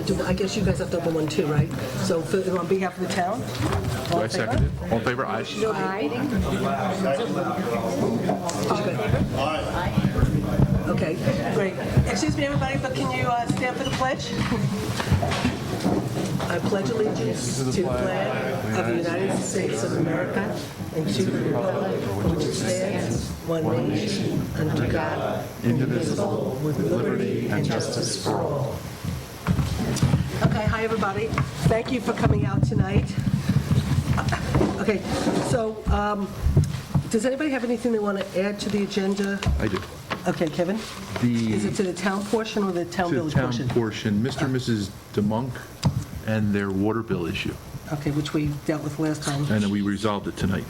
I guess you guys have to open one too, right? So on behalf of the town? Do I second it? All in favor? Aye. Okay, great. Excuse me, everybody, but can you stand for the pledge? I pledge allegiance to the flag of the United States of America and to the republic for which it stands, one nation, under God, indivisible, with liberty and justice for all. Okay, hi, everybody. Thank you for coming out tonight. Okay, so does anybody have anything they want to add to the agenda? I do. Okay, Kevin? Is it to the town portion or the town To the village town portion? portion, Mr. and Mrs. DeMonk and their water bill issue. Okay, which we dealt with last time. And then we resolved it tonight.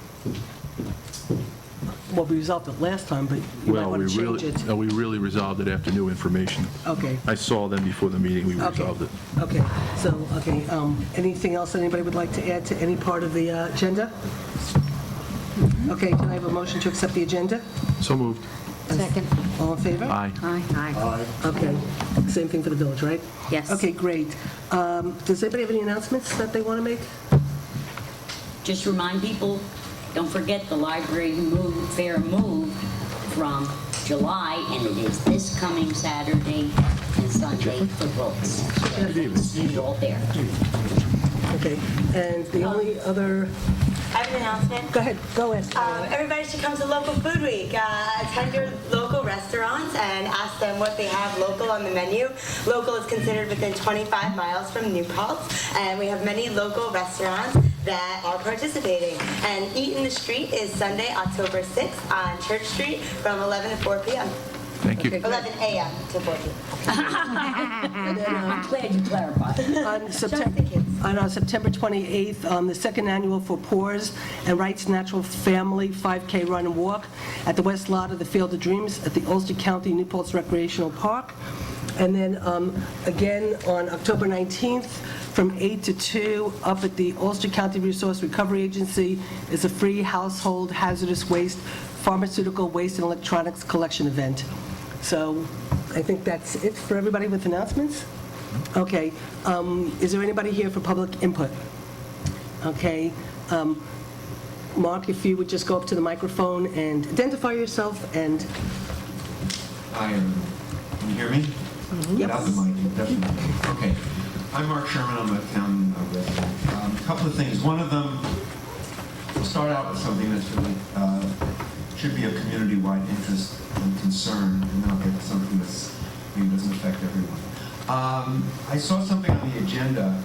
Well, we resolved it last time, but you might Well, want to change it. we really resolved it after new information. Okay, I saw them before the meeting, we okay. resolved it. Okay, so, okay, anything else anybody would like to add to any part of the agenda? Okay, can I have a motion to accept the agenda? So moved. Second. All in favor? Aye. Aye. Okay, same thing for the village, right? Yes. Okay, great. Does anybody have any announcements that they want to make? Just remind people, don't forget the library fair moved from July, and it is this coming Saturday and Sunday for books. See you all there. Okay, and the only other, I have an announcement. go ahead, go ahead. Everybody should come to Local Food Week. Attend your local restaurants and ask them what they have local on the menu. Local is considered within 25 miles from New Paltz, and we have many local restaurants that are participating. And Eat in the Street is Sunday, October 6th on Church Street from 11 to 4 p.m. Thank you. 11 a.m. to 4 p.m. I'm glad you clarified. On September 28th, the second annual For Poors and Rights Natural Family 5K Run and Walk at the west lot of the Field of Dreams at the Ulster County New Paltz Recreational Park. And then again on October 19th, from 8 to 2, up at the Ulster County Resource Recovery Agency is a free household hazardous waste, pharmaceutical waste, and electronics collection event. So I think that's it for everybody with announcements. Okay, is there anybody here for public input? Okay, Mark, if you would just go up to the microphone and identify yourself and... I am, can you hear me? Yep. Without the mic, definitely. Okay. I'm Mark Sherman, I'm a town resident. A couple of things. One of them, we'll start out with something that's really, should be a community-wide interest and concern, and then I'll get to something that's maybe doesn't affect everyone. I saw something on the agenda.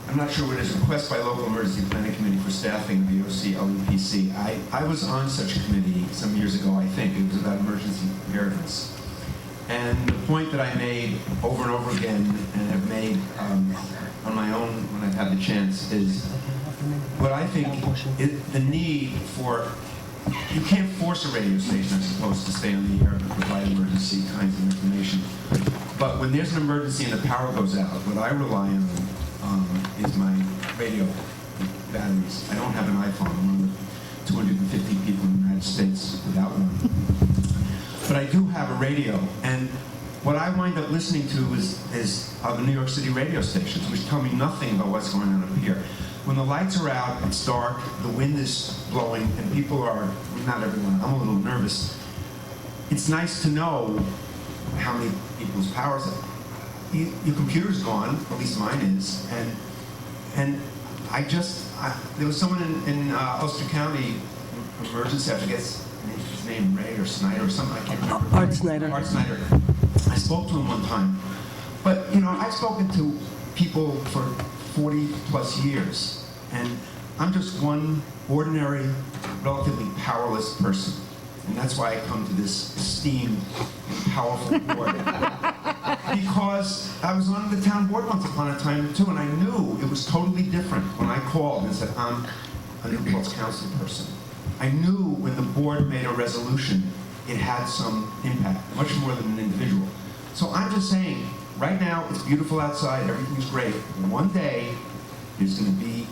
I'm not sure what it is, request by local emergency planning committee for staffing, VOC, LEPC. I was on such a committee some years ago, I think. It was about emergency preparedness. And the point that I made over and over again, and have made on my own when I've had the chance, is what I think is the need for, you can't force a radio station, I suppose, to stay on the air and provide emergency kinds of information. But when there's an emergency and the power goes out, what I rely on is my radio batteries. I don't have an iPhone. I'm one of the 250 people in the United States without one. But I do have a radio, and what I wind up listening to is the New York City radio stations, which tell me nothing about what's going on up here. When the lights are out, it's dark, the wind is blowing, and people are, not everyone, I'm a little nervous. It's nice to know how many people's power's up. Your computer's gone, at least mine is, and there was someone in Ulster County emergency, I forget his name, Ray or Snyder or something, I can't remember. Art Snyder. Art Snyder. I spoke to him one time. But, I've spoken to people for 40 plus years, and I'm just one ordinary, relatively powerless person. And that's why I come to this esteemed and powerful board. Because I was on the town board once upon a time too, and I knew it was totally different when I called and said, I'm a New Paltz council person. I knew when the board made a resolution, it had some impact, much more than an individual. So I'm just saying, right now, it's beautiful outside, everything's great. One day, there's going to be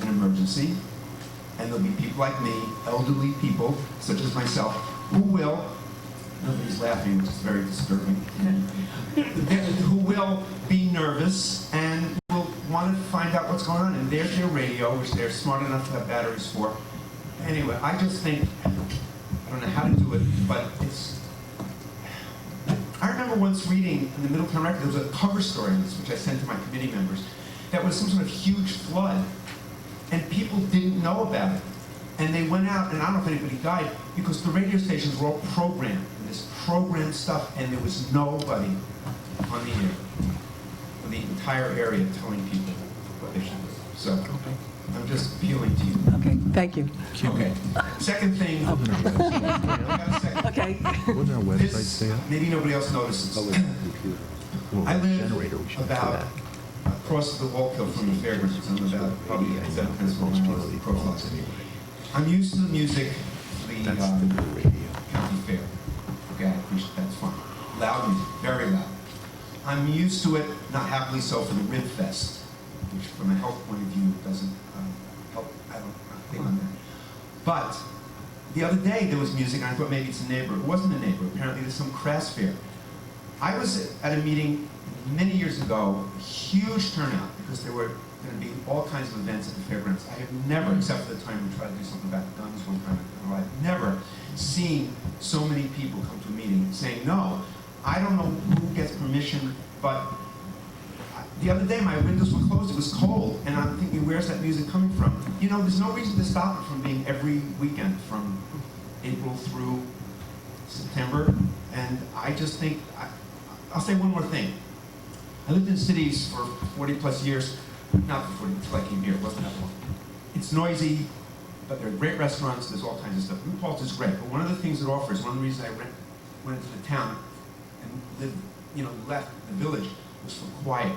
an emergency, and there'll be people like me, elderly people, such as myself, who will nobody's laughing, which is very disturbing, who will be nervous and will want to find out what's going on. And there's their radio, which they're smart enough to have batteries for. Anyway, I just think, I don't know how to do it, but it's... I remember once reading in the Middletown Record, there was a cover story on this, which I sent to my committee members, that was some sort of huge flood, and people didn't know about it. And they went out, and I don't know if anybody died, because the radio stations were all programmed, and this programmed stuff, and there was nobody on the air for the entire area telling people what they should do. So, I'm just appealing to you. Okay, thank you. Okay. Second thing. I got a second. Okay. Wouldn't our website This, say that? maybe nobody else notices. Well, I live generator, we should do about that. across the Wallkill from the fairgrounds. I'm about probably 7 minutes from the Crossroads. I'm used to the music, the That's the new radio. county fair. Okay, I appreciate that's fine. Loud music, very loud. I'm used to it, not happily so, for the Rib Fest, which from a health point of view doesn't help. I don't think on that. But the other day there was music, and I thought maybe it's a neighbor. It wasn't a neighbor. Apparently there's some crafts fair. I was at a meeting many years ago, huge turnout, because there were going to be all kinds of events at the fairgrounds. I have never, except for the time we tried to do something about guns one time, I've never seen so many people come to a meeting saying, no, I don't know who gets permission, but the other day my windows were closed, it was cold, and I'm thinking, where's that music coming from? You know, there's no reason to stop it from being every weekend from April through September, and I just think, I'll say one more thing. I lived in cities for 40 plus years, not for 40 until I came here, it wasn't that long. It's noisy, but there are great restaurants, there's all kinds of stuff. New Paltz is great, but one of the things it offers, one of the reasons I went into the town and lived, left the village, was for quiet.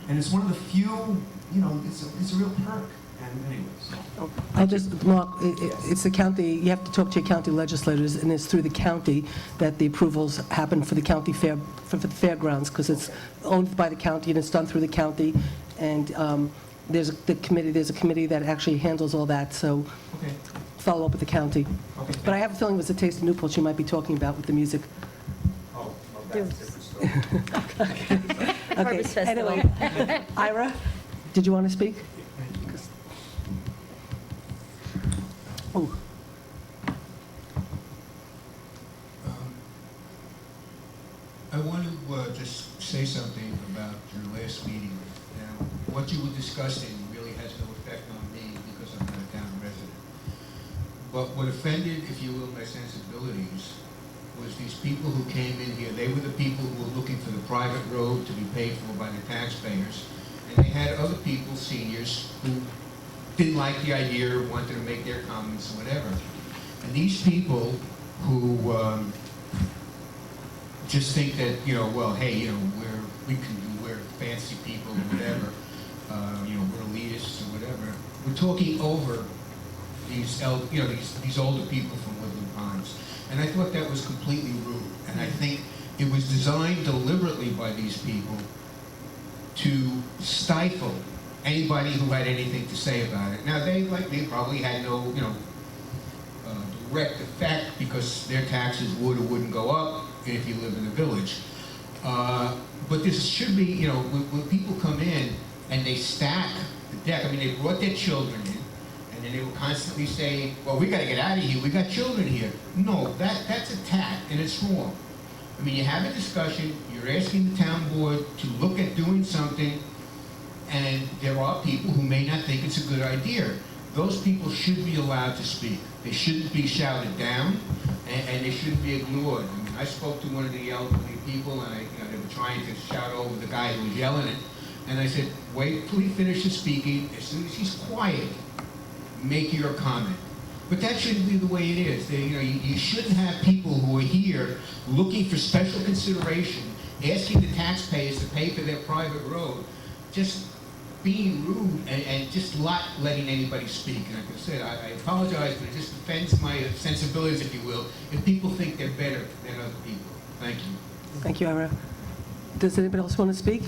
And it's one of the few, it's a real perk. And anyways. I'll just, Mark, it's the county, you have to talk to your county legislators, and it's through the county that the approvals happen for the county fair, for the fairgrounds, because it's owned by the county and it's done through the county. And there's a committee that actually handles all that, so Okay. follow up with the county. Okay. But I have a feeling it was the Taste of Newport you might be talking about with the music. Oh, that's a different story. Okay. Harvest Festival. Anyway, Ira, did you want to speak? Oh, I want to just say something about your last meeting. Now, what you were discussing really has no effect on me because I'm not a town resident. But what offended, if you will, my sensibilities was these people who came in here. They were the people who were looking for the private road to be paid for by the taxpayers. And they had other people, seniors, who didn't like the idea or wanted to make their comments or whatever. And these people who just think that, well, hey, we're fancy people or whatever, we're elitists or whatever. We're talking over these older people from Woodland Pines. And I thought that was completely rude. And I think it was designed deliberately by these people to stifle anybody who had anything to say about it. Now, they, like me, probably had no, direct effect because their taxes would or wouldn't go up if you live in a village. But this should be, when people come in and they stack the deck, I mean, they brought their children in, and then they will constantly say, well, we got to get out of here, we got children here. No, that's attack, and it's wrong. I mean, you have a discussion, you're asking the town board to look at doing something, and there are people who may not think it's a good idea. Those people should be allowed to speak. They shouldn't be shouted down, and they shouldn't be ignored. I mean, I spoke to one of the elderly people, and they were trying to shout over the guy who was yelling it, and I said, wait till he finishes speaking. As soon as he's quiet, make your comment. But that shouldn't be the way it is. You shouldn't have people who are here looking for special consideration, asking the taxpayers to pay for their private road, just being rude and just not letting anybody speak. And like I said, I apologize, but it just offends my sensibilities, if you will, if people think they're better than other people. Thank you. thank you, Ira. Does anybody else want to speak?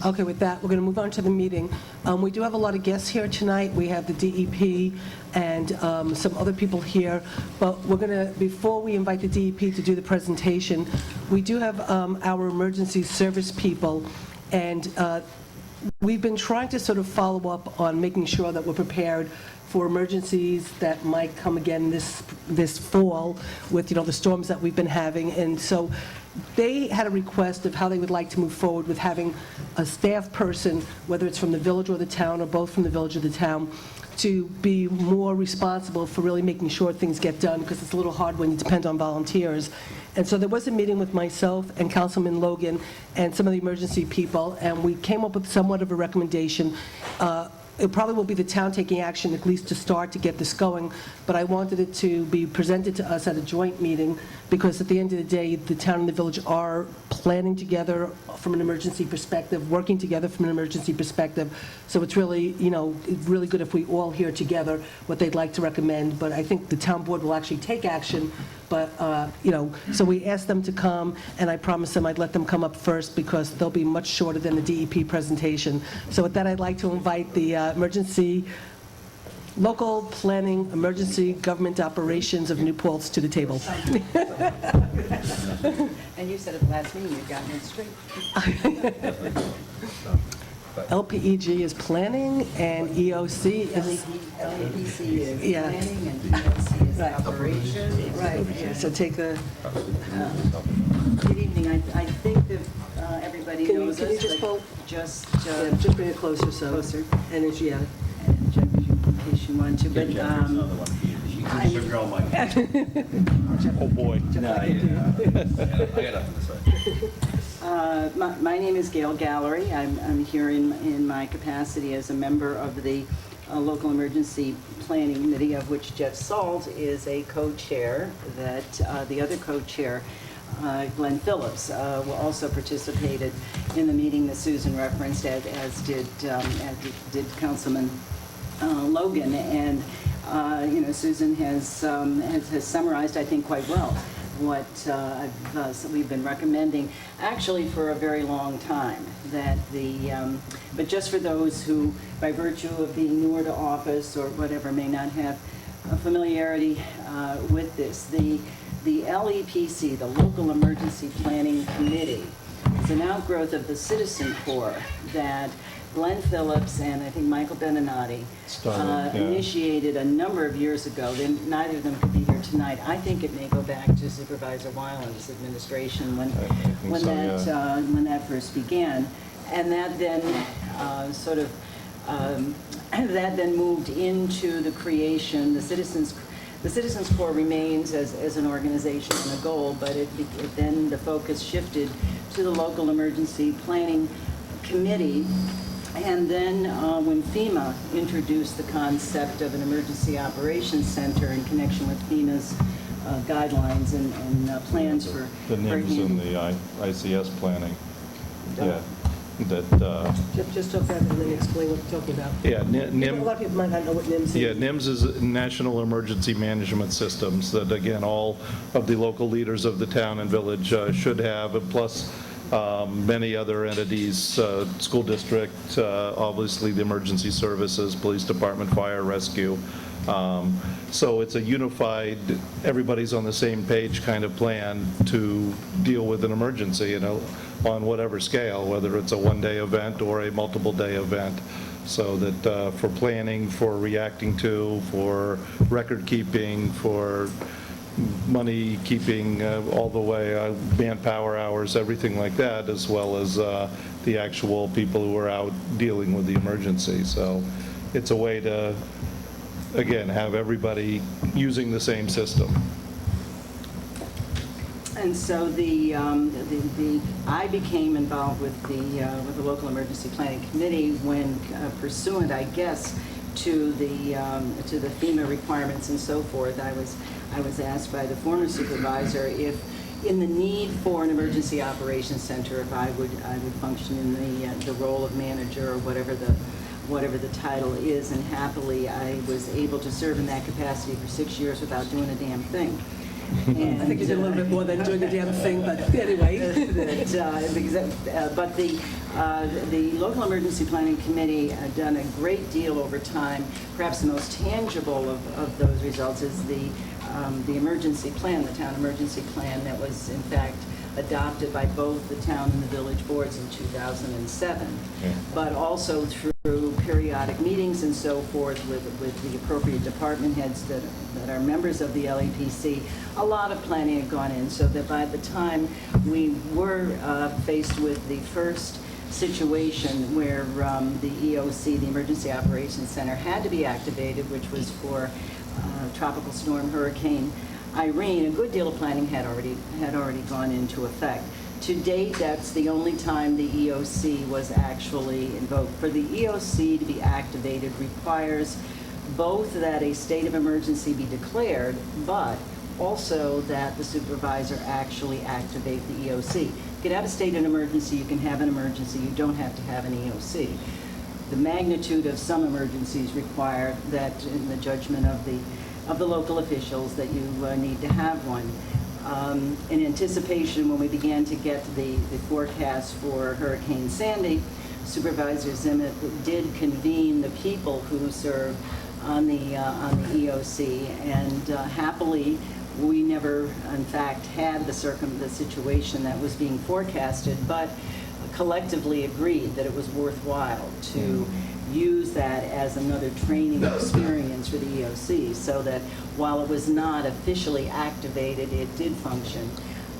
Okay, with that, we're going to move on to the meeting. We do have a lot of guests here tonight. We have the DEP and some other people here, but we're going to, before we invite the DEP to do the presentation, we do have our emergency service people, and we've been trying to sort of follow up on making sure that we're prepared for emergencies that might come again this fall with, the storms that we've been having. And so they had a request of how they would like to move forward with having a staff person, whether it's from the village or the town, or both from the village or the town, to be more responsible for really making sure things get done, because it's a little hard when you depend on volunteers. And so there was a meeting with myself and Councilman Logan and some of the emergency people, and we came up with somewhat of a recommendation. It probably will be the town taking action, at least to start to get this going, but I wanted it to be presented to us at a joint meeting, because at the end of the day, the town and the village are planning together from an emergency perspective, working together from an emergency perspective. So it's really, it's really good if we all hear together what they'd like to recommend, but I think the town board will actually take action. But, so we asked them to come, and I promised them I'd let them come up first, because they'll be much shorter than the DEP presentation. So with that, I'd like to invite the local planning, emergency government operations of New Paltz to the table. And you said at the last meeting you'd gotten it straight. LPEG is planning, and EOC is... LEPC is Yeah. planning and EOC is Right. operations. Right, so take the... Good evening. I think that everybody Can you knows us. just but hold- Just Just bring it closer, so... Closer. And it's, yeah. and Jeff, in case you want to, but Oh, boy. my name is Gail Gallery. I'm here in my capacity as a member of the local emergency planning committee, of which Jeff Salt is a co-chair. That the other co-chair, Glenn Phillips, also participated in the meeting that Susan referenced, as did Councilman Logan. And Susan has summarized, I think, quite well what we've been recommending, actually for a very long time. That but just for those who, by virtue of being newer to office or whatever, may not have a familiarity with this, the LEPC, the Local Emergency Planning Committee, is an outgrowth of the Citizen Corps that Glenn Phillips and I think Michael Beninati initiated a number of years ago. Neither of them could be here tonight. I think it may go back to Supervisor Weiland's administration when that first began, and that then that then moved into the creation. The Citizens Corps remains as an organization and a goal, but then the focus shifted to the Local Emergency Planning Committee. And then when FEMA introduced the concept of an emergency operations center in connection with FEMA's guidelines and plans for... The NIMS and the ICS planning. Yeah. Just talk about it and then explain what you're talking about. Yeah, A lot of people might not know what NIMS is. Yeah, NIMS is National Emergency Management Systems that, again, all of the local leaders of the town and village should have, and plus many other entities, school district, obviously the emergency services, police department, fire, rescue. So it's a unified, everybody's on the same page kind of plan to deal with an emergency, on whatever scale, whether it's a one-day event or a multiple-day event. So that for planning, for reacting to, for record keeping, for money keeping, all the way, manpower hours, everything like that, as well as the actual people who are out dealing with the emergency. So it's a way to, again, have everybody using the same system. And so I became involved with the Local Emergency Planning Committee when pursuant, I guess, to the FEMA requirements and so forth. I was asked by the former supervisor if, in the need for an emergency operations center, if I would function in the role of manager or whatever the title is, and happily I was able to serve in that capacity for 6 years without doing a damn thing. I think you did a little bit more than doing the damn thing, but anyway. But the Local Emergency Planning Committee had done a great deal over time. Perhaps the most tangible of those results is the emergency plan, the town emergency plan that was in fact adopted by both the town and the village boards in 2007. But also through periodic meetings and so forth with the appropriate department heads that are members of the LEPC, a lot of planning had gone in, so that by the time we were faced with the first situation where the EOC, the Emergency Operations Center, had to be activated, which was for Tropical Storm Hurricane Irene, a good deal of planning had already gone into effect. To date, that's the only time the EOC was actually invoked. For the EOC to be activated requires both that a state of emergency be declared, but also that the supervisor actually activate the EOC. You can have a state of emergency, you can have an emergency, you don't have to have an EOC. The magnitude of some emergencies require that, in the judgment of the local officials, that you need to have one. In anticipation, when we began to get the forecast for Hurricane Sandy, Supervisor Zimmett did convene the people who serve on the EOC, and happily, we never, in fact, had the situation that was being forecasted, but collectively agreed that it was worthwhile to use that as another training experience for the EOC, so that while it was not officially activated, it did function.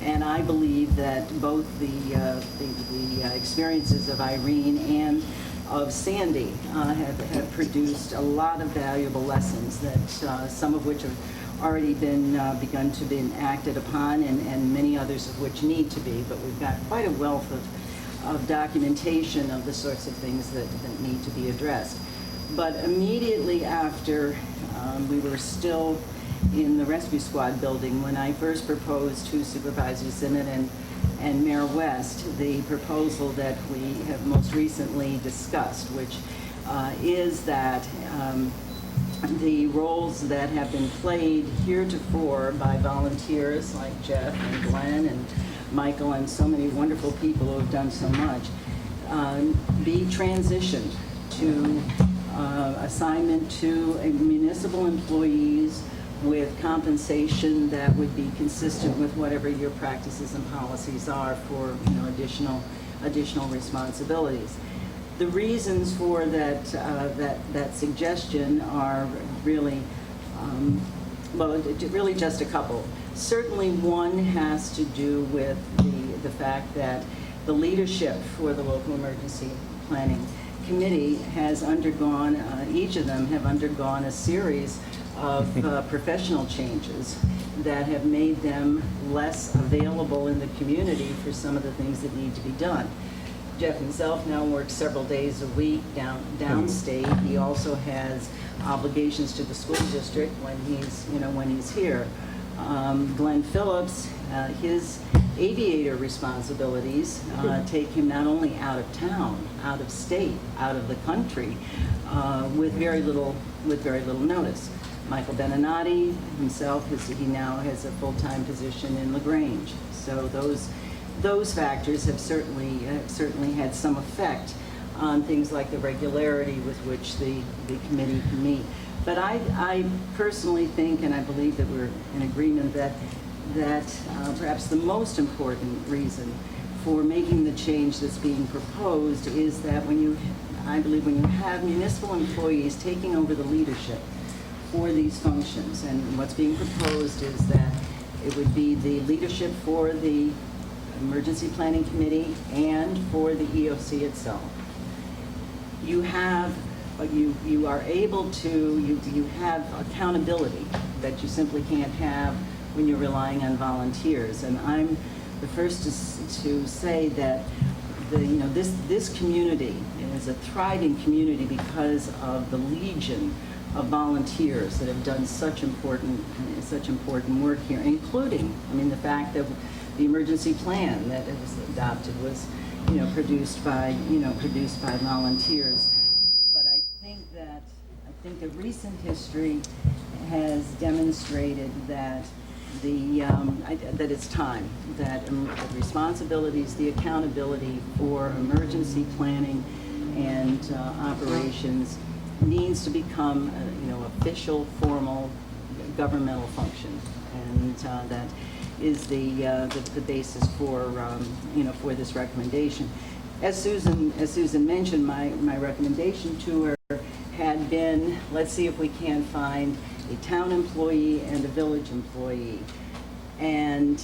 And I believe that both the experiences of Irene and of Sandy have produced a lot of valuable lessons, that some of which have already been begun to be acted upon, and many others of which need to be. But we've got quite a wealth of documentation of the sorts of things that need to be addressed. But immediately after, we were still in the rescue squad building when I first proposed to Supervisor Zimmett and Mayor West the proposal that we have most recently discussed, which is that the roles that have been played heretofore by volunteers like Jeff and Glenn and Michael and so many wonderful people who have done so much, be transitioned to assignment to municipal employees with compensation that would be consistent with whatever your practices and policies are for additional responsibilities. The reasons for that suggestion are really, really just a couple. Certainly one has to do with the fact that the leadership for the Local Emergency Planning Committee has undergone, each of them have undergone a series of professional changes that have made them less available in the community for some of the things that need to be done. Jeff himself now works several days a week downstate. He also has obligations to the school district when he's here. Glenn Phillips, his aviator responsibilities take him not only out of town, out of state, out of the country, with very little notice. Michael Beninati himself, he now has a full-time position in LaGrange. So those factors have certainly had some effect on things like the regularity with which the committee can meet. But I personally think, and I believe that we're in agreement, that perhaps the most important reason for making the change that's being proposed is that I believe when you have municipal employees taking over the leadership for these functions, and what's being proposed is that it would be the leadership for the Emergency Planning Committee and for the EOC itself. You have accountability that you simply can't have when you're relying on volunteers. And I'm the first to say that this community is a thriving community because of the legion of volunteers that have done such important work here, including, the fact that the emergency plan that was adopted was, produced by volunteers. But I think that recent history has demonstrated that that it's time, that the responsibilities, the accountability for emergency planning and operations needs to become, official, formal governmental function. And that is the basis for, for this recommendation. As Susan mentioned, my recommendation to her had been, let's see if we can find a town employee and a village employee. And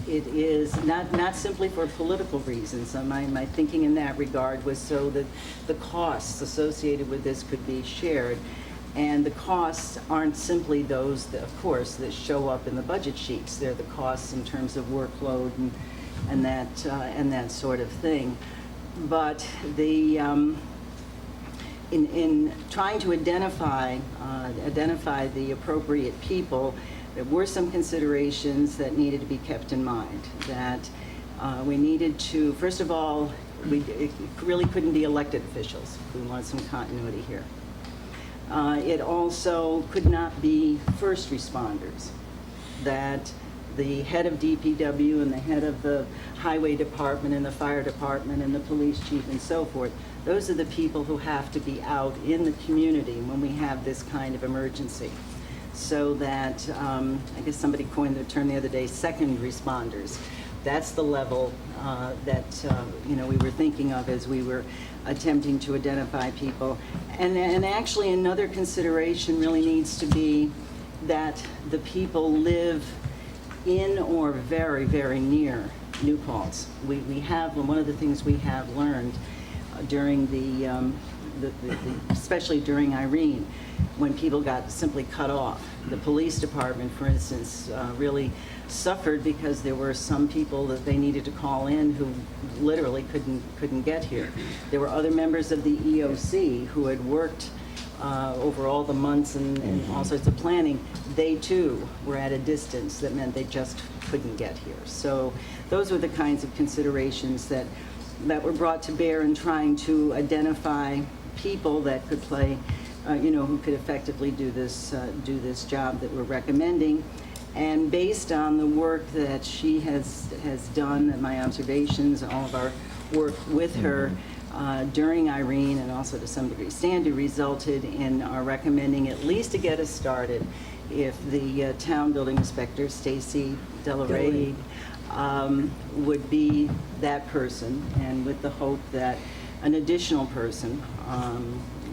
it is not simply for political reasons. My thinking in that regard was so that the costs associated with this could be shared. And the costs aren't simply those, of course, that show up in the budget sheets. They're the costs in terms of workload and that sort of thing. But in trying to identify the appropriate people, there were some considerations that needed to be kept in mind. That we needed to, first of all, it really couldn't be elected officials. We want some continuity here. It also could not be first responders. That the head of DPW and the head of the highway department and the fire department and the police chief and so forth, those are the people who have to be out in the community when we have this kind of emergency. So that, I guess somebody coined the term the other day, second responders. That's the level that we were thinking of as we were attempting to identify people. And actually another consideration really needs to be that the people live in or very, very near New Paltz. We have, one of the things we have learned during especially during Irene, when people got simply cut off. The police department, for instance, really suffered because there were some people that they needed to call in who literally couldn't get here. There were other members of the EOC who had worked over all the months and all sorts of planning. They too were at a distance that meant they just couldn't get here. So those were the kinds of considerations that were brought to bear in trying to identify people that could play, who could effectively do this job that we're recommending. And based on the work that she has done, and my observations, all of our work with her during Irene and also to some degree Sandy, resulted in our recommending, at least to get us started, if the town building inspector, Stacy Delaray, would be that person, and with the hope that an additional person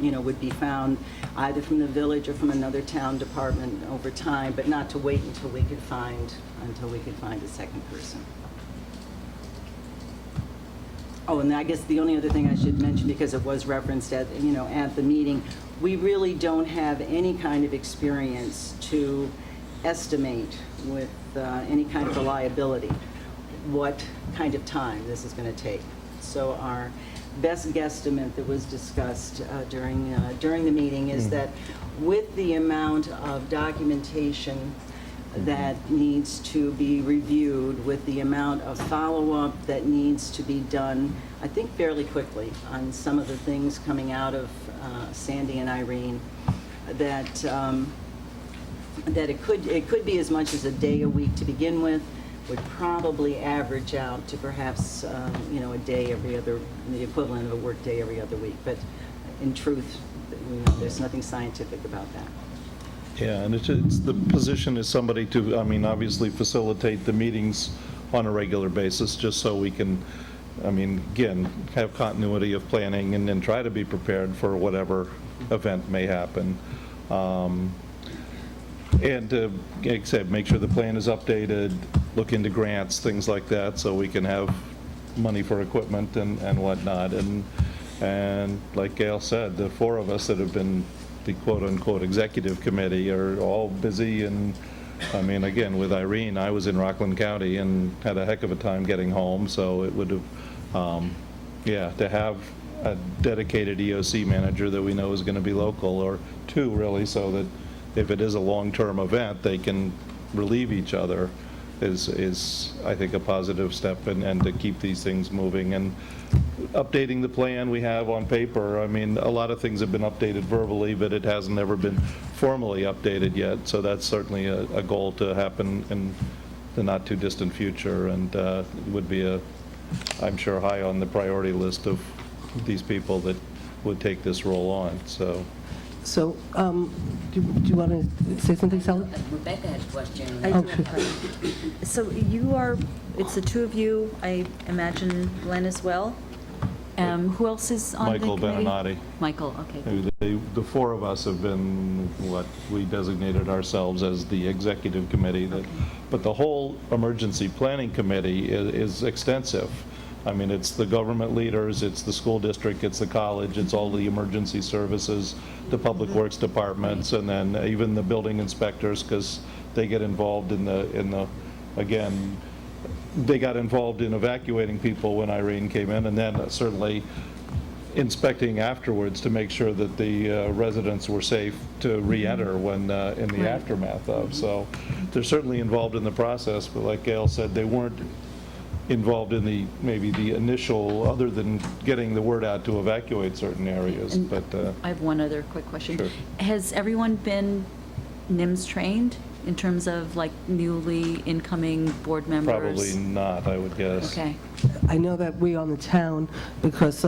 would be found either from the village or from another town department over time, but not to wait until we could find a second person. Oh, and I guess the only other thing I should mention, because it was referenced at the meeting, we really don't have any kind of experience to estimate with any kind of reliability what kind of time this is going to take. So our best guesstimate that was discussed during the meeting is that with the amount of documentation that needs to be reviewed, with the amount of follow-up that needs to be done, I think fairly quickly on some of the things coming out of Sandy and Irene, that it could be as much as a day a week to begin with, would probably average out to perhaps a day every other, the equivalent of a work day every other week. But in truth, there's nothing scientific about that. Yeah, and it's the position is somebody to, obviously facilitate the meetings on a regular basis, just so we can, again, have continuity of planning and then try to be prepared for whatever event may happen. And like I said, make sure the plan is updated, look into grants, things like that, so we can have money for equipment and whatnot. And like Gail said, the four of us that have been the quote-unquote executive committee are all busy. And again, with Irene, I was in Rockland County and had a heck of a time getting home, so it would have, to have a dedicated EOC manager that we know is going to be local, or two really, so that if it is a long-term event, they can relieve each other, is I think a positive step, and to keep these things moving. And updating the plan we have on paper, a lot of things have been updated verbally, but it hasn't ever been formally updated yet, so that's certainly a goal to happen in the not-too-distant future, and would be I'm sure, high on the priority list of these people that would take this role on, so. So, do you want to say something, Sally? Rebecca had a question. I Oh, do have a question. So you are, it's the two of you, I imagine Glenn as well? Who else is on the Michael committee? Beninati. Michael, okay. The four of us have been what we designated ourselves as the executive committee, but the whole emergency planning committee is extensive. I mean, it's the government leaders, it's the school district, it's the college, it's all the emergency services, the public works departments, and then even the building inspectors, because they get involved in the, again, they got involved in evacuating people when Irene came in, and then certainly inspecting afterwards to make sure that the residents were safe to re-enter when in the aftermath of. So they're certainly involved in the process, but like Gail said, they weren't involved in maybe the initial, other than getting the word out to evacuate certain areas, And but. I have one other quick question. Sure. Has everyone been NIMS trained in terms of like newly incoming board members? Probably not, I would guess. Okay. I know that we on the town, because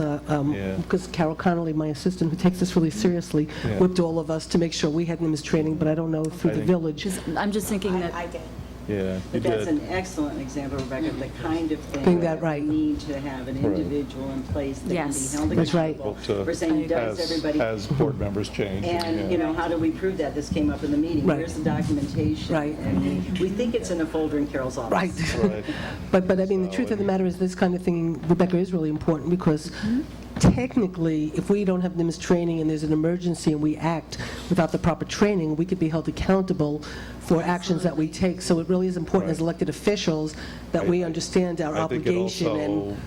Carol Connolly, my assistant, who takes this really seriously, Yeah. whipped all of us to make sure we had NIMS training, but I don't know through I the think- village. Just- I'm just thinking that, I did. Yeah, you But that's did. an excellent example, Rebecca, of the kind of Think thing that right. we need to have an Right. individual in place that can Yes. be held That's right. accountable Well, to- for saying, does everybody? As board members change. And, yeah. you know, how do we prove that? This came up in the meeting. Right. Where's the documentation? Right. And we think it's in a folder in Carol's office. Right. Right. But I mean, the truth of the matter is, this kind of thing, Rebecca, is really important, because technically, if we don't have NIMS training and there's an emergency and we act without the proper training, we could be held accountable for actions that we take. So it really is important as Right. elected officials that we understand our I think it obligation and. also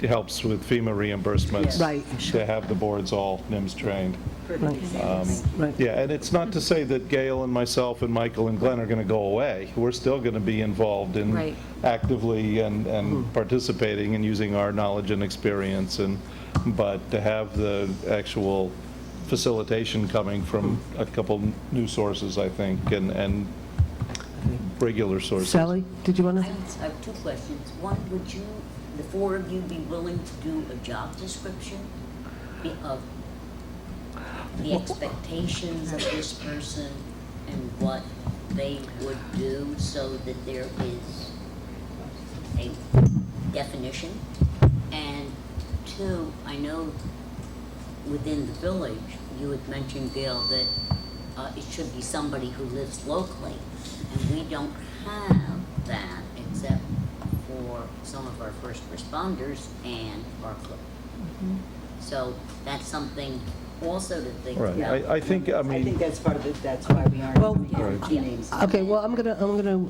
helps with FEMA reimbursements. Right. To have the boards all NIMS trained. Perfect example. Right. Yeah, and it's not to say that Gail and myself and Michael and Glenn are going to go away. We're still going to be involved in Right. actively and participating and using our knowledge and experience, but to have the actual facilitation coming from a couple new sources, I think, and regular sources. Sally, did you want I to? have two questions. One, would you, the four of you, be willing to do a job description of the expectations of this person and what they would do so that there is a definition? And two, I know within the village, you had mentioned, Gail, that it should be somebody who lives locally. And we don't have that except for some of our first responders and our clerk. So that's something also to think Right. about. I think, I I think mean, that's part of it, that's why we aren't Well- having key names. Okay, well,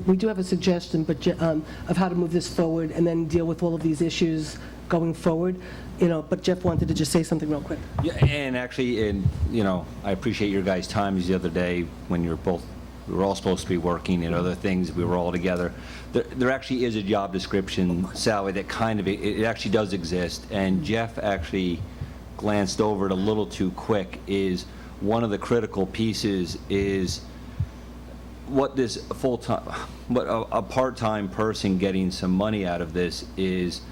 we do have a suggestion, but, of how to move this forward and then deal with all of these issues going forward, but Jeff wanted to just say something real quick. Yeah, and actually, I appreciate your guys' times the other day when we were all supposed to be working and other things, we were all together. There actually is a job description, Sally, that kind of, it actually does exist, and Jeff actually glanced over it a little too quick, is one of the critical pieces is what this full-time, what a part-time person getting some money out of this is,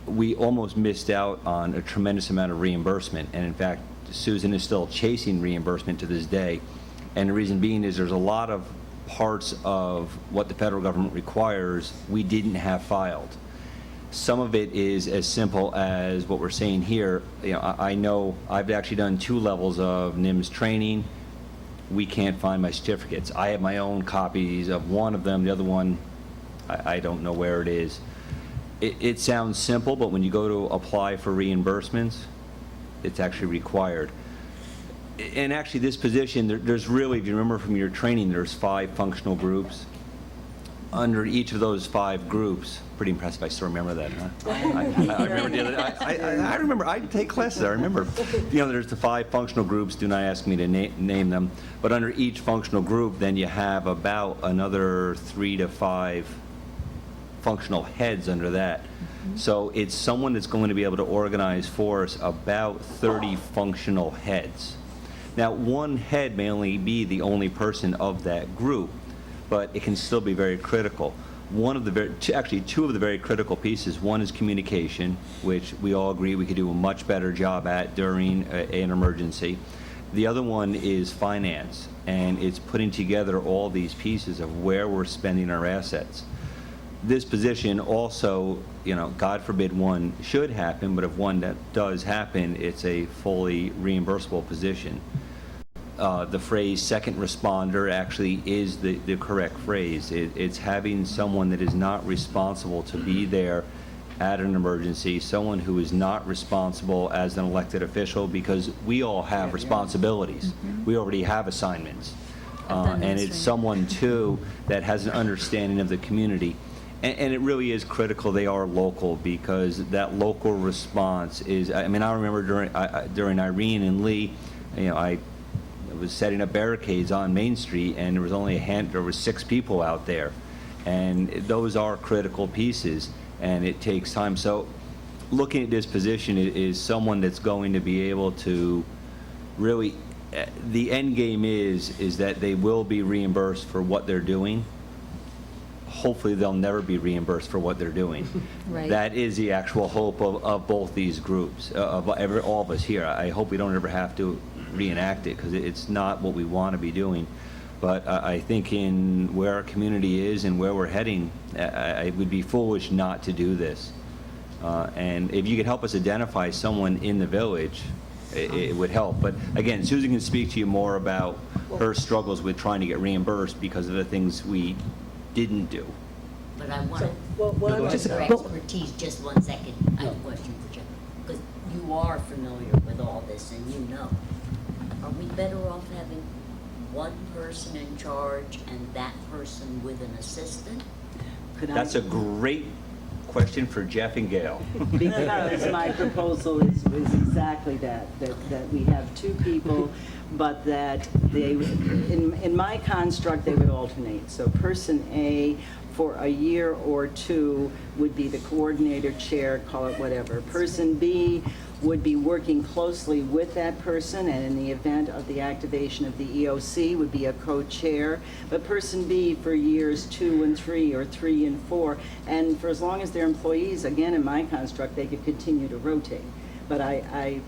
we almost missed out on a tremendous amount of reimbursement. And in fact, Susan is still chasing reimbursement to this day. And the reason being is there's a lot of parts of what the federal government requires we didn't have filed. Some of it is as simple as what we're saying here. I know I've actually done 2 levels of NIMS training. We can't find my certificates. I have my own copies of one of them. The other one, I don't know where it is. It sounds simple, but when you go to apply for reimbursements, it's actually required. And actually, this position, there's really, if you remember from your training, there's 5 functional groups. Under each of those 5 groups, pretty impressive, I still remember that, huh? I remember the other, I remember, I take classes, I remember. There's the 5 functional groups, do not ask me to name them, but under each functional group, then you have about another 3 to 5 functional heads under that. So it's someone that's going to be able to organize for us about 30 functional heads. Now, one head may only be the only person of that group, but it can still be very critical. Actually, two of the very critical pieces. One is communication, which we all agree we could do a much better job at during an emergency. The other one is finance, and it's putting together all these pieces of where we're spending our assets. This position also, God forbid one should happen, but if one that does happen, it's a fully reimbursable position. The phrase second responder actually is the correct phrase. It's having someone that is not responsible to be there at an emergency, someone who is not responsible as an elected official, because we all have responsibilities. We already have assignments. And it's someone, too, that has an understanding of the community. And it really is critical they are local, because that local response is, I remember during Irene and Lee, I was setting up barricades on Main Street, and there was only there was 6 people out there. And those are critical pieces, and it takes time. So looking at this position is someone that's going to be able to really, the end game is that they will be reimbursed for what they're doing. Hopefully they'll never be reimbursed for what they're doing. Right. That is the actual hope of both these groups, of all of us here. I hope we don't ever have to reenact it, because it's not what we want to be doing. But I think in where our community is and where we're heading, it would be foolish not to do this. And if you could help us identify someone in the village, it would help. But again, Susan can speak to you more about her struggles with trying to get reimbursed because of the things we didn't do. But I want well, your expertise, just 1 second. I have a question for Jeff, because you are familiar with all this and you know. Are we better off having one person in charge and that person with an assistant? That's a great question for Jeff and Gail. Because my proposal is exactly that we have 2 people, but that they, in my construct, they would alternate. So person A, for a year or 2, would be the coordinator, chair, call it whatever. Person B would be working closely with that person, and in the event of the activation of the EOC would be a co-chair. But person B for years 2 and 3 or 3 and 4, and for as long as they're employees, again, in my construct, they could continue to rotate. But I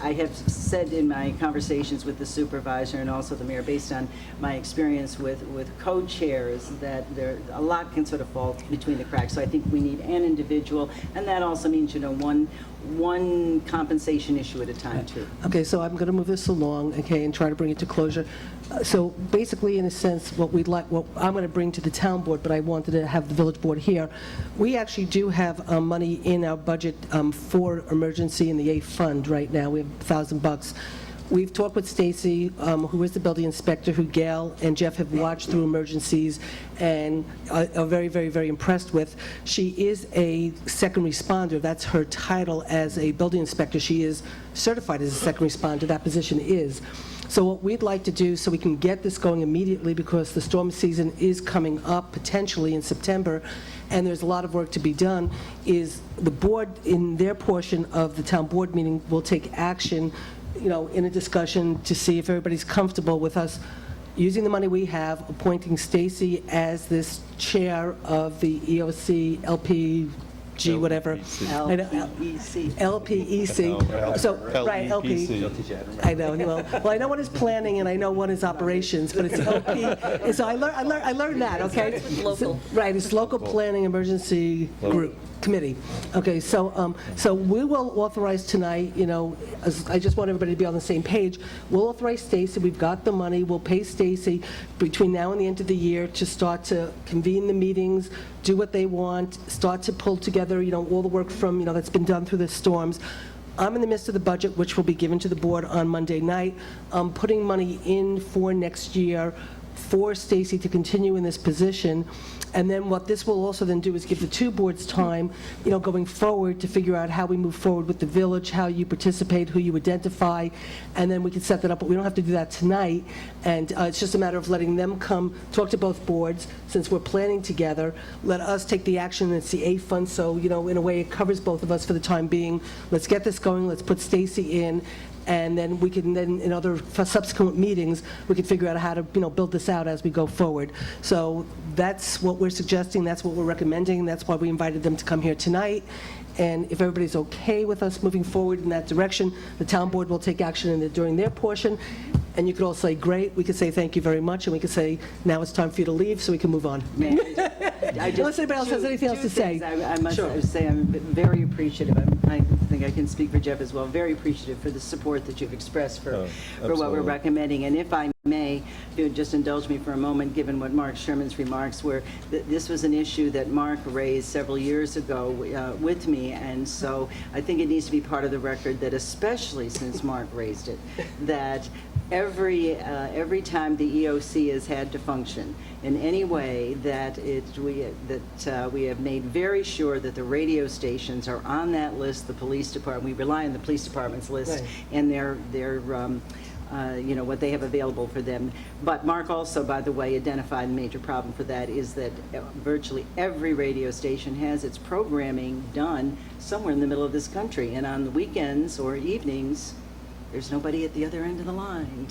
have said in my conversations with the supervisor and also the mayor, based on my experience with co-chairs, that a lot can sort of fall between the cracks. So I think we need an individual, and that also means, one compensation issue at a time, too. Okay, so I'm going to move this along, okay, and try to bring it to closure. So basically, in a sense, what I'm going to bring to the town board, but I wanted to have the village board here. We actually do have money in our budget for emergency in the A fund right now. We have $1,000. We've talked with Stacy, who is the building inspector, who Gail and Jeff have watched through emergencies and are very, very, very impressed with. She is a second responder. That's her title as a building inspector. She is certified as a second responder. That position is. So what we'd like to do, so we can get this going immediately, because the storm season is coming up potentially in September, and there's a lot of work to be done, is the board, in their portion of the town board meeting, will take action, in a discussion to see if everybody's comfortable with us using the money we have, appointing Stacy as this chair of the EOC, LPG, whatever. LPEC. LPEC. So, right, LP. I know, well, I know one is planning and I know one is operations, but it's LP. So I learned that, okay? Local. Right, it's Local Planning Emergency Group. Committee. Okay, so we will authorize tonight, I just want everybody to be on the same page. We'll authorize Stacy, we've got the money, we'll pay Stacy between now and the end of the year to start to convene the meetings, do what they want, start to pull together, all the work from, that's been done through the storms. I'm in the midst of the budget, which will be given to the board on Monday night. I'm putting money in for next year for Stacy to continue in this position. And then what this will also then do is give the 2 boards time, going forward, to figure out how we move forward with the village, how you participate, who you identify, and then we can set that up. But we don't have to do that tonight. And it's just a matter of letting them come, talk to both boards, since we're planning together. Let us take the action. It's the A fund, so, in a way, it covers both of us for the time being. Let's get this going. Let's put Stacy in. and then we can then, in other subsequent meetings, we can figure out how to, build this out as we go forward. So that's what we're suggesting, that's what we're recommending, that's why we invited them to come here tonight. And if everybody's okay with us moving forward in that direction, the town board will take action during their portion. And you could all say, great, we could say thank you very much, and we could say, now it's time for you to leave, so we can move on. Unless anybody else has anything else to say. I must Sure. say, I'm very appreciative. I think I can speak for Jeff as well. Very appreciative for the support that you've expressed for what we're absolutely. recommending. And if I may, if you would just indulge me for a moment, given what Mark Sherman's remarks were, this was an issue that Mark raised several years ago with me, and so I think it needs to be part of the record that, especially since Mark raised it, that every time the EOC has had to function in any way, that we have made very sure that the radio stations are on that list. The police department, we rely on the police department's list, Right. and their what they have available for them. But Mark also, by the way, identified a major problem for that is that virtually every radio station has its programming done somewhere in the middle of this country, and on the weekends or evenings, there's nobody at the other end of the line.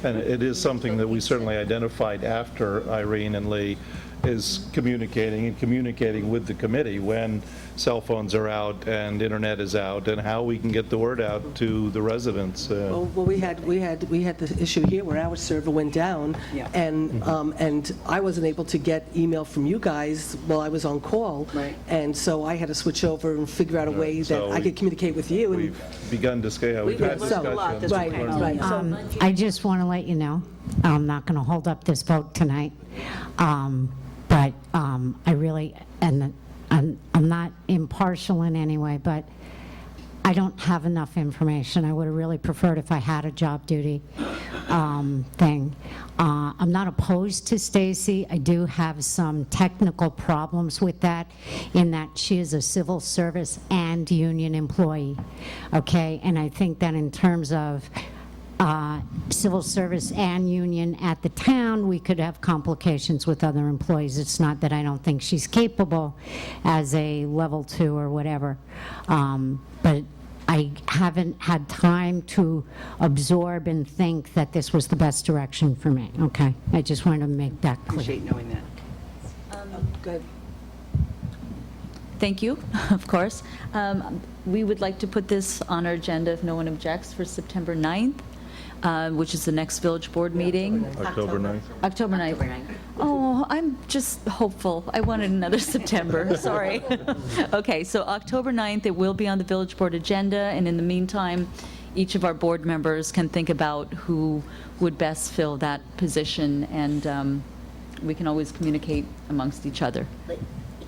And it is something that we certainly identified after Irene and Lee, is communicating with the committee when cell phones are out and internet is out, and how we can get the word out to the residents. Well, we had the issue here where our server went down, Yeah. and I wasn't able to get email from you guys while I was on call. Right. And so I had to switch over and figure out a way that So I could communicate with you. And We've begun to, we've We've had learned a lot this discussions. week. Right. So I just want to let you know, I'm not going to hold up this vote tonight, but I really, and I'm not impartial in any way, but I don't have enough information. I would have really preferred if I had a job duty thing. I'm not opposed to Stacy. I do have some technical problems with that, in that she is a civil service and union employee, okay? And I think that in terms of civil service and union at the town, we could have complications with other employees. It's not that I don't think she's capable as a level 2 or whatever, but I haven't had time to absorb and think that this was the best direction for me, okay? I just wanted to make that clear. Appreciate knowing that. good. Thank you, of course. We would like to put this on our agenda, if no one objects, for September 9th, which is the next village board meeting. October 9th. October 9th. Oh, I'm just hopeful. I wanted another September, sorry. Okay, so October 9th, it will be on the village board agenda, and in the meantime, each of our board members can think about who would best fill that position, and we can always communicate amongst each other.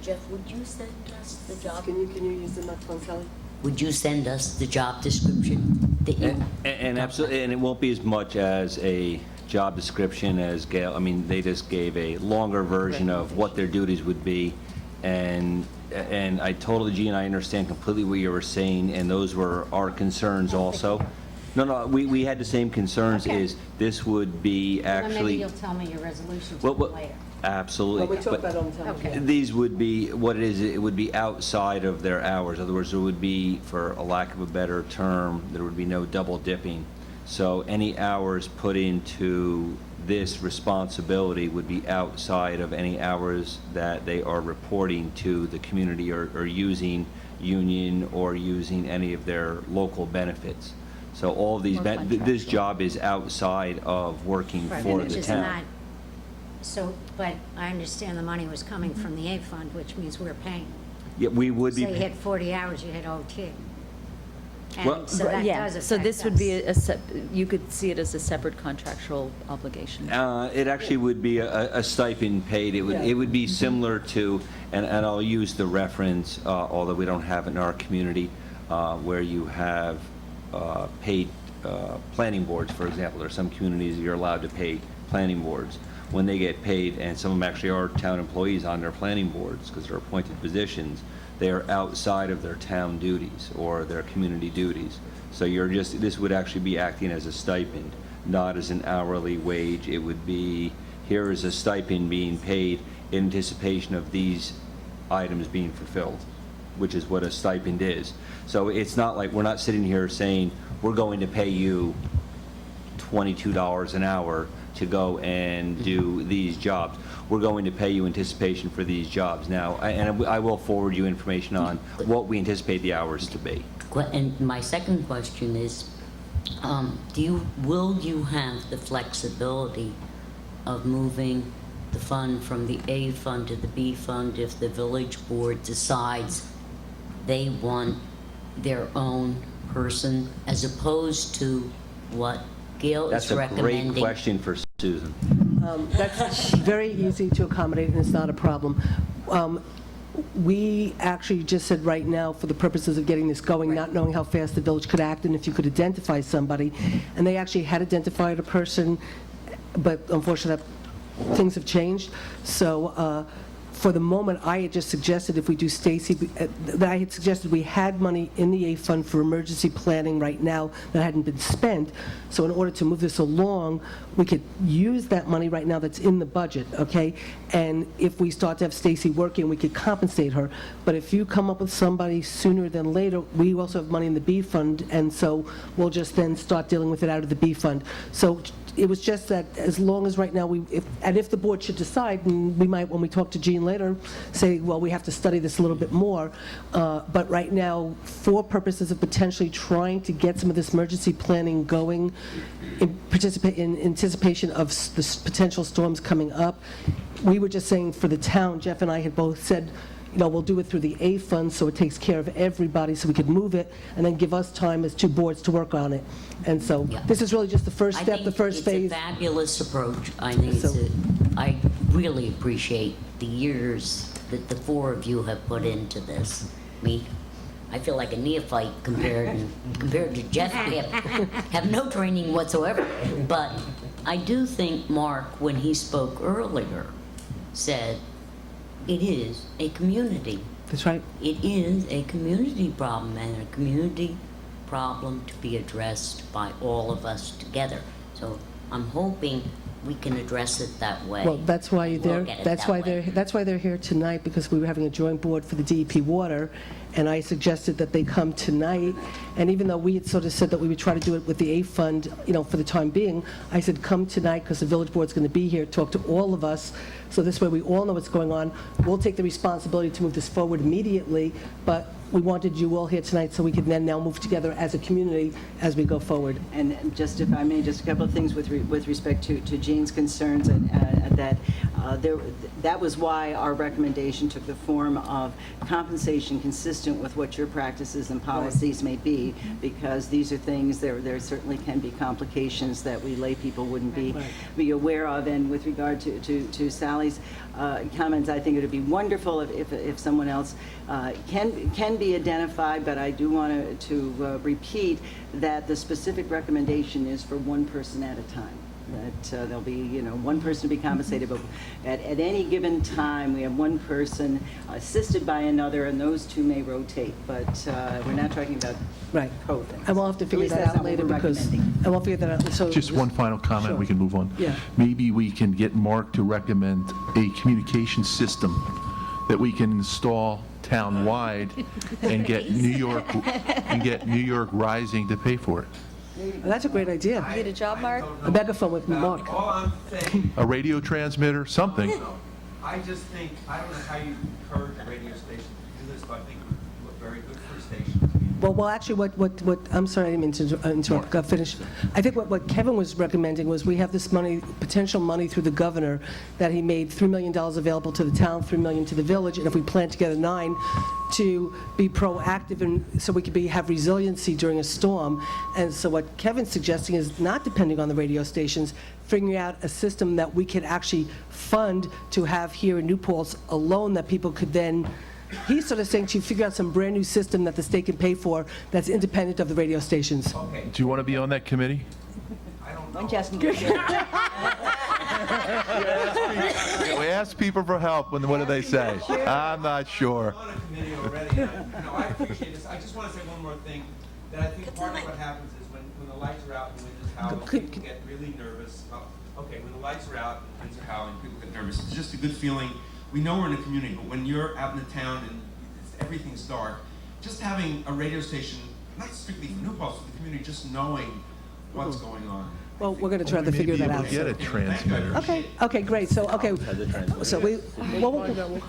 Jeff, would you send us the job? Can you use the microphone, Kelly? Would you send us the job description that you? And absolutely, and it won't be as much as a job description as Gail, I mean, they just gave a longer version of what their duties would be, and I totally, Gene, I understand completely what you were saying, and those were our concerns also. No, we had the same concerns, Okay. is this would be Well, maybe actually, you'll tell me your resolutions Well, later. absolutely. Well, we talked but- about it all the time. Okay. These would be, what it is, it would be outside of their hours. In other words, there would be, for a lack of a better term, there would be no double dipping. So any hours put into this responsibility would be outside of any hours that they are reporting to the community or using union or using any of their local benefits. So all of these, Or this contractual. job is outside of working Right, for which the is town. not- So, but I understand the money was coming from the A fund, which means we're paying. Yeah, we would be. Say you hit 40 hours, you hit OT. Well- And so that Yeah, does so affect this would be us. you could see it as a separate contractual obligation. It actually would be a stipend paid. It would be similar to, and I'll use the reference, although we don't have it in our community, where you have paid planning boards, for example. There are some communities that you're allowed to pay planning boards. When they get paid, and some of them actually are town employees on their planning boards because they're appointed positions, they are outside of their town duties or their community duties. So this would actually be acting as a stipend, not as an hourly wage. It would be, here is a stipend being paid in anticipation of these items being fulfilled, which is what a stipend is. So it's not like, we're not sitting here saying, we're going to pay you $22 an hour to go and do these jobs. We're going to pay you anticipation for these jobs. Now, I will forward you information on what we anticipate the hours to be. And my second question is, will you have the flexibility of moving the fund from the A fund to the B fund if the village board decides they want their own person, as opposed to what Gail That's is a recommending? great question for Susan. That's very easy to accommodate, and it's not a problem. We actually just said right now, for the purposes of getting this going, not knowing how fast the village could act and if you could identify somebody, and they actually had identified a person, but unfortunately, things have changed. So for the moment, I had just suggested if we do Stacy, that I had suggested we had money in the A fund for emergency planning right now that hadn't been spent. So in order to move this along, we could use that money right now that's in the budget, okay? And if we start to have Stacy working, we could compensate her. But if you come up with somebody sooner than later, we also have money in the B fund, and so we'll just then start dealing with it out of the B fund. So it was just that as long as right now, if the board should decide, and we might, when we talk to Jean later, say, well, we have to study this a little bit more, but right now, for purposes of potentially trying to get some of this emergency planning going, in anticipation of the potential storms coming up, we were just saying for the town, Jeff and I had both said, we'll do it through the A fund, so it takes care of everybody, so we could move it, and then give us time as two boards to work on it. And so, Yeah. this is really just the first step, the first phase. I think it's a fabulous approach. I think I really appreciate the years that the four of you have put into this. I feel like a neophyte compared to Jeff. I have no training whatsoever. But I do think Mark, when he spoke earlier, said it is a community. That's right. It is a community problem, and a community problem to be addressed by all of us together. So I'm hoping we can address it that way. Well, that's why and they're, look at it that's that why way. they're here tonight, because we were having a joint board for the DEP water, and I suggested that they come tonight, and even though we had sort of said that we would try to do it with the A fund, for the time being, I said, come tonight, because the village board's going to be here, talk to all of us, so this way we all know what's going on. We'll take the responsibility to move this forward immediately, but we wanted you all here tonight so we could then now move together as a community as we go forward. And just if I may, just a couple of things with respect to Jean's concerns, and that was why our recommendation took the form of compensation consistent with what your practices and policies may be, because these are things, there certainly can be complications that we lay people wouldn't be aware of. And with regard to Sally's comments, I think it would be wonderful if someone else can be identified, but I do want to repeat that the specific recommendation is for one person at a time. That there'll be, one person to be compensated, but at any given time, we have one person assisted by another, and those two may rotate, but we're not talking about Right. code things. And we'll have to At figure least that that's out not what later, we're because, recommending. and we'll figure that out, so. Just one final comment, Sure. we can move on. Yeah. Maybe we can get Mark to recommend a communication system that we can install town-wide and get New York Rising to pay for it. That's a great idea. Need a job, Mark? A megaphone with Mark. All I'm saying, A radio transmitter, something. I just think, I don't know how you encourage a radio station to do this, but I think it would look very good for a station to be. Well, actually, what, I'm sorry, I didn't mean to interrupt, finish. I think what Kevin was recommending was we have this money, potential money through the governor, that he made $3 million available to the town, $3 million to the village, and if we plan together 9, to be proactive, and so we could have resiliency during a storm. And so what Kevin's suggesting is not depending on the radio stations, figuring out a system that we could actually fund to have here in New Paltz alone, that people could then, he's sort of saying to figure out some brand-new system that the state can pay for that's independent of the radio stations. Okay, Do you want to be on that committee? I don't know. I'm just We ask people for help, what do they say? I'm not sure. I'm on a committee already, and I appreciate this. I just want to say one more thing, that I think part of what happens is when the lights are out and the wind is howling, people get really nervous. Okay, when the lights are out and the winds are howling, people get nervous. It's just a good feeling. We know we're in a community, but when you're out in the town and everything's dark, just having a radio station not strictly for New Paltz, for the community, just knowing what's going on. Well, we're going to try We to may figure be that able out. to get a transmitter. Okay, great, so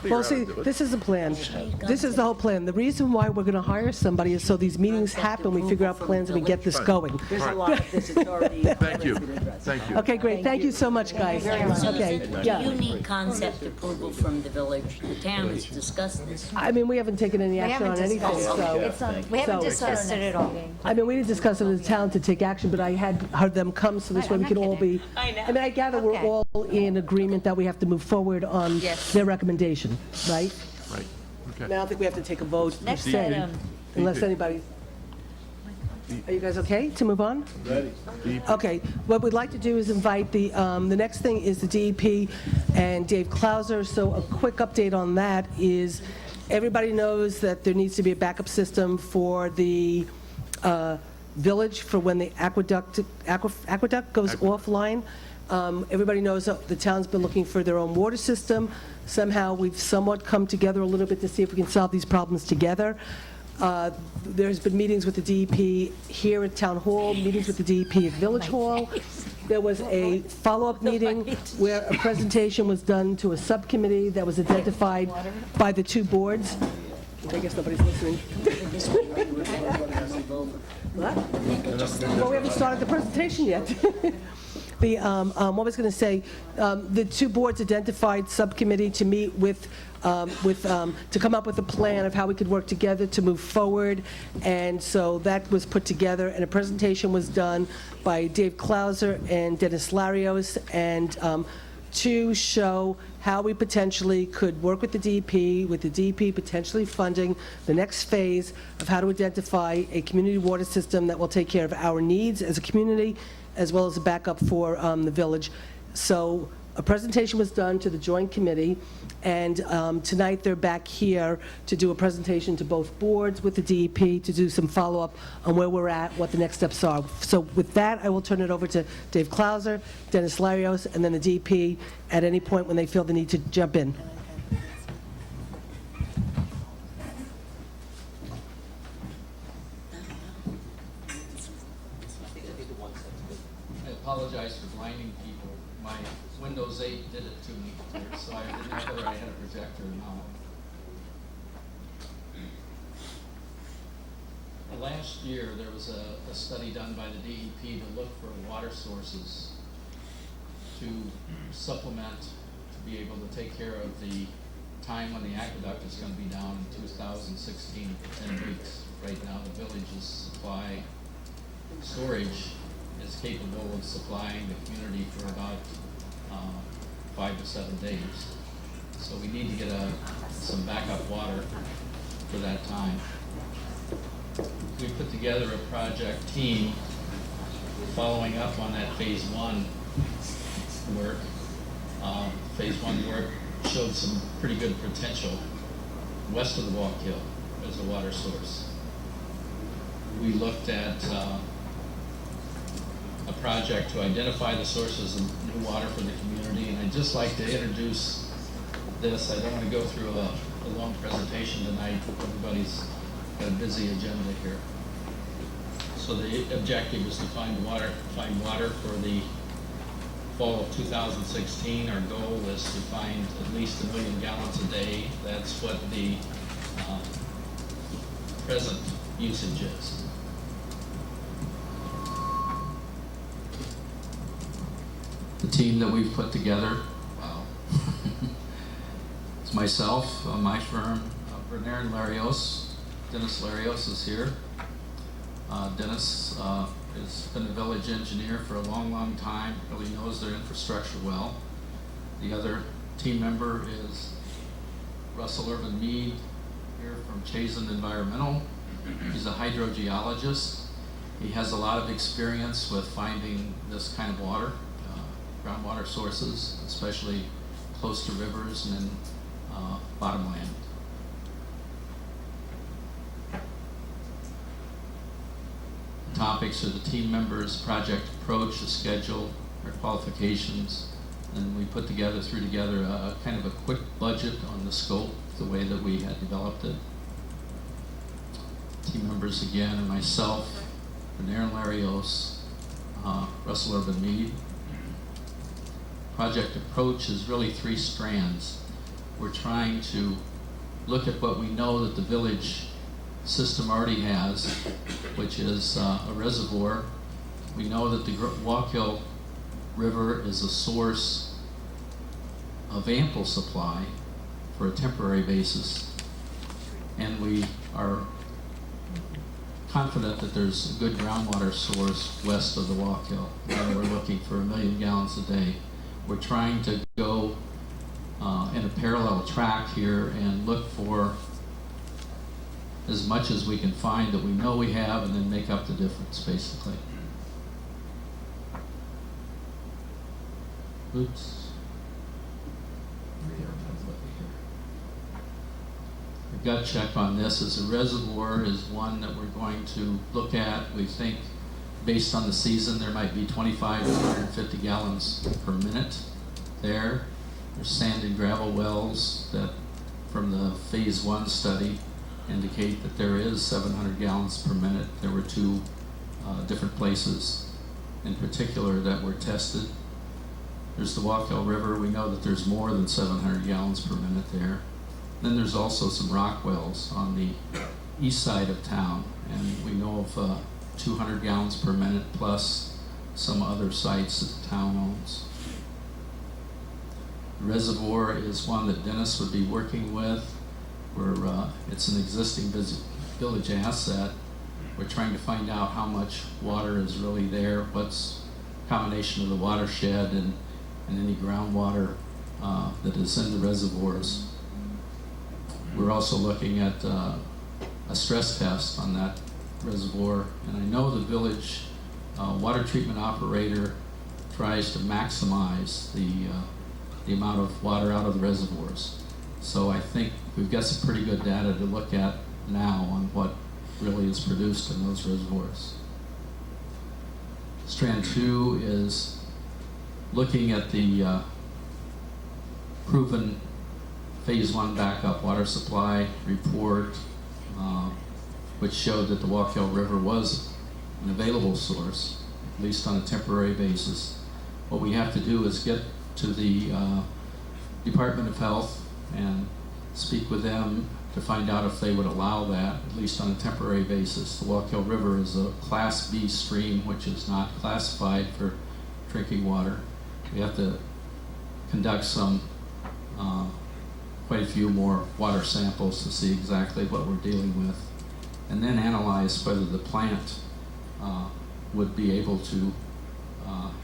well, see, this is the plan. This is the whole plan. The reason why we're going to hire somebody is so these meetings happen, we figure out plans, and we get this going. There's a lot of this that's already. Thank you, thank you. Okay, great, thank you so much, guys. Okay, Susan, yeah. do you need concept approval from the village? The town has discussed this. I mean, we haven't taken any action on anything, so. We haven't So- discussed it at all. I mean, we didn't discuss it as a town to take action, but I had heard them come, so this way we I'm could not all be. I know. I mean, I gather we're Okay. all in agreement that we have to move forward on Yes. their recommendation, right? Right, I okay. don't think we have to take a vote per Next se, item. unless anybody. Are you guys okay to move on? Ready. Okay, what we'd like to do is invite the next thing is the DEP and Dave Clauser. So a quick update on that is, everybody knows that there needs to be a backup system for the village for when the aqueduct goes offline. Everybody knows that the town's been looking for their own water system. Somehow, we've somewhat come together a little bit to see if we can solve these problems together. There's been meetings with the DEP here at Town Hall, meetings with the DEP at Village Hall. There was a follow-up meeting where a presentation was done to a subcommittee that was identified by the two boards. I guess nobody's listening. What? Well, we haven't started the presentation yet. What was going to say, the two boards identified subcommittee to meet with, to come up with a plan of how we could work together to move forward. And so that was put together, and a presentation was done by Dave Clauser and Dennis Larios, and to show how we potentially could work with the DEP, with the DEP potentially funding the next phase of how to identify a community water system that will take care of our needs as a community, as well as a backup for the village. So a presentation was done to the joint committee, and tonight they're back here to do a presentation to both boards with the DEP to do some follow-up on where we're at, what the next steps are. So with that, I will turn it over to Dave Clauser, Dennis Larios, and then the DEP at any point when they feel the need to jump in. I apologize for blinding people. My Windows 8 did it to me here, so I didn't know whether I had a projector or not. Last year, there was a study done by the DEP to look for water sources to supplement, to be able to take care of the time when the aqueduct is going to be down in 2016 for 10 weeks. Right now, the village's supply storage is capable of supplying the community for about 5 to 7 days. So we need to get some backup water for that time. We put together a project team following up on that phase one work. Phase one work showed some pretty good potential west of the Walk Hill as a water source. We looked at a project to identify the sources of new water for the community, and I'd just like to introduce this. I don't want to go through a long presentation tonight. Everybody's got a busy agenda here. So the objective is to find water for the fall of 2016. Our goal is to find at least 1 million gallons a day. That's what the present usage is. The team that we've put together, wow. It's myself, my firm, Bernier and Larios. Dennis Larios is here. Dennis has been a village engineer for a long, long time, really knows their infrastructure well. The other team member is Russell Irvin Mead, here from Chazen Environmental. He's a hydrogeologist. He has a lot of experience with finding this kind of water, groundwater sources, especially close to rivers and in bottomland. Topics are the team members, project approach, the schedule, our qualifications, and we threw together a kind of a quick budget on the scope, the way that we had developed it. team members again, and myself, and Aaron Larios, Russell Urban Mead. Project approach is really 3 strands. We're trying to look at what we know that the village system already has, which is a reservoir. We know that the Wallkill River is a source of ample supply for a temporary basis, and we are confident that there's a good groundwater source west of the Wallkill, and we're looking for 1 million gallons a day. We're trying to go in a parallel track here and look for as much as we can find that we know we have, and then make up the difference, basically. Oops. The gut check on this is a reservoir is one that we're going to look at. We think based on the season there might be 25 to 150 gallons per minute there. There's sand and gravel wells that from the phase 1 study indicate that there is 700 gallons per minute. There were 2 different places in particular that were tested. There's the Wallkill River. We know that there's more than 700 gallons per minute there. Then there's also some rock wells on the east side of town, and we know of 200 gallons per minute plus some other sites that the town owns. The reservoir is one that Dennis would be working with. It's an existing village asset. We're trying to find out how much water is really there, what's a combination of the watershed and any groundwater that is in the reservoirs. We're also looking at a stress test on that reservoir, and I know the village water treatment operator tries to maximize the amount of water out of the reservoirs. So I think we've got some pretty good data to look at now on what really is produced in those reservoirs. Strand 2 is looking at the proven phase 1 backup water supply report, which showed that the Wallkill River was an available source, at least on a temporary basis. What we have to do is get to the Department of Health and speak with them to find out if they would allow that, at least on a temporary basis. The Wallkill River is a Class B stream, which is not classified for drinking water. We have to conduct some, quite a few more water samples to see exactly what we're dealing with, and then analyze whether the plant would be able to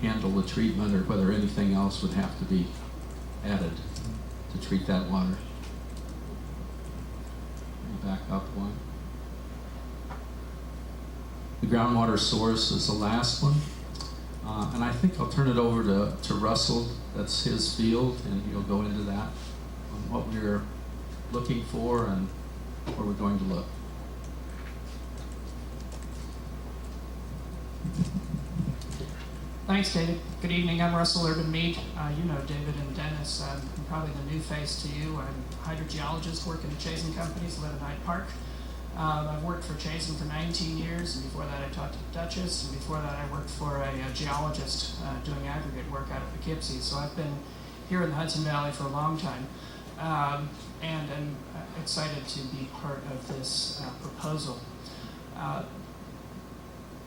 handle the treatment or whether anything else would have to be added to treat that water. Back up one. The groundwater source is the last one. And I think I'll turn it over to Russell. That's his field, and he'll go into that, on what we're looking for and where we're going to look. Thanks, David. Good evening. I'm Russell Urban Mead. You know David and Dennis. I'm probably the new face to you. I'm a hydrogeologist working at Chazen Companies, live in Hyde Park. I've worked for Chazen for 19 years, and before that I taught at Dutchess, and before that I worked for a geologist doing aggregate work out of Poughkeepsie. So I've been here in the Hudson Valley for a long time, and I'm excited to be part of this proposal.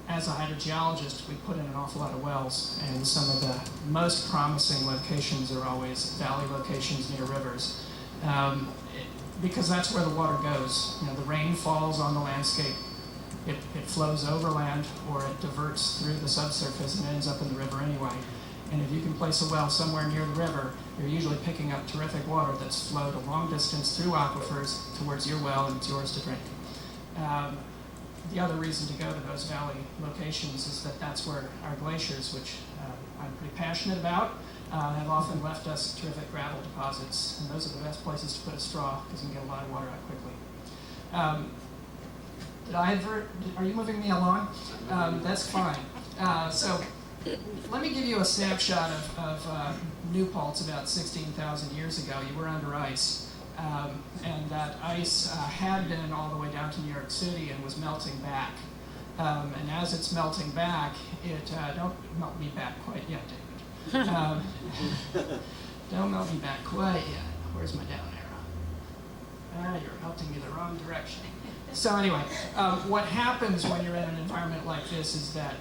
As a hydrogeologist, we put in an awful lot of wells, and some of the most promising locations are always valley locations near rivers, because that's where the water goes. You know, the rain falls on the landscape, it flows overland, or it diverts through the subsurface and ends up in the river anyway. And if you can place a well somewhere near the river, you're usually picking up terrific water that's flowed a long distance through aquifers towards your well, and it's yours to drink. The other reason to go to those valley locations is that that's where our glaciers, which I'm pretty passionate about, have often left us terrific gravel deposits, and those are the best places to put a straw because you can get a lot of water out quickly. Did I advert? Are you moving me along? That's fine. So let me give you a snapshot of New Paltz about 16,000 years ago. You were under ice. And that ice had been all the way down to New York City and was melting back. And as it's melting back, don't melt me back quite yet, David. Don't melt me back quite yet. Where's my down arrow? You're melting me the wrong direction. So anyway, what happens when you're in an environment like this is that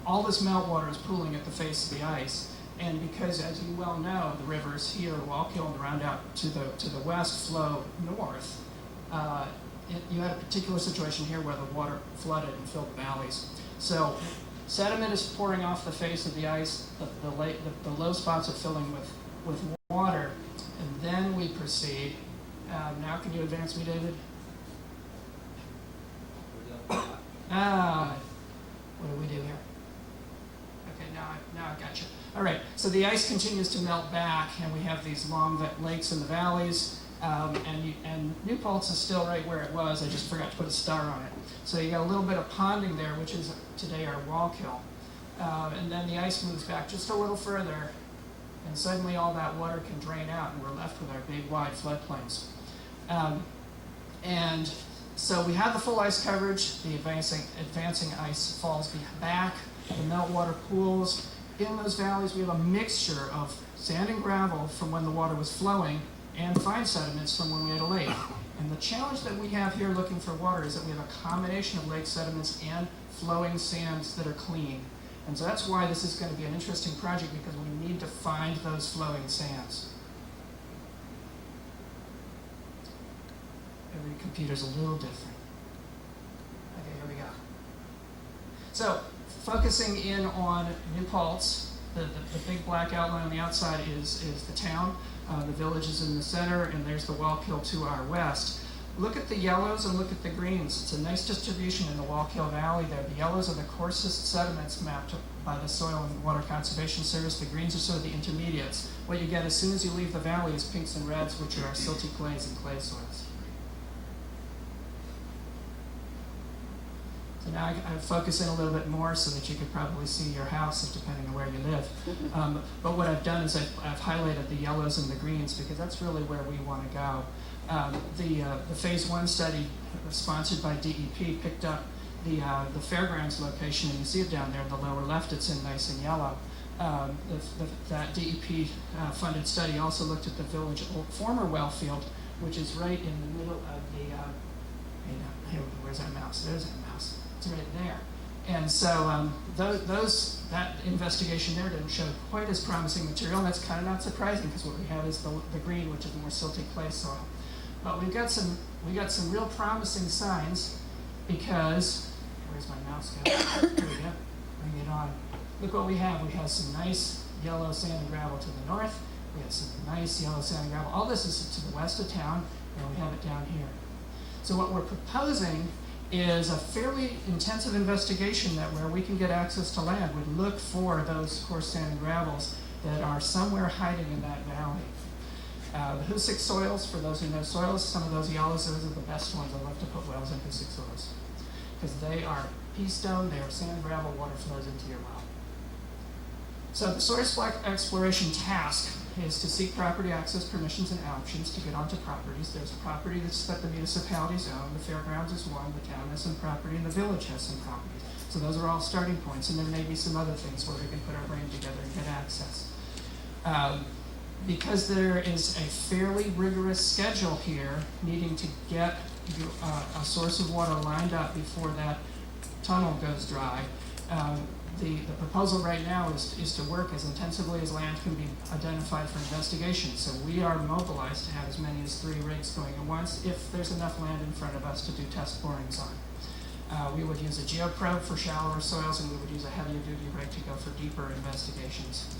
all this meltwater is pooling at the face of the ice. And because, as you well know, the rivers here, Wallkill and the Roundout to the west flow north, you had a particular situation here where the water flooded and filled the valleys. So sediment is pouring off the face of the ice, the low spots are filling with water, and then we proceed. Now can you advance me, David? What do we do here? Okay, now I've got you. All right, so the ice continues to melt back, and we have these long lakes in the valleys, and New Paltz is still right where it was. I just forgot to put a star on it. So you got a little bit of ponding there, which is today our Wallkill. And then the ice moves back just a little further, and suddenly all that water can drain out, and we're left with our big, wide floodplains. And so we have the full ice coverage, the advancing ice falls back, the meltwater pools. In those valleys, we have a mixture of sand and gravel from when the water was flowing and fine sediments from when we had a lake. And the challenge that we have here looking for water is that we have a combination of lake sediments and flowing sands that are clean. And so that's why this is going to be an interesting project, because we need to find those flowing sands. Every computer's a little different. Okay, here we go. So, focusing in on New Paltz, the big black outline on the outside is the town. The village is in the center, and there's the Wallkill to our west. Look at the yellows and look at the greens. It's a nice distribution in the Wallkill Valley there. The yellows are the coarsest sediments mapped by the Soil and Water Conservation Service. The greens are sort of the intermediates. What you get as soon as you leave the valley is pinks and reds, which are our silty clays and clay soils. So now I focus in a little bit more so that you could probably see your house, depending on where you live. But what I've done is I've highlighted the yellows and the greens, because that's really where we want to go. The Phase 1 study sponsored by DEP picked up the fairgrounds location, and you see it down there in the lower left. It's in nice and yellow. That DEP funded study also looked at the village former well field, which is right in the middle of the, where's our mouse? There's our mouse. It's right there. And so that investigation there didn't show quite as promising material, and that's kind of not surprising, because what we have is the green, which is more silty clay soil. But we got some real promising signs, because where's my mouse go? Here we go. Bring it on. Look what we have. We have some nice yellow sand and gravel to the north. We have some nice yellow sand and gravel. All this is to the west of town, and we have it down here. So what we're proposing is a fairly intensive investigation that where we can get access to land would look for those coarse sand and gravels that are somewhere hiding in that valley. The Hoosick soils, for those who know soils, some of those yellows, those are the best ones. I love to put wells in Hoosick soils, because they are pea stone, they are sand and gravel, water flows into your well. So the source exploration task is to seek property access permissions and options to get onto properties. There's a property that the municipalities own, the fairgrounds is one, the town has some property, and the village has some property. So those are all starting points, and there may be some other things where we can put our brain together and get access. Because there is a fairly rigorous schedule here, needing to get a source of water lined up before that tunnel goes dry, the proposal right now is to work as intensively as land can be identified for investigation. So we are mobilized to have as many as 3 rigs going at once if there's enough land in front of us to do test borings on. We would use a geoprobe for shallower soils, and we would use a heavier duty rig to go for deeper investigations.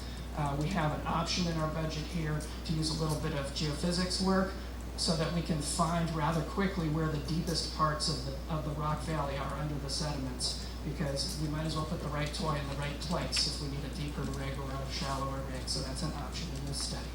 We have an option in our budget here to use a little bit of geophysics work so that we can find rather quickly where the deepest parts of the rock valley are under the sediments, because we might as well put the right toy in the right place if we need a deeper rig or a shallower rig. So that's an option in this study.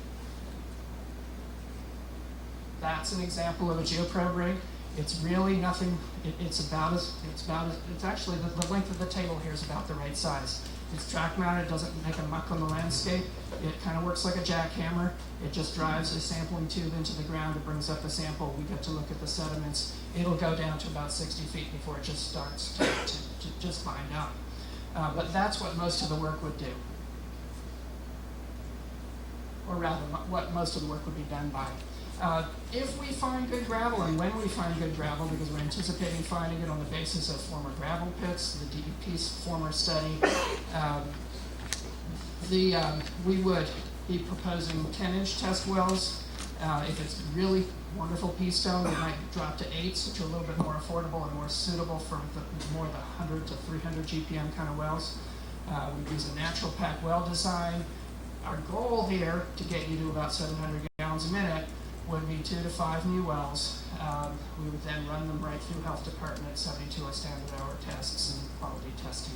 That's an example of a geoprobe rig. It's really nothing. It's actually the length of the table here is about the right size. It's track mounted, doesn't make a muck on the landscape. It kind of works like a jackhammer. It just drives a sampling tube into the ground. It brings up the sample. We get to look at the sediments. It'll go down to about 60 feet before it just starts to just find out. But that's what most of the work would do. Or rather, what most of the work would be done by. If we find good gravel, and when we find good gravel, because we're anticipating finding it on the basis of former gravel pits, the DEP's former study, we would be proposing 10-inch test wells. If it's really wonderful pea stone, we might drop to 8s, which are a little bit more affordable and more suitable for the 100 to 300 GPM kind of wells. We'd use a natural pack well design. Our goal here, to get you to about 700 gallons a minute, would be 2 to 5 new wells. We would then run them right through health department, 72 standard hour tests and quality testing.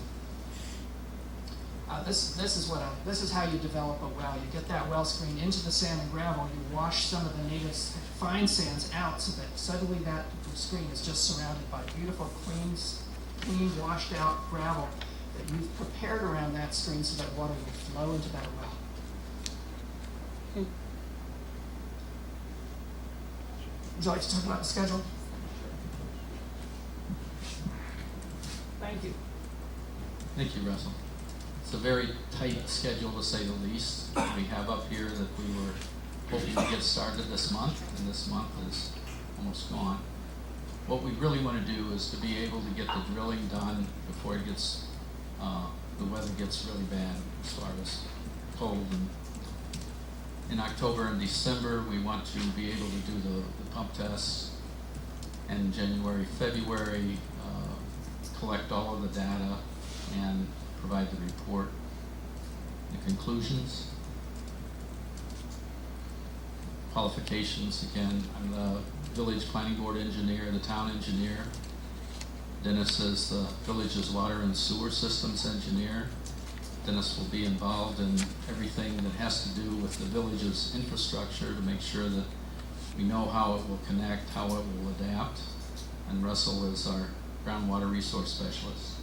This is how you develop a well. You get that well screen into the sand and gravel. You wash some of the native fine sands out so that suddenly that screen is just surrounded by beautiful, clean, washed out gravel that you've prepared around that screen so that water will flow into that well. Would you like to talk about the schedule? Thank you. Thank you, Russell. It's a very tight schedule, to say the least. We have up here that we were hoping to get started this month, and this month is almost gone. What we really want to do is to be able to get the drilling done before it gets, the weather gets really bad as far as cold. And in October and December, we want to be able to do the pump tests, and January, February, collect all of the data and provide the report, the conclusions. Qualifications, again, I'm the village planning board engineer, the town engineer. Dennis is the village's water and sewer systems engineer. Dennis will be involved in everything that has to do with the village's infrastructure to make sure that we know how it will connect, how it will adapt. And Russell is our groundwater resource specialist.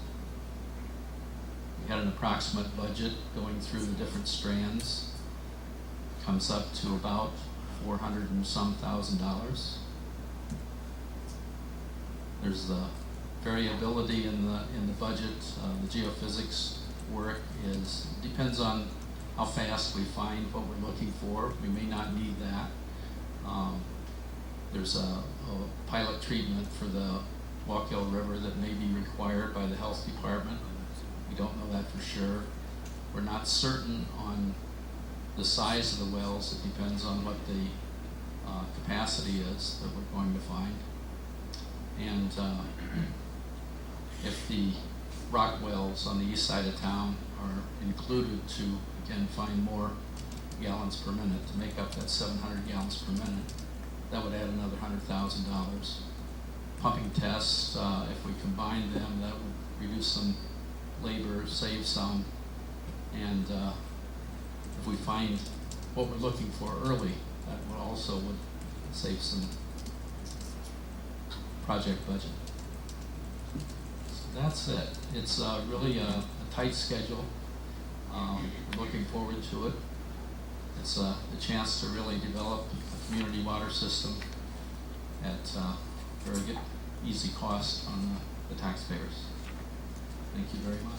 We had an approximate budget going through the different strands. Comes up to about $400 and some thousand. There's the variability in the budget. The geophysics work depends on how fast we find what we're looking for. We may not need that. There's a pilot treatment for the Wallkill River that may be required by the health department. We don't know that for sure. We're not certain on the size of the wells. It depends on what the capacity is that we're going to find. And if the rock wells on the east side of town are included to, again, find more gallons per minute to make up that 700 gallons per minute, that would add another $100,000. Pumping tests, if we combine them, that would reduce some labor, save some, and if we find what we're looking for early, that would also save some project budget. So that's it. It's really a tight schedule. We're looking forward to it. It's a chance to really develop a community water system at very good, easy cost on the taxpayers. Thank you very much.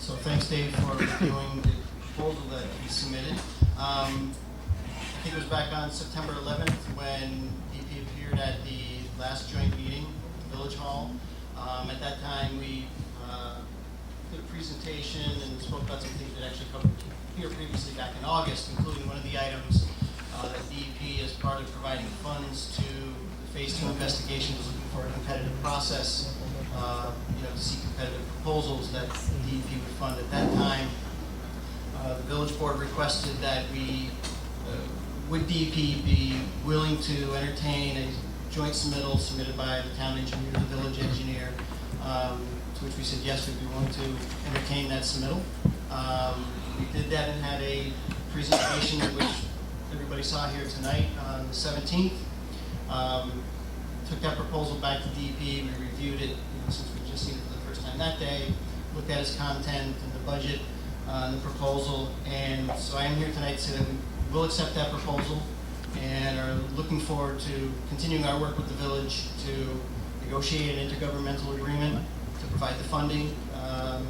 So thanks, Dave, for reviewing the proposal that you submitted. I think it was back on September 11th when DP appeared at the last joint meeting at Village Hall. At that time, we did a presentation and spoke about some things that actually covered here previously back in August, including one of the items that DEP, as part of providing funds to the Phase 2 investigation, was looking for a competitive process, to see competitive proposals that DEP would fund. At that time, the village board requested that we would DEP be willing to entertain a joint submittal submitted by the town engineer, the village engineer, to which we said yes, we'd be willing to entertain that submittal. We did that and had a presentation which everybody saw here tonight on the 17th. Took that proposal back to DEP, we reviewed it, since we've just seen it for the first time that day, looked at its content and the budget, and the proposal, and so I am here tonight to say that we will accept that proposal and are looking forward to continuing our work with the village to negotiate an intergovernmental agreement to provide the funding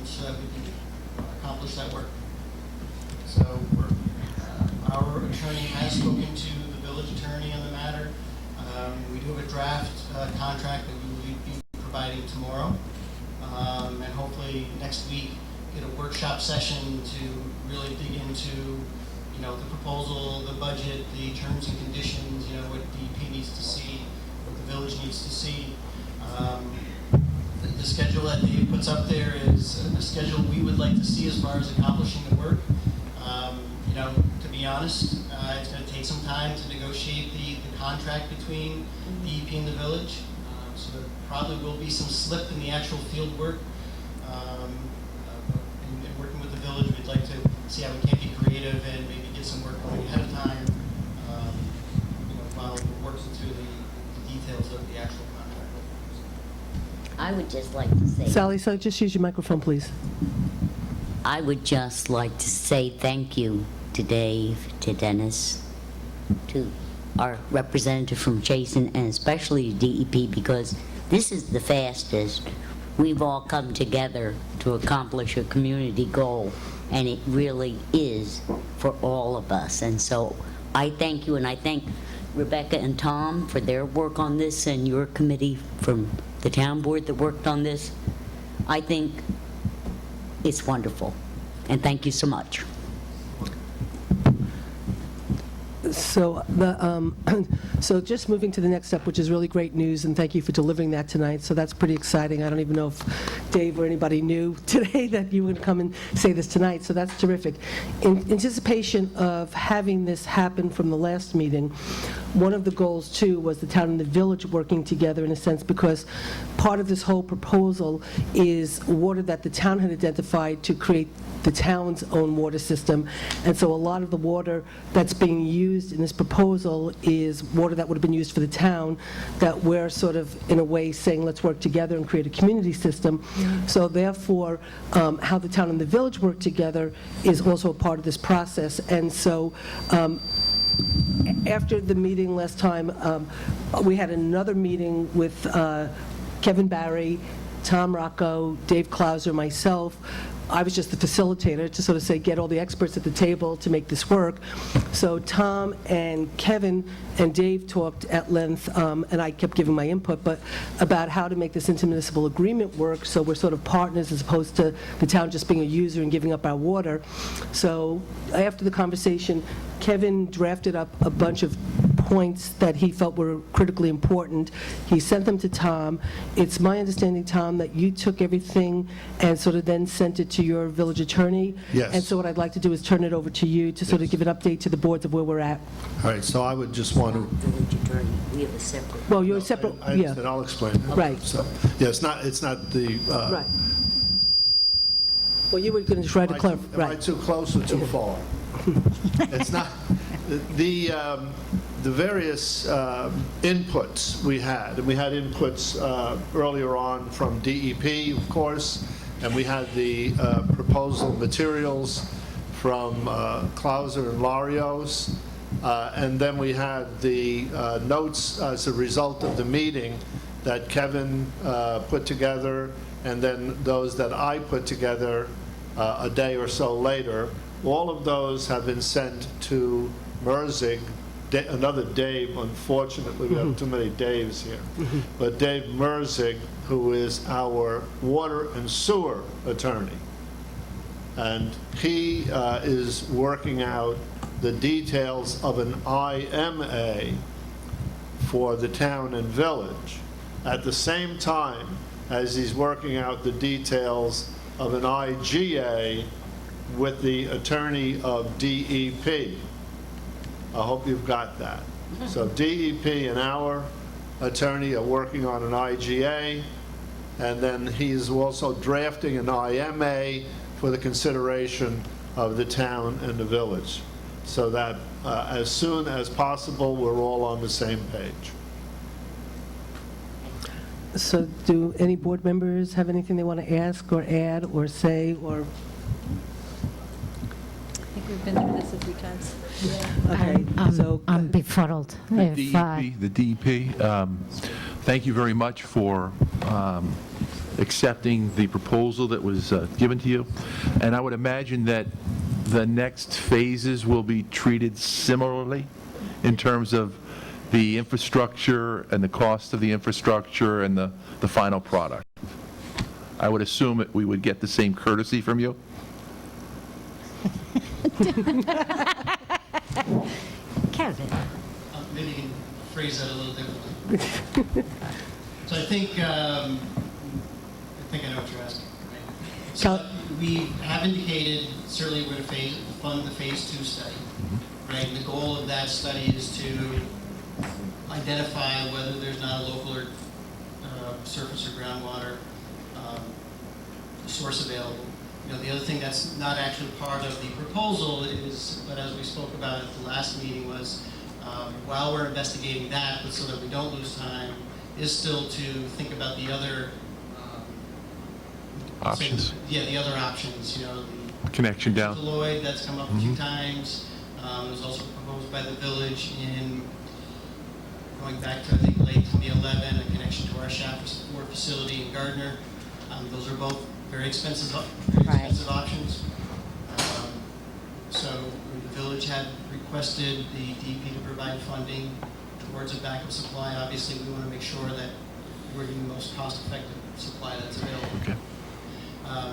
so that we can accomplish that work. So our attorney has spoken to the village attorney on the matter. We do have a draft contract that we will be providing tomorrow. And hopefully next week get a workshop session to really dig into, the proposal, the budget, the terms and conditions, what DEP needs to see, what the village needs to see. The schedule that Dave puts up there is a schedule we would like to see as far as accomplishing the work. To be honest, it's going to take some time to negotiate the contract between DEP and the village. So there probably will be some slip in the actual field work. In working with the village, we'd like to see how we can be creative and maybe get some work going ahead of time, while we're working through the details of the actual contract. I would just like to say. Sally, so just use your microphone, please. I would just like to say thank you to Dave, to Dennis, to our representative from Jason, and especially to DEP, because this is the fastest we've all come together to accomplish a community goal, and it really is for all of us. And so I thank you, and I thank Rebecca and Tom for their work on this, and your committee from the town board that worked on this. I think it's wonderful, and thank you so much. So so just moving to the next step, which is really great news, and thank you for delivering that tonight. So that's pretty exciting. I don't even know if Dave or anybody knew today that you would come and say this tonight, so that's terrific. In anticipation of having this happen from the last meeting, one of the goals, too, was the town and the village working together in a sense, because part of this whole proposal is water that the town had identified to create the town's own water system. And so a lot of the water that's being used in this proposal is water that would have been used for the town, that we're sort of, in a way, saying, let's work together and create a community system. So therefore, how the town and the village work together is also a part of this process. And so after the meeting last time, we had another meeting with Kevin Barry, Tom Rocco, Dave Klauser, myself. I was just the facilitator to sort of say, get all the experts at the table to make this work. So Tom and Kevin and Dave talked at length, and I kept giving my input, but about how to make this intermunicipal agreement work, so we're sort of partners as opposed to the town just being a user and giving up our water. So after the conversation, Kevin drafted up a bunch of points that he felt were critically important. He sent them to Tom. It's my understanding, Tom, that you took everything and sort of then sent it to your village attorney. Yes. And so what I'd like to do is turn it over to you to sort of give an update to the boards of where we're at. All right, so I would just want to... Village attorney, we have a separate. Well, you're separate, I yeah. understand, I'll explain. Right. So, yeah, it's not the... Right. Well, you were going to try to clarify, Am I right. too close or too far? It's not, the various inputs we had, and we had inputs earlier on from DEP, of course, and we had the proposal materials from Klauser and Larios, and then we had the notes as a result of the meeting that Kevin put together, and then those that I put together a day or so later. All of those have been sent to Merzig, another Dave, unfortunately, we have too many Daves here, but Dave Merzig, who is our water and sewer attorney. And he is working out the details of an IMA for the town and village, at the same time as he's working out the details of an IGA with the attorney of DEP. I hope you've got that. So DEP and our attorney are working on an IGA, and then he's also drafting an IMA for the consideration of the town and the village, so that as soon as possible, we're all on the same page. So do any board members have anything they want to ask or add or say or? I think we've been through this a few times. Okay, so I'm befuddled. If, The DEP, thank you very much for accepting the proposal that was given to you. And I would imagine that the next phases will be treated similarly in terms of the infrastructure and the cost of the infrastructure and the final product. I would assume that we would get the same courtesy from you? Kevin. Maybe you can phrase that a little differently. So I think I know what you're asking. Right? So we have indicated certainly we're going to fund the phase 2 study. Right? And the goal of that study is to identify whether there's not a local or surface or groundwater source available. You know, the other thing that's not actually part of the proposal is, but as we spoke about at the last meeting, was while we're investigating that, but so that we don't lose time, is still to think about the other Options. the other options. You know, the Connection down. Lloyd that's come up a few times. It was also proposed by the village in going back to I think late 2011, a connection to our Shafter Support facility in Gardner. Those are both very expensive options. So the village had requested the DEP to provide funding towards a backup supply. Obviously, we want to make sure that we're getting the most cost-effective supply that's available. Okay.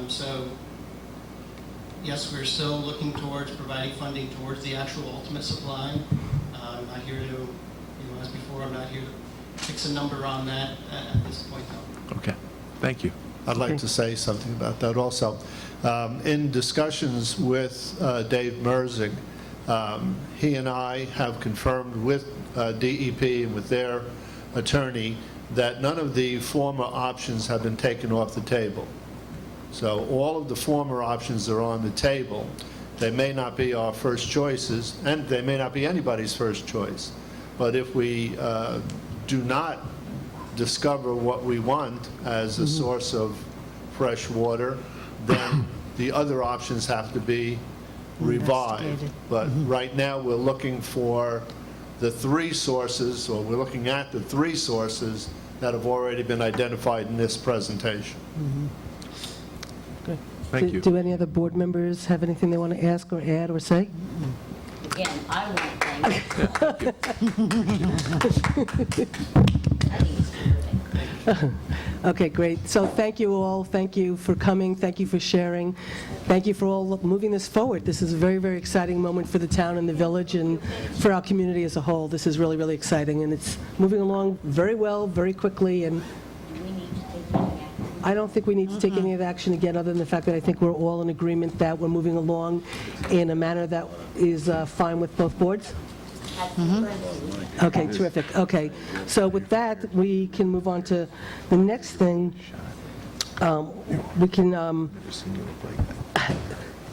So, yes, we're still looking towards providing funding towards the actual ultimate supply. I'm not here to, as before, I'm not here to fix a number on that at this point, though. Okay, thank you. I'd like to say something about that also. In discussions with Dave Merzig, he and I have confirmed with DEP and with their attorney that none of the former options have been taken off the table. So all of the former options are on the table. They may not be our first choices, and they may not be anybody's first choice. But if we do not discover what we want as a source of fresh water, then the other options have to be revived. Investigated. But right now, we're looking for the 3 sources, or we're looking at the 3 sources that have already been identified in this presentation. Good. Thank you. Do any other board members have anything they want to ask or add or say? Again, I want to thank you. I think it's terrific. Okay, great. So thank you all. Thank you for coming. Thank you for sharing. Thank you for all moving this forward. This is a very, very exciting moment for the town and the village and for our community as a whole. This is really, really exciting, and it's moving along very well, very quickly, and I don't think we need to take any of action again, other than the fact that I think we're all in agreement that we're moving along in a manner that is fine with both boards. Okay, terrific. Okay, so with that, we can move on to the next thing.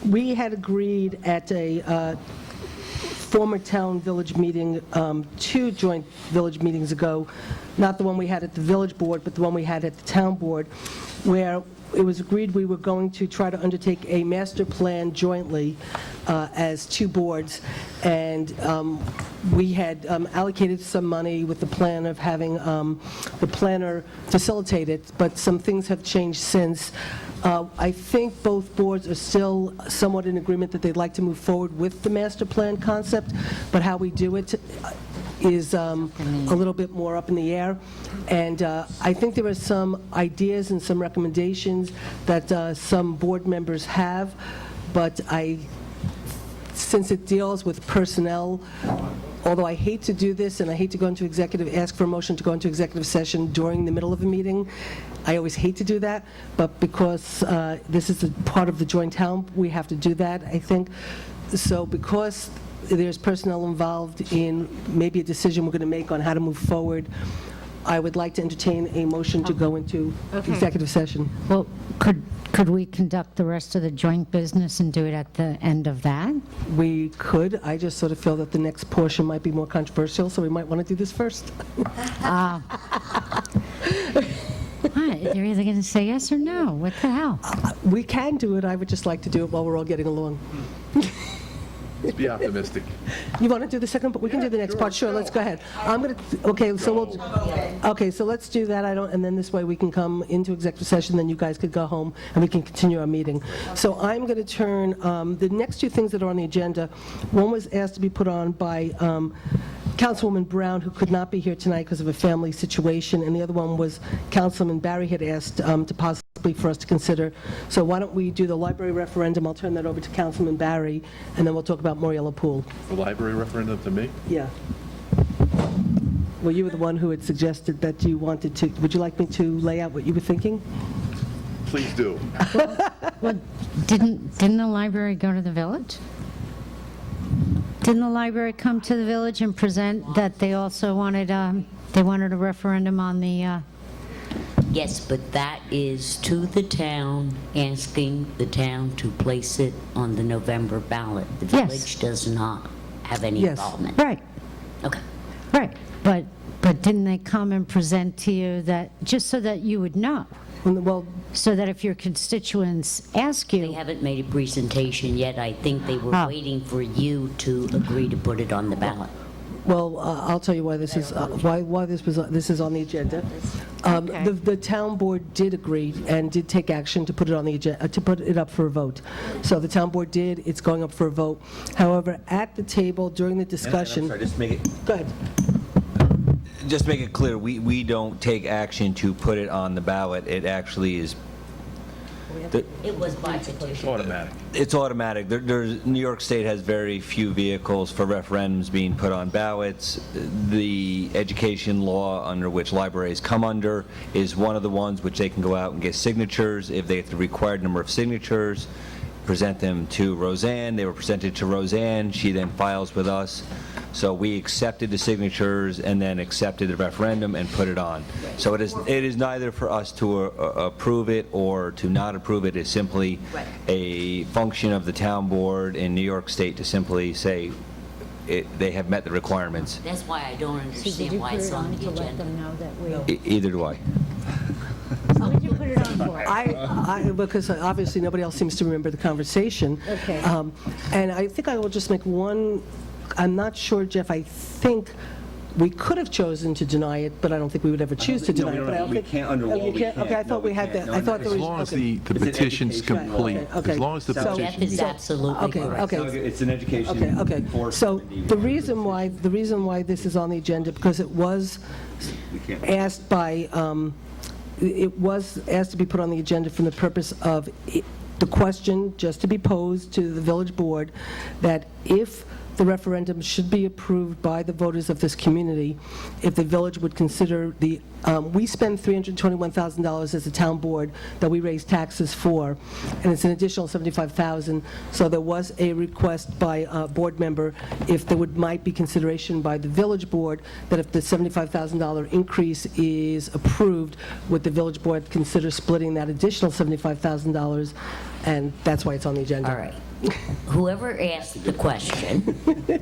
We had agreed at a former town-village meeting, 2 joint village meetings ago, not the one we had at the village board, but the one we had at the town board, where it was agreed we were going to try to undertake a master plan jointly as 2 boards, and we had allocated some money with the plan of having the planner facilitate it, but some things have changed since. I think both boards are still somewhat in agreement that they'd like to move forward with the master plan concept, but how we do it is a little bit more up in the air. And I think there are some ideas and some recommendations that some board members have, but since it deals with personnel, although I hate to do this and I hate to go into ask for a motion to go into executive session during the middle of a meeting, I always hate to do that, but because this is a part of the joint town, we have to do that, I think. So because there's personnel involved in maybe a decision we're going to make on how to move forward, I would like to entertain a motion to go into executive session. Well, could we conduct the rest of the joint business and do it at the end of that? We could. I just sort of feel that the next portion might be more controversial, so we might want to do this first. They're either going to say yes or no. What the hell? We can do it. I would just like to do it while we're all getting along. Let's be optimistic. You want to do the second, but we can do the next part. Sure, let's go ahead. I'm going to, okay, so let's do that. And then this way we can come into executive session, then you guys could go home and we can continue our meeting. So I'm going to turn, the next two things that are on the agenda, one was asked to be put on by Councilwoman Brown, who could not be here tonight because of a family situation, and the other one was Councilman Barry had asked to possibly for us to consider. So why don't we do the library referendum? I'll turn that over to Councilman Barry, and then we'll talk about Moriella Pool. The library referendum to me? Yeah. Well, you were the one who had suggested that you wanted to, would you like me to lay out what you were thinking? Please do. Well, didn't the library go to the village? Didn't the library come to the village and present that they also wanted, they wanted a referendum on the, Yes, but that is to the town, asking the town to place it on the November ballot. The Yes. village does not have any Yes. involvement. right, Okay. right. But didn't they come and present to you that, just so that you would know? Well, So that if your constituents ask They you, haven't made a presentation yet. I think they were Oh. waiting for you to agree to put it on the ballot. well, I'll tell you why this is, why this is on the agenda. Okay. The town board did agree and did take action to put it on the agenda, to put it up for a vote. So the town board did, it's going up for a vote. However, at the table during the discussion. Sorry, just make it, Go ahead. just make it clear, we don't take action to put it on the ballot. It actually is, It was by petition. Automatic. it's automatic. New York State has very few vehicles for referendums being put on ballots. The education law under which libraries come under is one of the ones which they can go out and get signatures. If they have the required number of signatures, present them to Roseanne. They were presented to Roseanne. She then files with us. So we accepted the signatures and then accepted the referendum and put it on. So it is neither for us to approve it or to not approve it. It's simply a function of the town board in New York State to simply say they have met the requirements. That's why I don't so did understand you why put it's it on on the to let agenda. them know that we, Either do I. what did you put it on for? Because obviously nobody else seems to remember the conversation. Okay. And I think I will just make one, I'm not sure, Jeff, I think we could have chosen to deny it, but I don't think we would ever choose to deny it. But I don't We think- can't under Oh, law, you we can't? can't. Okay, I No, thought we we had can't. that. No, I thought there As was. long as Okay. the petition's education law. complete. Okay. As long as the So- Jeff petition. is absolutely Okay, correct. okay. It's an education. Okay. So the reason why this is on the agenda, because it was asked by, it was asked to be put on the agenda from the purpose of the question, just to be posed to the village board, that if the referendum should be approved by the voters of this community, if the village would consider the, we spend $321,000 as a town board that we raise taxes for, and it's an additional $75,000. So there was a request by a board member, if there might be consideration by the village board, that if the $75,000 increase is approved, would the village board consider splitting that additional $75,000? And that's why it's on the agenda. All right. Whoever asked the question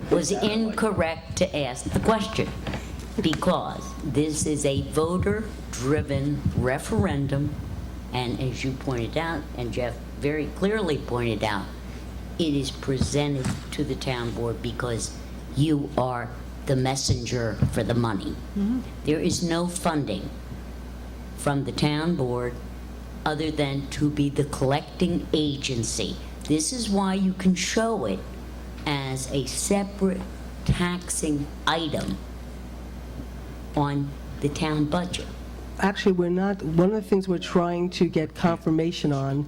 was incorrect to ask the question, because this is a voter-driven referendum, and as you pointed out, and Jeff very clearly pointed out, it is presented to the town board because you are the messenger for the money. There is no funding from the town board other than to be the collecting agency. This is why you can show it as a separate taxing item on the town budget. Actually, we're not, one of the things we're trying to get confirmation on,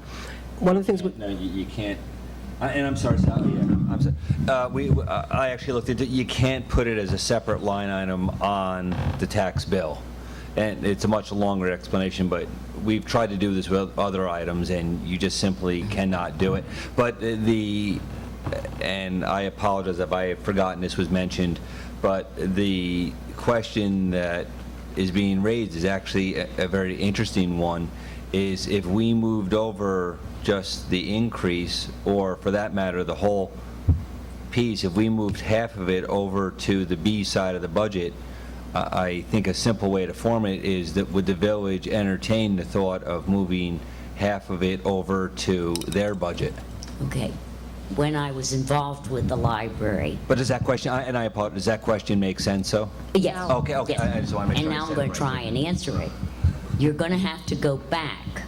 one of the things, No, you can't, and I'm sorry, Sal, yeah, I'm sorry. I actually looked into it, you can't put it as a separate line item on the tax bill. And it's a much longer explanation, but we've tried to do this with other items, and you just simply cannot do it. But the and I apologize if I have forgotten this was mentioned, but the question that is being raised is actually a very interesting one, is if we moved over just the increase, or for that matter, the whole piece, if we moved half of it over to the B side of the budget, I think a simple way to form it is that would the village entertain the thought of moving half of it over to their budget? Okay. When I was involved with the library. But does that question, and I apologize, does that question make sense, so? Yes. Okay, yes. I just want to make sure. And now I'm going to try and answer it. You're going to have to go back,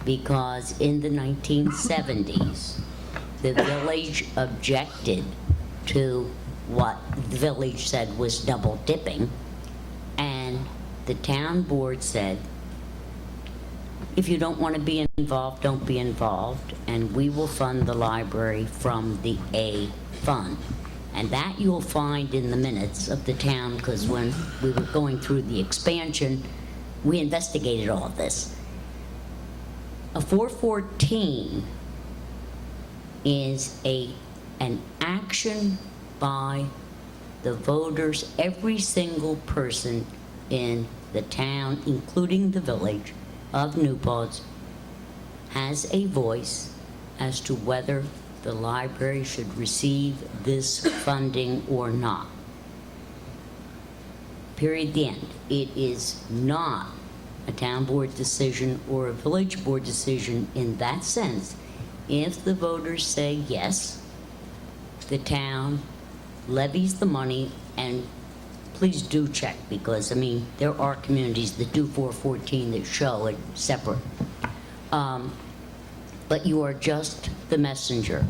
because in the 1970s, the village objected to what the village said was double dipping, and the town board said, if you don't want to be involved, don't be involved, and we will fund the library from the A fund. And that you'll find in the minutes of the town, because when we were going through the expansion, we investigated all of this. A 414 is an action by the voters, every single person in the town, including the village of New Paltz, has a voice as to whether the library should receive this funding or not. Period, the end. It is not a town board decision or a village board decision in that sense. If the voters say yes, the town levies the money, and please do check, because, I mean, there are communities that do 414 that show it separate. But you are just the messenger.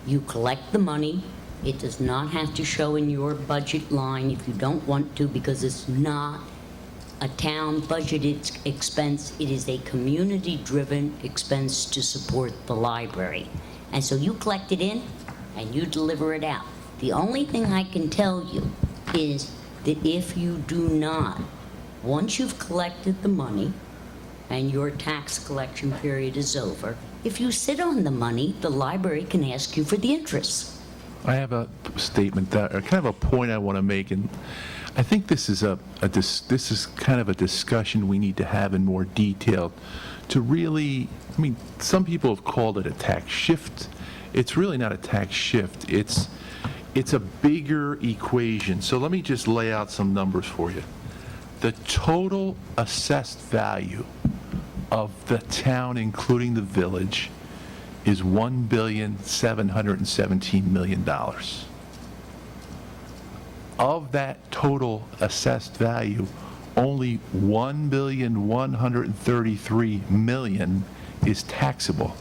You collect the money. It does not have to show in your budget line if you don't want to, because it's not a town budgeted expense. It is a community-driven expense to support the library. And so you collect it in and you deliver it out. The only thing I can tell you is that if you do not, once you've collected the money and your tax collection period is over, if you sit on the money, the library can ask you for the interest. I have a statement that, or kind of a point I want to make, and I think this is this is kind of a discussion we need to have in more detail to really, I mean, some people have called it a tax shift. It's really not a tax shift. It's a bigger equation. So let me just lay out some numbers for you. The total assessed value of the town, including the village, is $1,717,000,000. Of that total assessed value, only $1,133,000,000 is taxable.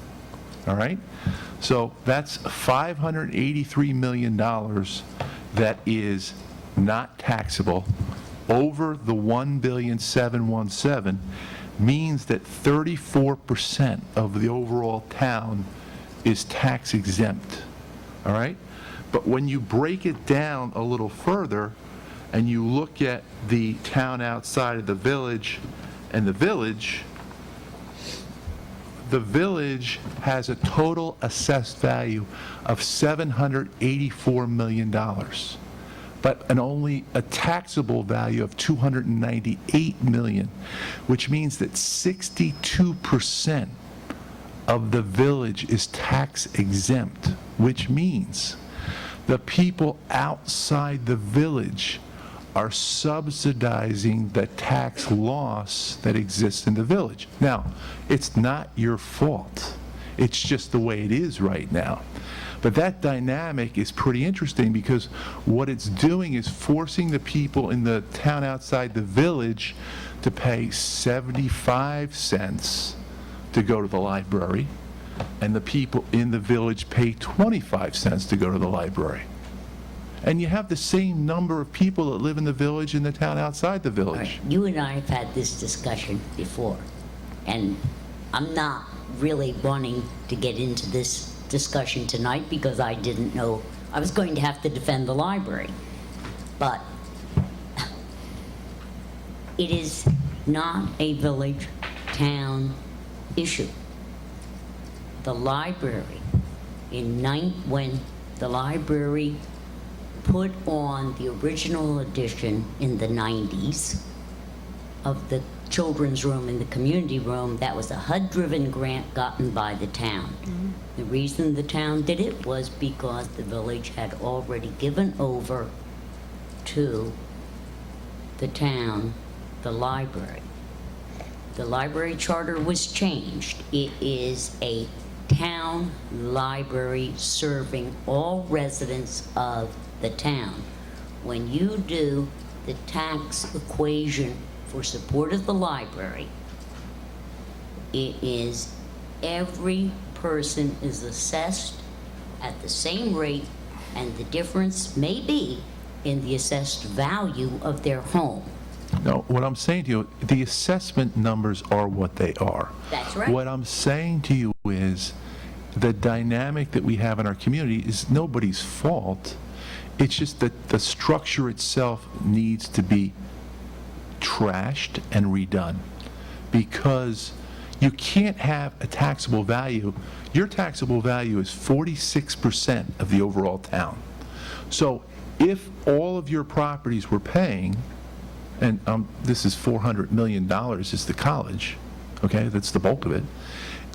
All right? So that's $583 million that is not taxable over the $1,717,000,000 means that 34% of the overall town is tax exempt. All right? But when you break it down a little further and you look at the town outside of the village and the village has a total assessed value of $784 million, but only a taxable value of $298 million, which means that 62% of the village is tax exempt, which means the people outside the village are subsidizing the tax loss that exists in the village. Now, it's not your fault. It's just the way it is right now. But that dynamic is pretty interesting because what it's doing is forcing the people in the town outside the village to pay 75 cents to go to the library, and the people in the village pay 25 cents to go to the library. And you have the same number of people that live in the village and the town outside the village. Right. You and I have had this discussion before, and I'm not really wanting to get into this discussion tonight because I didn't know I was going to have to defend the library. But it is not a village-town issue. The library when the library put on the original edition in the 90s of the children's room and the community room, that was a HUD-driven grant gotten by the town. The reason the town did it was because the village had already given over to the town the library. The library charter was changed. It is a town library serving all residents of the town. When you do the tax equation for support of the library, it is every person is assessed at the same rate, and the difference may be in the assessed value of their home. No, what I'm saying to you, the assessment numbers are what they are. That's right. What I'm saying to you is the dynamic that we have in our community is nobody's fault. It's just that the structure itself needs to be trashed and redone, because you can't have a taxable value. Your taxable value is 46% of the overall town. So if all of your properties were paying, and this is $400 million is the college, okay, that's the bulk of it.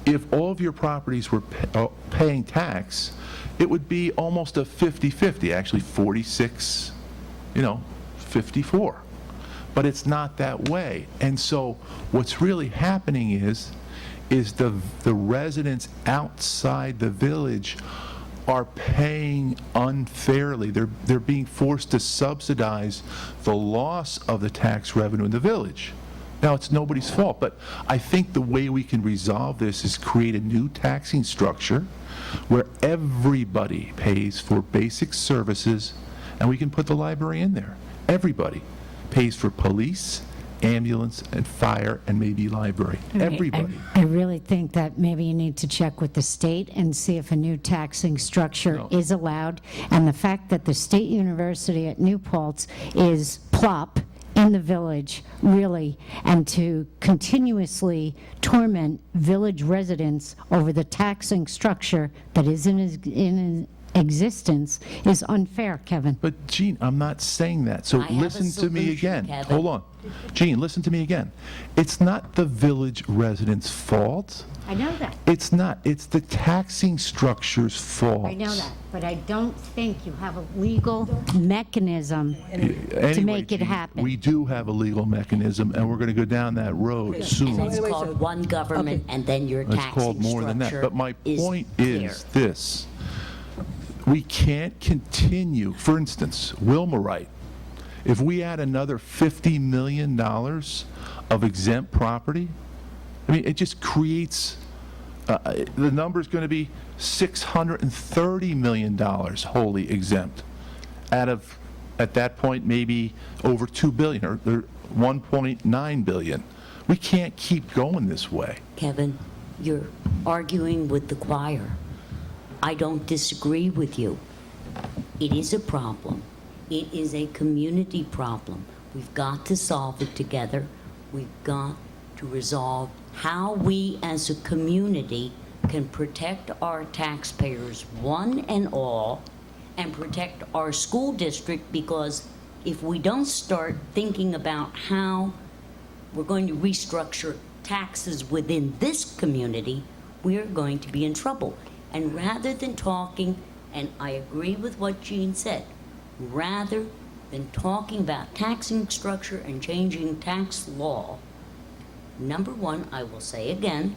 If all of your properties were paying tax, it would be almost a 50-50, actually 46, 54. But it's not that way. And so what's really happening is the residents outside the village are paying unfairly. They're being forced to subsidize the loss of the tax revenue in the village. Now, it's nobody's fault, but I think the way we can resolve this is create a new taxing structure where everybody pays for basic services, and we can put the library in there. Everybody pays for police, ambulance, and fire, and maybe library. Everybody. I really think that maybe you need to check with the state and see if a new taxing structure is allowed. And the fact that the State University at New Paltz is plop in the village, really, and to continuously torment village residents over the taxing structure that is in existence is unfair, Kevin. But Gene, I'm not saying that. So I have a listen to me solution, again. Kevin. Hold on. Gene, listen to me again. It's not the village residents' fault. I know that. It's not. It's the taxing structure's fault. I know that, but I don't think you have a legal mechanism to Anyway, make it Gene, happen. we do have a legal mechanism, and we're going to go down that road And soon. it's called one government, and then your It's taxing called more than that. structure But my is point clear. is this. We can't continue, for instance, Wilmerite. If we add another $50 million of exempt property, I mean, it just creates, the number's going to be $630 million wholly exempt out of, at that point, maybe over $2 billion or $1.9 billion. We can't keep going this way. Kevin, you're arguing with the choir. I don't disagree with you. It is a problem. It is a community problem. We've got to solve it together. We've got to resolve how we as a community can protect our taxpayers, one and all, and protect our school district, because if we don't start thinking about how we're going to restructure taxes within this community, we're going to be in trouble. And rather than talking, and I agree with what Gene said, rather than talking about taxing structure and changing tax law, number one, I will say again,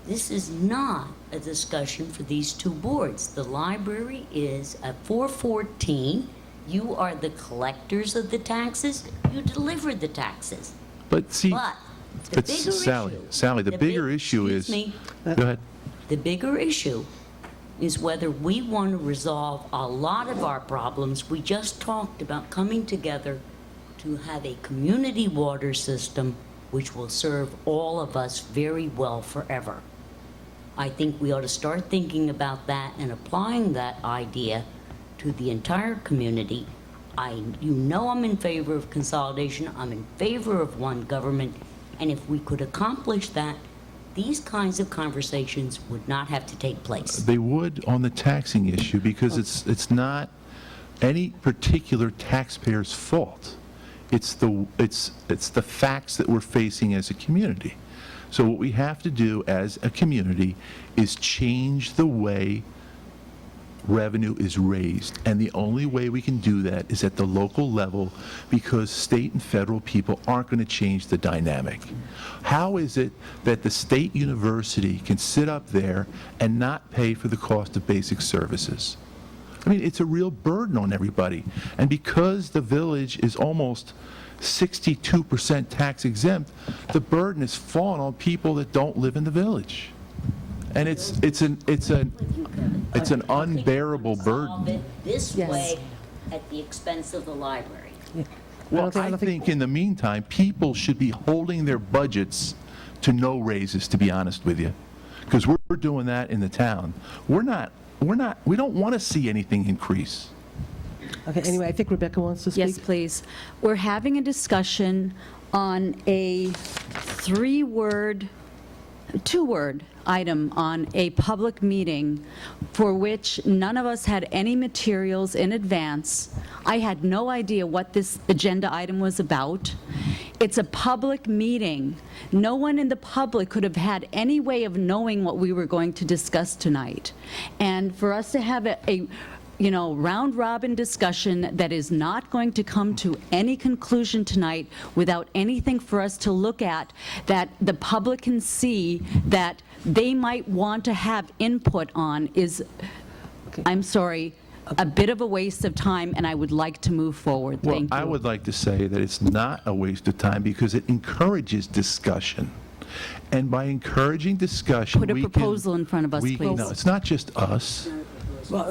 this is not a discussion for these two boards. The library is at 414. You are the collectors of the taxes. You deliver the taxes. But see, But the bigger Sally, the bigger issue is, excuse me, go ahead. the bigger issue is whether we want to resolve a lot of our problems. We just talked about coming together to have a community water system which will serve all of us very well forever. I think we ought to start thinking about that and applying that idea to the entire community. You know I'm in favor of consolidation. I'm in favor of one government. And if we could accomplish that, these kinds of conversations would not have to take place. They would on the taxing issue because it's not any particular taxpayer's fault. It's the facts that we're facing as a community. So what we have to do as a community is change the way revenue is raised. And the only way we can do that is at the local level, because state and federal people aren't going to change the dynamic. How is it that the state university can sit up there and not pay for the cost of basic services? I mean, it's a real burden on everybody. And because the village is almost 62% tax exempt, the burden is falling on people that don't live in the village. And it's an unbearable Solve burden. it this Yes. way at the expense of the library. Well, I think in the meantime, people should be holding their budgets to no raises, to be honest with you. Because we're doing that in the town. We don't want to see anything increase. Okay, anyway, I think Rebecca wants to speak. Yes, please. We're having a discussion on a two-word item on a public meeting for which none of us had any materials in advance. I had no idea what this agenda item was about. It's a public meeting. No one in the public could have had any way of knowing what we were going to discuss tonight. And for us to have a round-robin discussion that is not going to come to any conclusion tonight without anything for us to look at that the public can see that they might want to have input on is, I'm sorry, a bit of a waste of time, and I would like to move forward. Well, Thank you. I would like to say that it's not a waste of time because it encourages discussion. And by encouraging discussion, Put a we can- proposal in front of us, we- please. No, it's not just us. Well,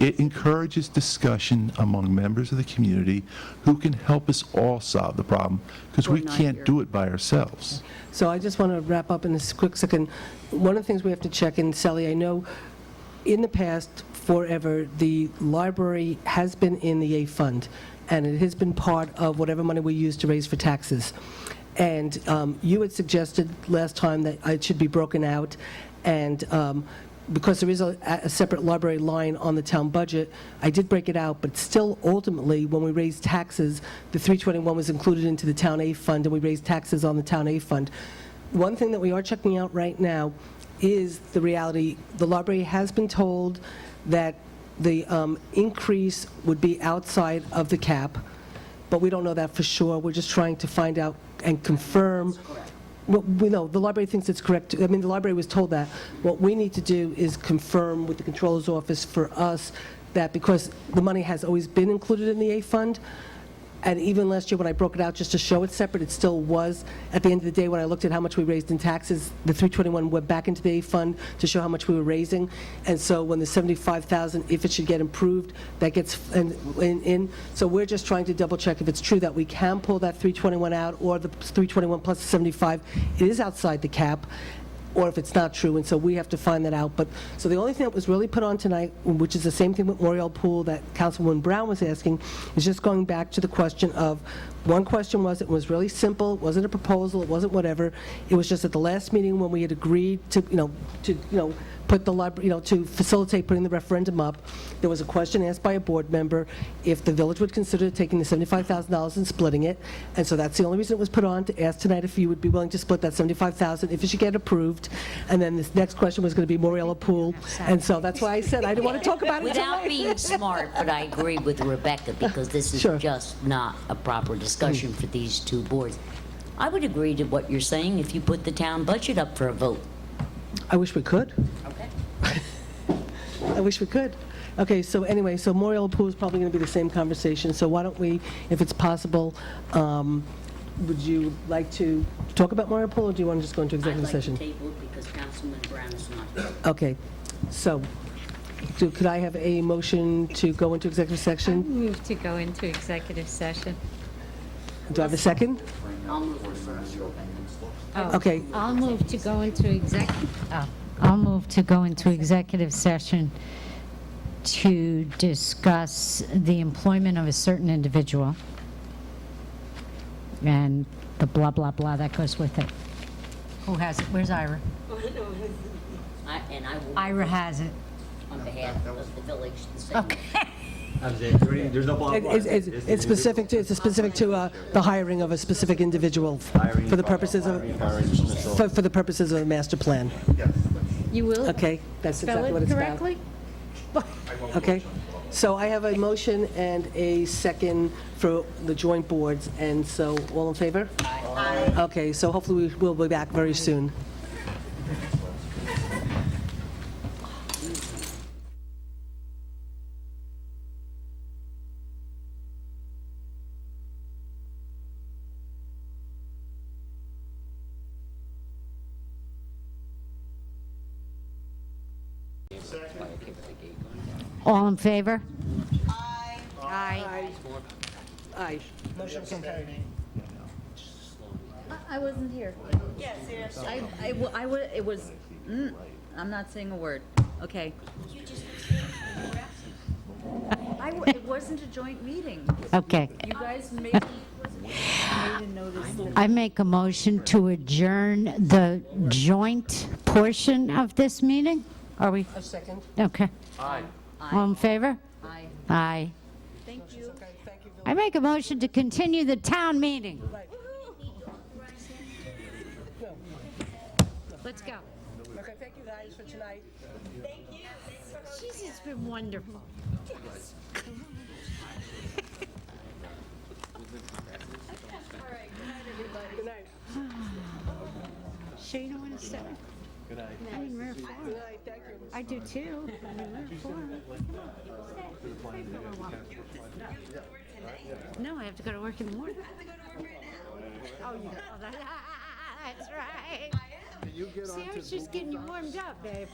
It encourages discussion among members of the community who can help us all solve the problem, because we We're not can't here. do it by ourselves. So I just want to wrap up in this quick second. One of the things we have to check in, Sally, I know in the past, forever, the library has been in the A fund, and it has been part of whatever money we use to raise for taxes. And you had suggested last time that it should be broken out, and because there is a separate library line on the town budget, I did break it out, but still ultimately, when we raised taxes, the 321 was included into the town A fund, and we raised taxes on the town A fund. One thing that we are checking out right now is the reality. The library has been told that the increase would be outside of the cap, but we don't know that for sure. We're just trying to find out and confirm. Well, we know, the library thinks it's correct. I mean, the library was told that. What we need to do is confirm with the Controller's Office for us that because the money has always been included in the A fund, and even last year when I broke it out just to show it separate, it still was. At the end of the day, when I looked at how much we raised in taxes, the 321 went back into the A fund to show how much we were raising. And so when the 75,000, if it should get improved, that gets in. So we're just trying to double check if it's true that we can pull that 321 out, or the 321 plus the 75, it is outside the cap, or if it's not true, and so we have to find that out. But, so the only thing that was really put on tonight, which is the same thing with Moriel Pool that Councilwoman Brown was asking, is just going back to the question of, one question was, it was really simple, it wasn't a proposal, it wasn't whatever, it was just at the last meeting when we had agreed to, put the library, to facilitate putting the referendum up, there was a question asked by a board member if the village would consider taking the $75,000 and splitting it, and so that's the only reason it was put on, to ask tonight if you would be willing to split that $75,000 if it should get approved, and then this next question was going to be Moriel Pool, and so that's why I said I didn't want to talk about it Without tonight. being smart, but I agree with Rebecca, because this is Sure. just not a proper discussion for these two boards. I would agree to what you're saying if you put the town budget up for a vote. I wish we could. Okay. I wish we could. Okay, so anyway, so Moriel Pool is probably going to be the same conversation, so why don't we, if it's possible, would you like to talk about Moriel Pool, or do you want to just go into executive session? I'd like to table it because Councilman Brown is not here. Okay, so, could I have a motion to go into executive session? Move to go into executive session. Do I have a second? I'll move it first, Rebecca. Oh, Okay. I'll move to go into I'll move to go into executive session to discuss the employment of a certain individual and the blah, blah, blah that goes with it. Who has it? Where's Ira? And I will, Ira has it. on behalf of the village, the same. Okay. There's no bottom line. It's specific to, the hiring of a specific individual for the purposes of, for the purposes of the master plan. You will Okay, that's spell exactly what it it's about. correctly? Okay, so I have a motion and a second for the joint boards, and so, all in favor? Aye. Okay, so hopefully we'll be back very soon. All in favor? Aye. Aye. Aye. I wasn't here. Yes, seriously. It was, I'm not saying a word. Okay. It wasn't a joint meeting. Okay. You guys made a notice. I make a motion to adjourn the joint portion of this meeting? Are we? A second. Okay. Aye. All in favor? Aye. Aye. Thank you. I make a motion to continue the town meeting. Let's go. Okay, thank you guys for tonight. Thank you. Thanks for hosting Jeez, it's been wonderful. Good night. Sure you don't want to stay? Good night. I mean, we're fine. Good night, thank you. I do too. I mean, we're fine. No, I have to go to work in the morning. Oh, you do. Oh, that's right. You get See, I was just getting you warmed up, babe.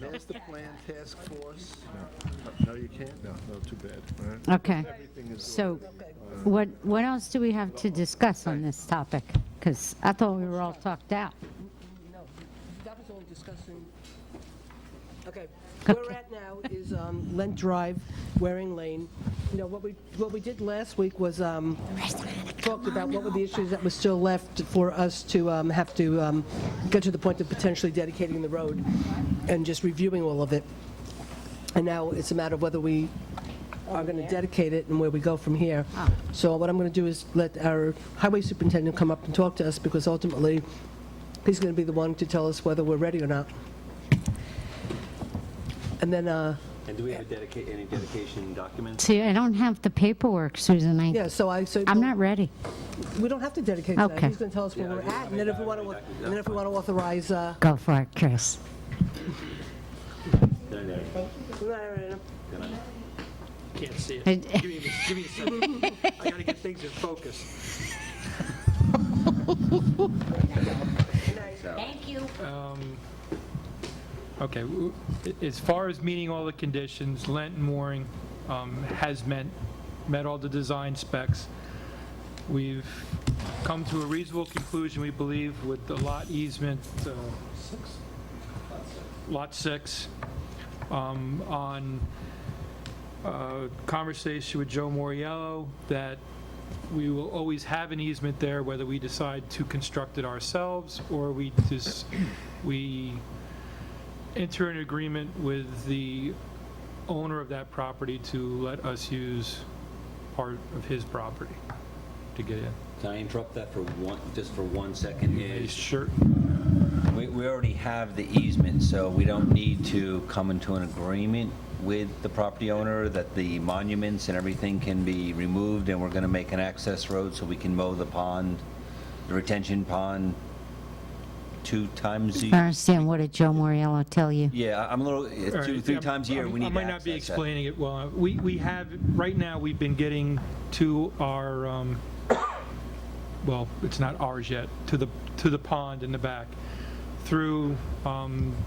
Master Plan Task Force? No, you can't? No, too bad. Okay. So what else do we have to discuss on this topic? Because I thought we were all talked out. No, that was only discussing, okay. Where we're at now is Lent Drive, Waring Lane. You know, what we did last week was talked about what were the issues that were still left for us to have to get to the point of potentially dedicating the road and just reviewing all of it. And now it's a matter of whether we are going to dedicate it and where we go from here. So what I'm going to do is let our highway superintendent come up and talk to us, because ultimately, he's going to be the one to tell us whether we're ready or not. And then, And do we have any dedication documents? See, I don't have the paperwork, Susan. yeah, so I'm not ready. we don't have to dedicate that. Okay. He's going to tell us where we're at, and then if we want to authorize, Go for it, Chris. Can't see it. I- Give me a second. I gotta get things in focus. Thank you. Okay, as far as meeting all the conditions, Lent Mooring has met all the design specs. We've come to a reasonable conclusion, we believe, with the lot easement, Lot 6, on conversation with Joe Moriello, that we will always have an easement there, whether we decide to construct it ourselves or we enter an agreement with the owner of that property to let us use part of his property to get in. Can I interrupt that for just for 1 second? Sure. We already have the easement, so we don't need to come into an agreement with the property owner that the monuments and everything can be removed, and we're going to make an access road so we can mow the pond, the retention pond, 2 times a I year. understand. What did Joe Moriello tell you? Yeah, I'm a little, 2-3 times a year, we need I to might not be access that. explaining it well. We have, right now, we've been getting to our, well, it's not ours yet, to the pond in the back, through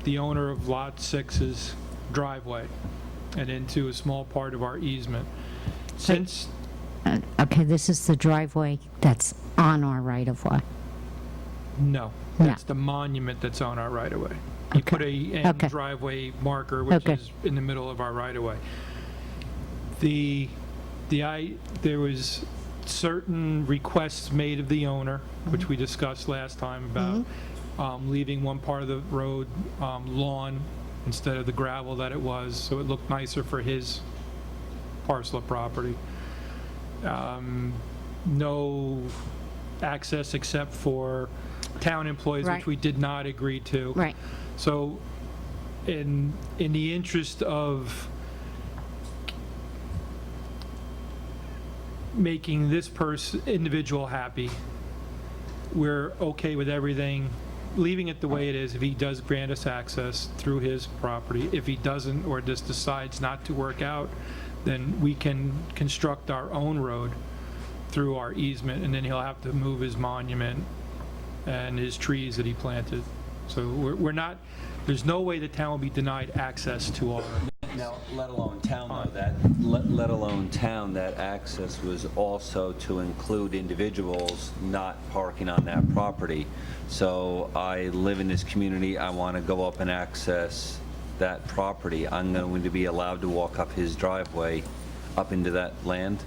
the owner of Lot 6's driveway, and into a small part of our easement. Since, Okay, this is the driveway that's on our right-of-way. no, that's the monument that's on our right-of-way. You put a end driveway marker, which is in the middle of our right-of-way. There was certain requests made of the owner, which we discussed last time, about leaving one part of the road lawn instead of the gravel that it was, so it looked nicer for his parcel of property. No access except for town employees, Right. which we did not agree to. Right. So in the interest of making this individual happy, we're okay with everything, leaving it the way it is. If he does grant us access through his property, if he doesn't or just decides not to work out, then we can construct our own road through our easement, and then he'll have to move his monument and his trees that he planted. So we're not, there's no way the town will be denied access to our. Now, let alone town, though, let alone town, that access was also to include individuals not parking on that property. So I live in this community, I want to go up and access that property. I'm going to be allowed to walk up his driveway up into that land?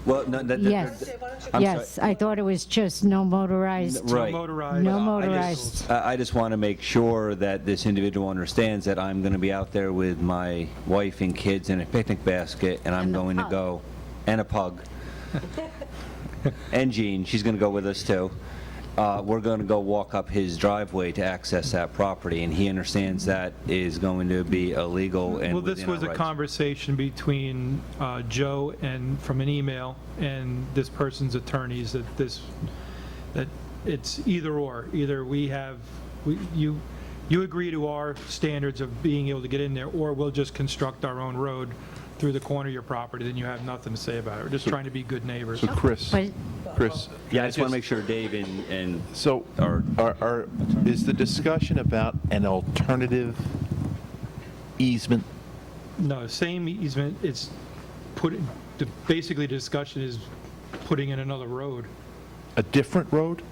Well, no, Yes, I'm yes, sorry. I thought it was just no motorized. Right. No motorized. I just want to make sure that this individual understands that I'm going to be out there with my wife and kids in a picnic basket, and I'm going to go, and a pug, and Jean, she's going to go with us too. We're going to go walk up his driveway to access that property, and he understands that is going to be illegal and Well, this within our was a rights. conversation between Joe and, from an email, and this person's attorneys, that it's either or. Either you agree to our standards of being able to get in there, or we'll just construct our own road through the corner of your property, then you have nothing to say about it. We're just trying to be good neighbors. So Chris, Yeah, I just want to make sure Dave and so is the discussion about an alternative easement? No, same easement, it's basically the discussion is putting in another road. A different road?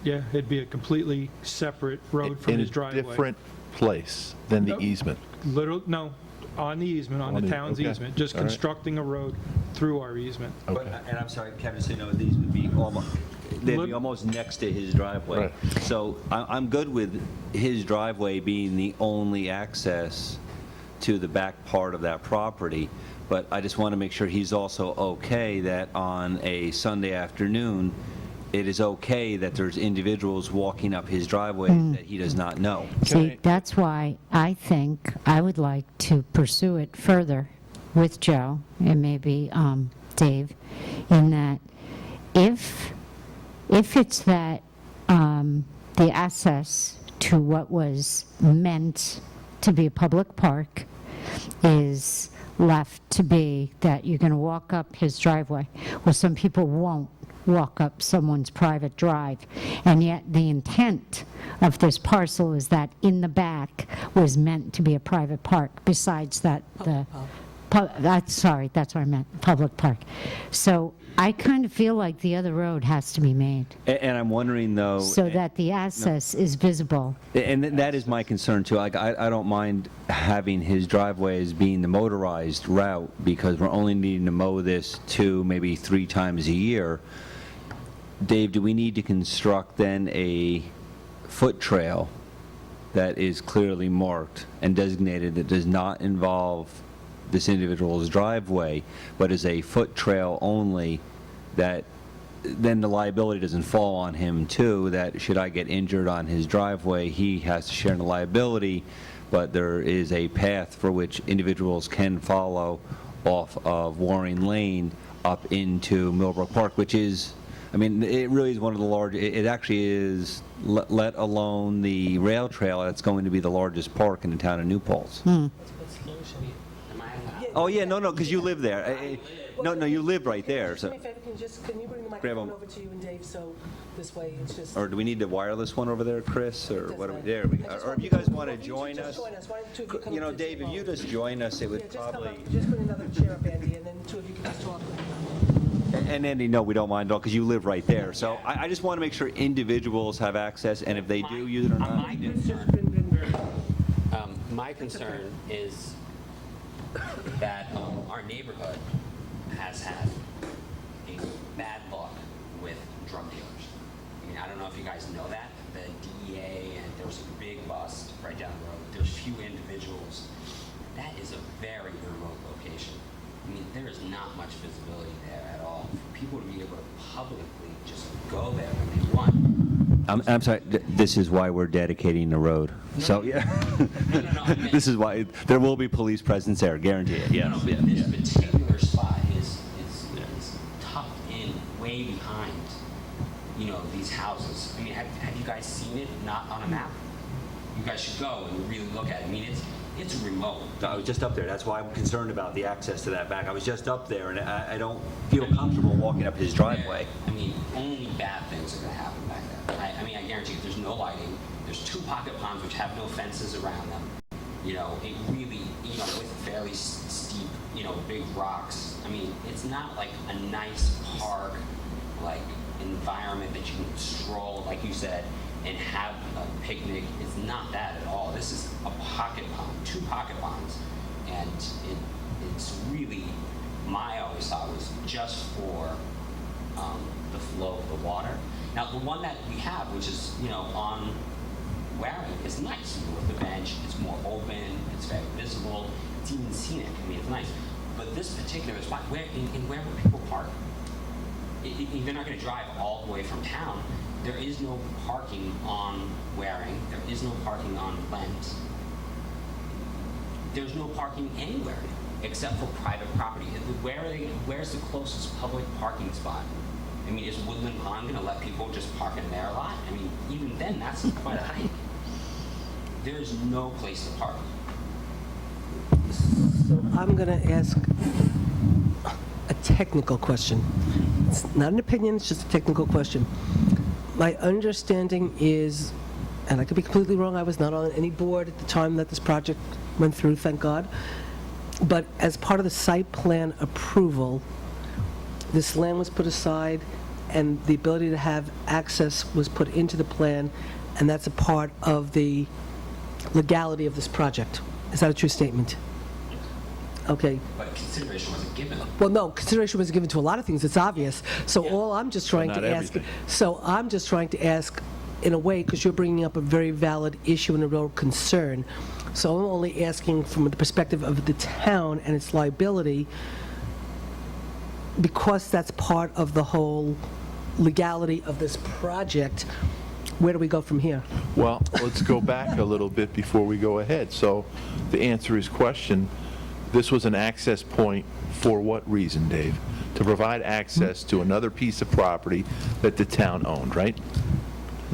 Yeah, it'd be a completely separate road from his driveway. In a different place than the easement? No, on the easement, on the town's okay. easement, just All right. constructing a road through our easement. But, and I'm sorry, Kevin, so no, these would be almost next to his driveway. Right. So I'm good with his driveway being the only access to the back part of that property, but I just want to make sure he's also okay that on a Sunday afternoon, it is okay that there's individuals walking up his driveway that he does not know. See, that's why I think I would like to pursue it further with Joe and maybe Dave, in that if it's that the access to what was meant to be a public park is left to be that you're going to walk up his driveway, well, some people won't walk up someone's private drive, and yet the intent of this parcel is that in the back was meant to be a private park, besides that that's what I meant, public park. So I kind of feel like the other road has to be made And I'm wondering, though... so that the access is visible. And that is my concern, too. Like, I don't mind having his driveway as being the motorized route, because we're only needing to mow this 2, maybe 3 times a year. Dave, do we need to construct then a foot trail that is clearly marked and designated that does not involve this individual's driveway, but is a foot trail only, that then the liability doesn't fall on him too, that should I get injured on his driveway, he has to share in the liability, but there is a path for which individuals can follow off of Warren Lane up into Millbrook Park, which is, I mean, it really is one of the large, it actually is, let alone the rail trail, that's going to be the largest park in the town of New Paltz. Oh, yeah, no, because you live there. No, you live right there, so. Do me a favor, can you bring the microphone over to you and Dave, so this way it's just... Or do we need the wireless one over there, Chris, or what? There we go. Or if you guys want to join us, you know, Dave, if you just join us, it would probably. Just bring another chair up, Andy, and then 2 of you can just talk. And Andy, no, we don't mind at all, because you live right there. So I just want to make sure individuals have access, and if they do use it or not. My concern is that our neighborhood has had a bad luck with drug dealers. I don't know if you guys know that, the DEA, and there was a big bust right down the road. There's few individuals. That is a very remote location. I mean, there is not much visibility there at all. For people to be able to publicly just go there when they want. I'm sorry, this is why we're dedicating the road. So, yeah. This is why, there will be police presence there, guarantee it, yeah. This particular spot is tucked in way behind, these houses. I mean, have you guys seen it not on a map? You guys should go and really look at it. I mean, it's remote. I was just up there, that's why I'm concerned about the access to that back. I was just up there, and I don't feel comfortable walking up his driveway. I mean, only bad things are going to happen back there. I guarantee you, there's no lighting. There's 2 pocket ponds which have no fences around them. It really, with fairly steep, big rocks. I mean, it's not like a nice park, like, environment that you can stroll, like you said, and have a picnic. It's not that at all. This is a pocket pond, 2 pocket ponds, and it's really, I always thought was just for the flow of the water. Now, the one that we have, which is, on Waring, is nice. With the bench, it's more open, it's very visible, it's even scenic. I mean, it's nice. But this particular spot, where would people park? If they're not going to drive all the way from town, there is no parking on Waring. There is no parking on Lent. There's no parking anywhere except for private property. Where's the closest public parking spot? I mean, is Woodland Pond going to let people just park in their lot? I mean, even then, that's quite a hike. There's no place to park. So I'm going to ask a technical question. It's not an opinion, it's just a technical question. My understanding is, and I could be completely wrong, I was not on any board at the time that this project went through, thank God, but as part of the site plan approval, this land was put aside and the ability to have access was put into the plan, and that's a part of the legality of this project. Is that a true statement? Okay. But consideration wasn't given. Well, no, consideration was given to a lot of things, it's obvious. So all I'm just trying to ask, in a way, because you're bringing up a very valid issue and a real concern, so I'm only asking from the perspective of the town and its liability, because that's part of the whole legality of this project. Where do we go from here? Well, let's go back a little bit before we go ahead. So to answer his question, this was an access point for what reason, Dave? To provide access to another piece of property that the town owned, right?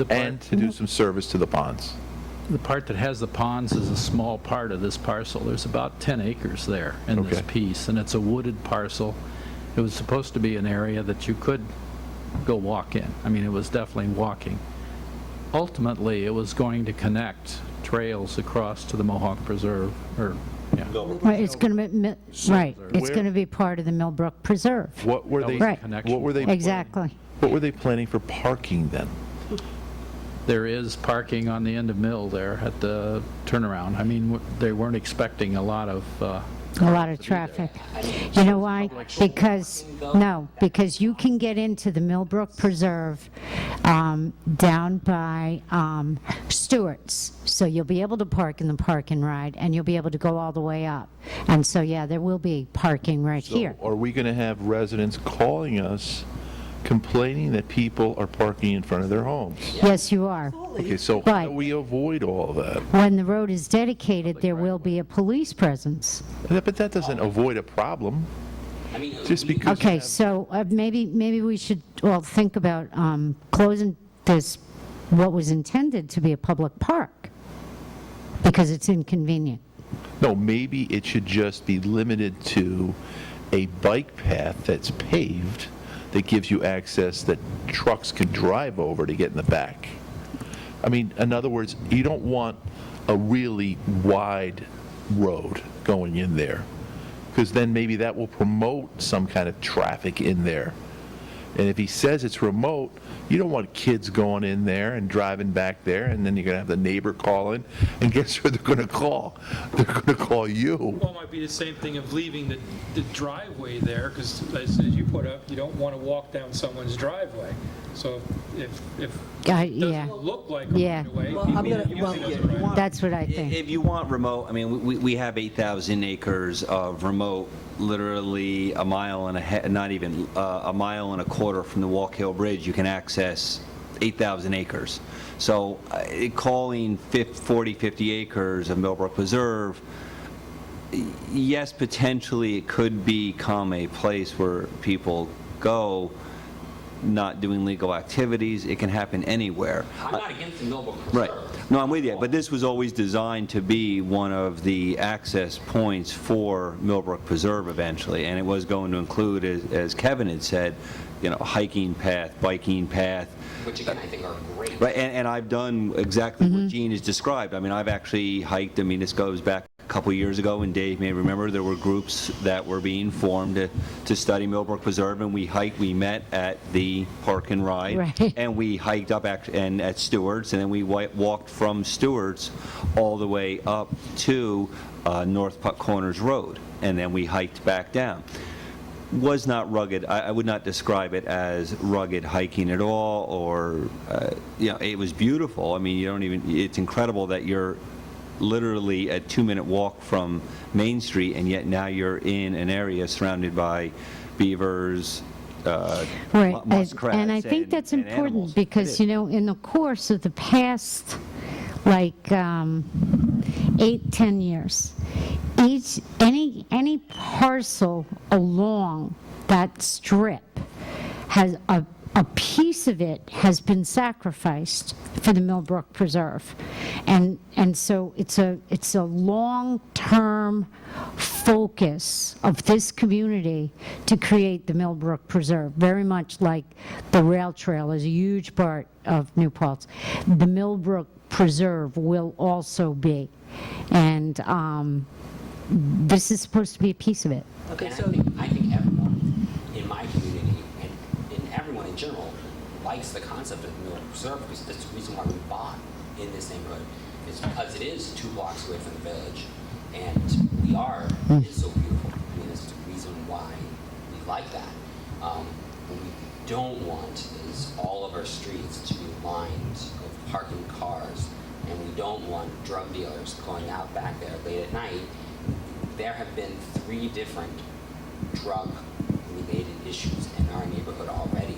And to do some service to the ponds. The part that has the ponds is a small part of this parcel. There's about 10 acres there in this piece, and it's a wooded parcel. It was supposed to be an area that you could go walk in. I mean, it was definitely walking. Ultimately, it was going to connect trails across to the Mohawk Preserve, Right, it's going to be, it's going to be part of the Millbrook Preserve. What were they? Right. What were they? Exactly. What were they planning for parking then? There is parking on the end of Mill there at the turnaround. I mean, they weren't expecting a lot of Traffic. You know why? Because you can get into the Millbrook Preserve down by Stewart's. So you'll be able to park in the park and ride, and you'll be able to go all the way up. And so, yeah, there will be parking right here. Are we going to have residents calling us complaining that people are parking in front of their homes? Yes, you are. Okay, so how do we avoid all of that? When the road is dedicated, there will be a police presence. But that doesn't avoid a problem. Just because. Okay, so maybe we should all think about closing this, what was intended to be a public park, because it's inconvenient. No, maybe it should just be limited to a bike path that's paved that gives you access that trucks can drive over to get in the back. I mean, in other words, you don't want a really wide road going in there, because then maybe that will promote some kind of traffic in there. And if he says it's remote, you don't want kids going in there and driving back there, and then you're going to have the neighbor calling, and guess who they're going to call? They're going to call you. Well, it might be the same thing of leaving the driveway there, because as you put up, you don't want to walk down someone's driveway. So if it Yeah. doesn't look like Yeah. a right away, Well, I'm people gonna- are well, using it as a right away. That's what I think. If you want remote, I mean, we have 8,000 acres of remote, literally a mile and a half, not even, a mile and a quarter from the Walk Hill Bridge, you can access 8,000 acres. So calling 40, 50 acres of Millbrook Preserve, yes, potentially it could become a place where people go not doing legal activities. It can happen anywhere. I'm not against the Millbrook Right. Preserve. No, I'm with you. But this was always designed to be one of the access points for Millbrook Preserve eventually. And it was going to include, as Kevin had said, hiking path, biking path. Which again, I think are great. Right, and I've done exactly what Gene has described. I mean, I've actually hiked, this goes back a couple years ago, and Dave may remember, there were groups that were being formed to study Millbrook Preserve, and we met at the Park and Ride, Right. and we hiked up at Stewart's, and then we walked from Stewart's all the way up to North Putt Corners Road, and then we hiked back down. Was not rugged. I would not describe it as rugged hiking at all, or, it was beautiful. I mean, it's incredible that you're literally a 2-minute walk from Main Street, and yet now you're in an area surrounded by beavers, Right, muskrats, and I think that's and important animals. because, It is. in the course of the past, 8-10 years, any parcel along that strip has a piece of it has been sacrificed for the Millbrook Preserve, and so it's a long-term focus of this community to create the Millbrook Preserve, very much like the rail trail is a huge part of New Paltz. The Millbrook Preserve will also be, and this is supposed to be a piece of it. Okay, And so I think everyone in my community and everyone in general likes the concept of Millbrook Preserve, because that's the reason why we bought in this neighborhood. It's because it is 2 blocks away from the village, and it is so beautiful. I mean, that's the reason why we like that. What we don't want is all of our streets to be lined of parking cars, and we don't want drug dealers going out back there late at night. There have been 3 different drug-related issues in our neighborhood already,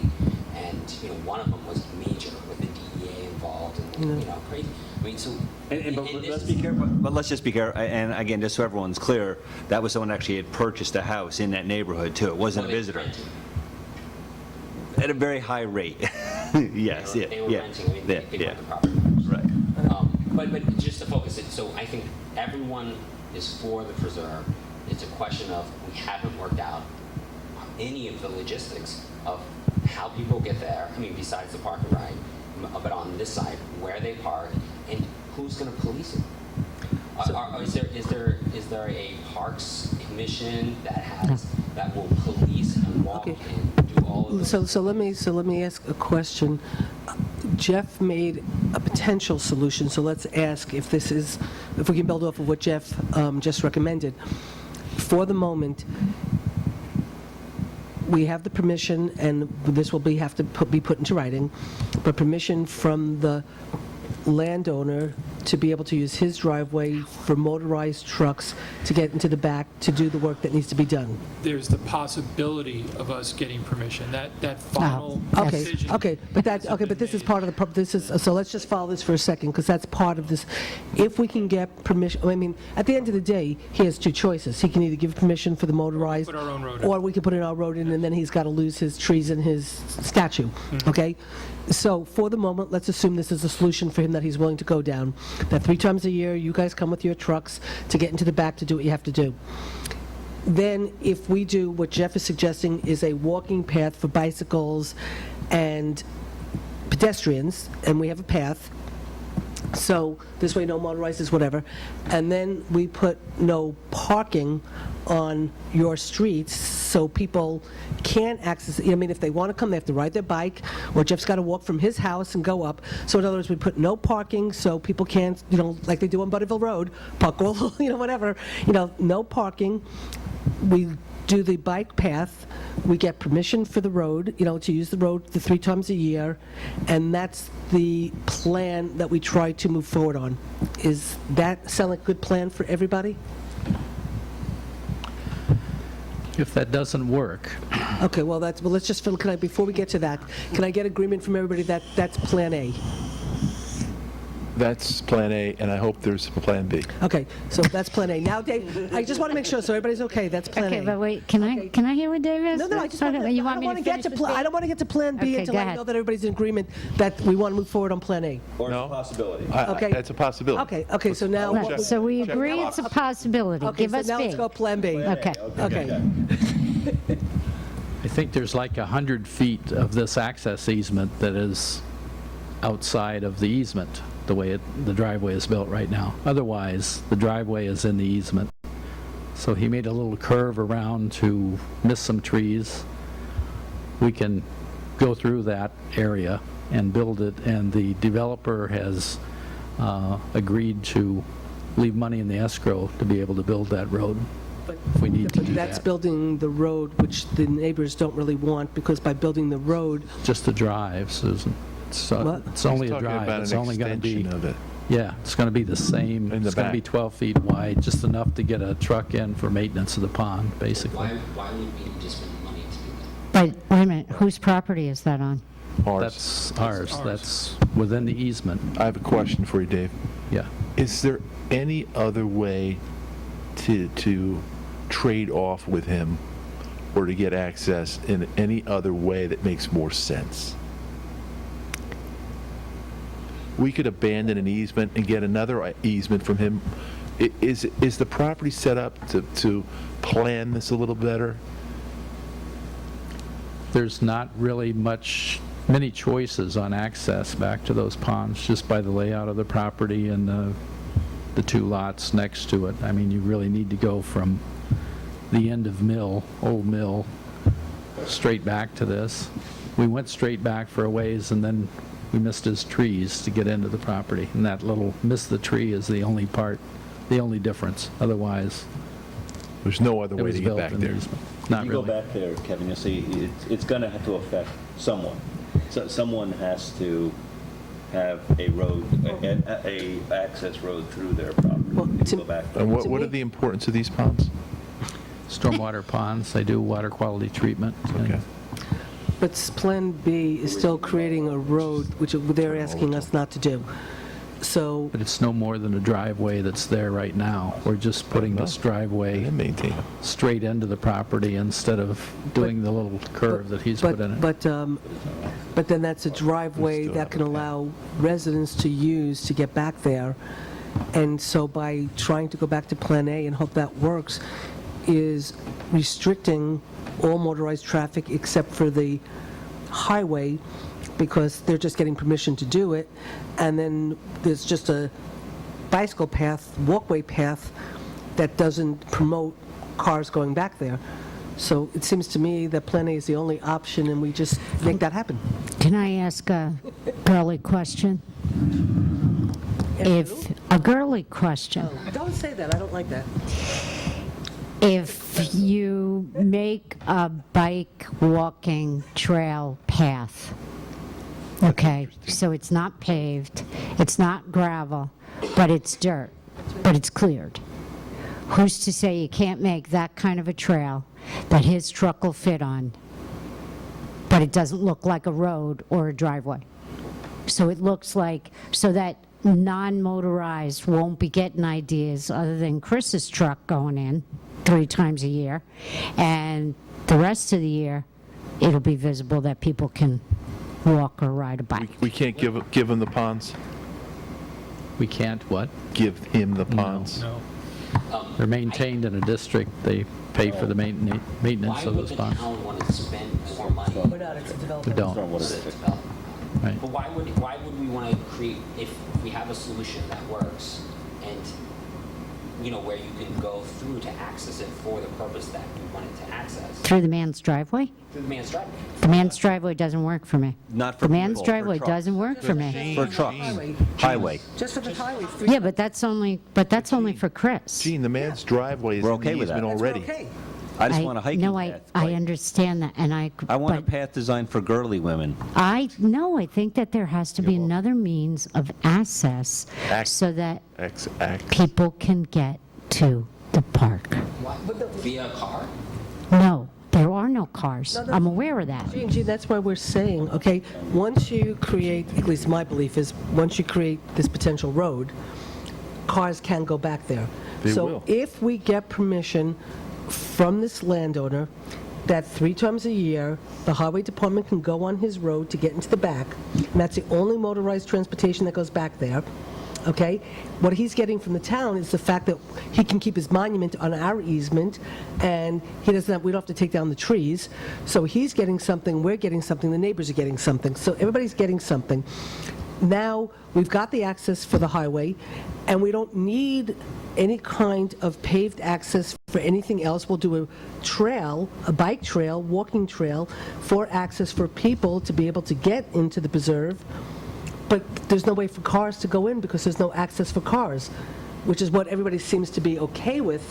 and one of them was major with the DEA involved, and crazy. I mean, so. Let's be careful. But let's just be careful. And again, just so everyone's clear, that was someone actually had purchased a house in that neighborhood too. It wasn't a visitor. At a very high rate. Yes. They were renting. I mean, they bought the property. Right. But just to focus it, so I think everyone is for the preserve. It's a question of we haven't worked out any of the logistics of how people get there. I mean, besides the park and ride, but on this side, where they park and who's going to police it. Is there a parks commission that will police and walk and do all of this? So let me ask a question. Jeff made a potential solution, so let's ask if we can build off of what Jeff just recommended. For the moment, we have the permission, and this will have to be put into writing, but permission from the landowner to be able to use his driveway for motorized trucks to get into the back to do the work that needs to be done. There's the possibility of us getting permission. That final decision. But this is part of the, so let's just follow this for a second, because that's part of this. If we can get permission, I mean, at the end of the day, he has 2 choices. He can either give permission for the motorized, Put our own road in. or we can put in our road in, and then he's got to lose his trees and his statue, okay? So for the moment, let's assume this is a solution for him that he's willing to go down, that 3 times a year, you guys come with your trucks to get into the back to do what you have to do. Then if we do what Jeff is suggesting is a walking path for bicycles and pedestrians, and we have a path, So this way, no motorized is whatever. And then we put no parking on your streets, so people can't access, I mean, if they want to come, they have to ride their bike, or Jeff's got to walk from his house and go up. So in other words, we put no parking, so people can't, like they do on Butterville Road, park all, whatever, no parking. We do the bike path, we get permission for the road, to use the road the 3 times a year, and that's the plan that we try to move forward on. Is that sound like a good plan for everybody? If that doesn't work, Okay, well, let's just, before we get to that, can I get agreement from everybody that that's Plan A? That's Plan A, and I hope there's a Plan B. Okay, so that's Plan A. Now, Dave, I just want to make sure, so everybody's okay, that's Plan A. Okay, but wait, can I hear what Dave is? No, I just want to, You I want don't me want to to get finish to, with I Dave? don't want to get to Plan B Okay, until go I ahead. know that everybody's in agreement that we want to move forward on Plan A. Or No? it's a possibility. Okay. That's a possibility. Okay, so now. Right, so we agree it's a possibility. Okay, Give so us now let's B. go Plan B. Okay. Okay. I think there's like 100 feet of this access easement that is outside of the easement, the way the driveway is built right now. Otherwise, the driveway is in the easement. So he made a little curve around to miss some trees. We can go through that area and build it, and the developer has agreed to leave money in the escrow to be able to build that road if we need to But do that's that. building the road, which the neighbors don't really want, because by building the road, Just the drive, Susan. What? It's only He's a talking drive. about It's an only going to be, extension of it. yeah, it's going to be the same. In the It's going to be back. 12 feet wide, just enough to get a truck in for maintenance of the pond, basically. Why would we just spend money to do that? But, wait a minute, whose property is that on? Ours. That's ours. That's within the easement. I have a question for you, Dave. Yeah. Is there any other way to trade off with him or to get access in any other way that makes more sense? We could abandon an easement and get another easement from him. Is the property set up to plan this a little better? There's not really many choices on access back to those ponds, just by the layout of the property and the 2 lots next to it. I mean, you really need to go from the end of Old Mill, straight back to this. We went straight back for a ways, and then we missed his trees to get into the property. And that little miss the tree is the only difference. Otherwise, There's no other it way was to get built back in the there. easement. Not You go really. back there, Kevin, you'll see, it's going to have to affect someone. So someone has to have a road, a access road through their property. Well, If you go back there. And what To are me- the importance of these ponds? Stormwater ponds, they do water quality treatment. Okay. but Plan B is still creating a road, which they're asking us not to do. So, But it's no more than a driveway that's there right now. We're just putting this driveway And maintain it. straight into the property instead of doing the little curve that he's put in it. but then that's a driveway still that have can a allow residents to use to get back there. And so by trying to go back to Plan A and hope that works, is restricting all motorized traffic except for the highway, because they're just getting permission to do it. And then there's just a bicycle path, walkway path, that doesn't promote cars going back there. So it seems to me that Plan A is the only option, and we just make that happen. Can I ask a girly question? If, a girly question. Don't say that, I don't like that. If you make a bike walking trail path, okay, so it's not paved, it's not gravel, but it's dirt, but it's cleared. Who's to say you can't make that kind of a trail that his truck will fit on, but it doesn't look like a road or a driveway? So it looks like, so that non-motorized won't be getting ideas other than Chris's truck going in 3 times a year, and the rest of the year, it'll be visible that people can walk or ride a bike. We can't give him the ponds? We can't what? Give him the ponds? No. They're maintained in a district. They pay for the maintenance Why of would those the ponds. town want to spend more money? We're not, it's a We developer. don't. Stormwater district. Right. But why would we want to create, if we have a solution that works and, you know, where you can go through to access it for the purpose that you want it to access, Through the man's driveway? through the man's driveway? The man's driveway doesn't work for me. Not for The man's people, for driveway trucks. doesn't work for me. For trucks. Highway. Just for the highway. Yeah, but that's only for Chris. Gene, the man's driveway is We're in okay the with that. easement already. Okay. I just want a hiking No, path. I understand that, and I want a but path designed for girly women. I think that there has to be another means of access so that people can get to the park. Via a car? No, there are no cars. I'm aware of that. Gene, that's why we're saying, okay, once you create, at least my belief is, once you create this potential road, cars can go back there. They So will. if we get permission from this landowner that 3 times a year, the highway department can go on his road to get into the back, and that's the only motorized transportation that goes back there, okay? What he's getting from the town is the fact that he can keep his monument on our easement, and we don't have to take down the trees. So he's getting something, we're getting something, the neighbors are getting something. So everybody's getting something. Now, we've got the access for the highway, and we don't need any kind of paved access for anything else. We'll do a trail, a bike trail, walking trail, for access for people to be able to get into the preserve. But there's no way for cars to go in because there's no access for cars, which is what everybody seems to be okay with.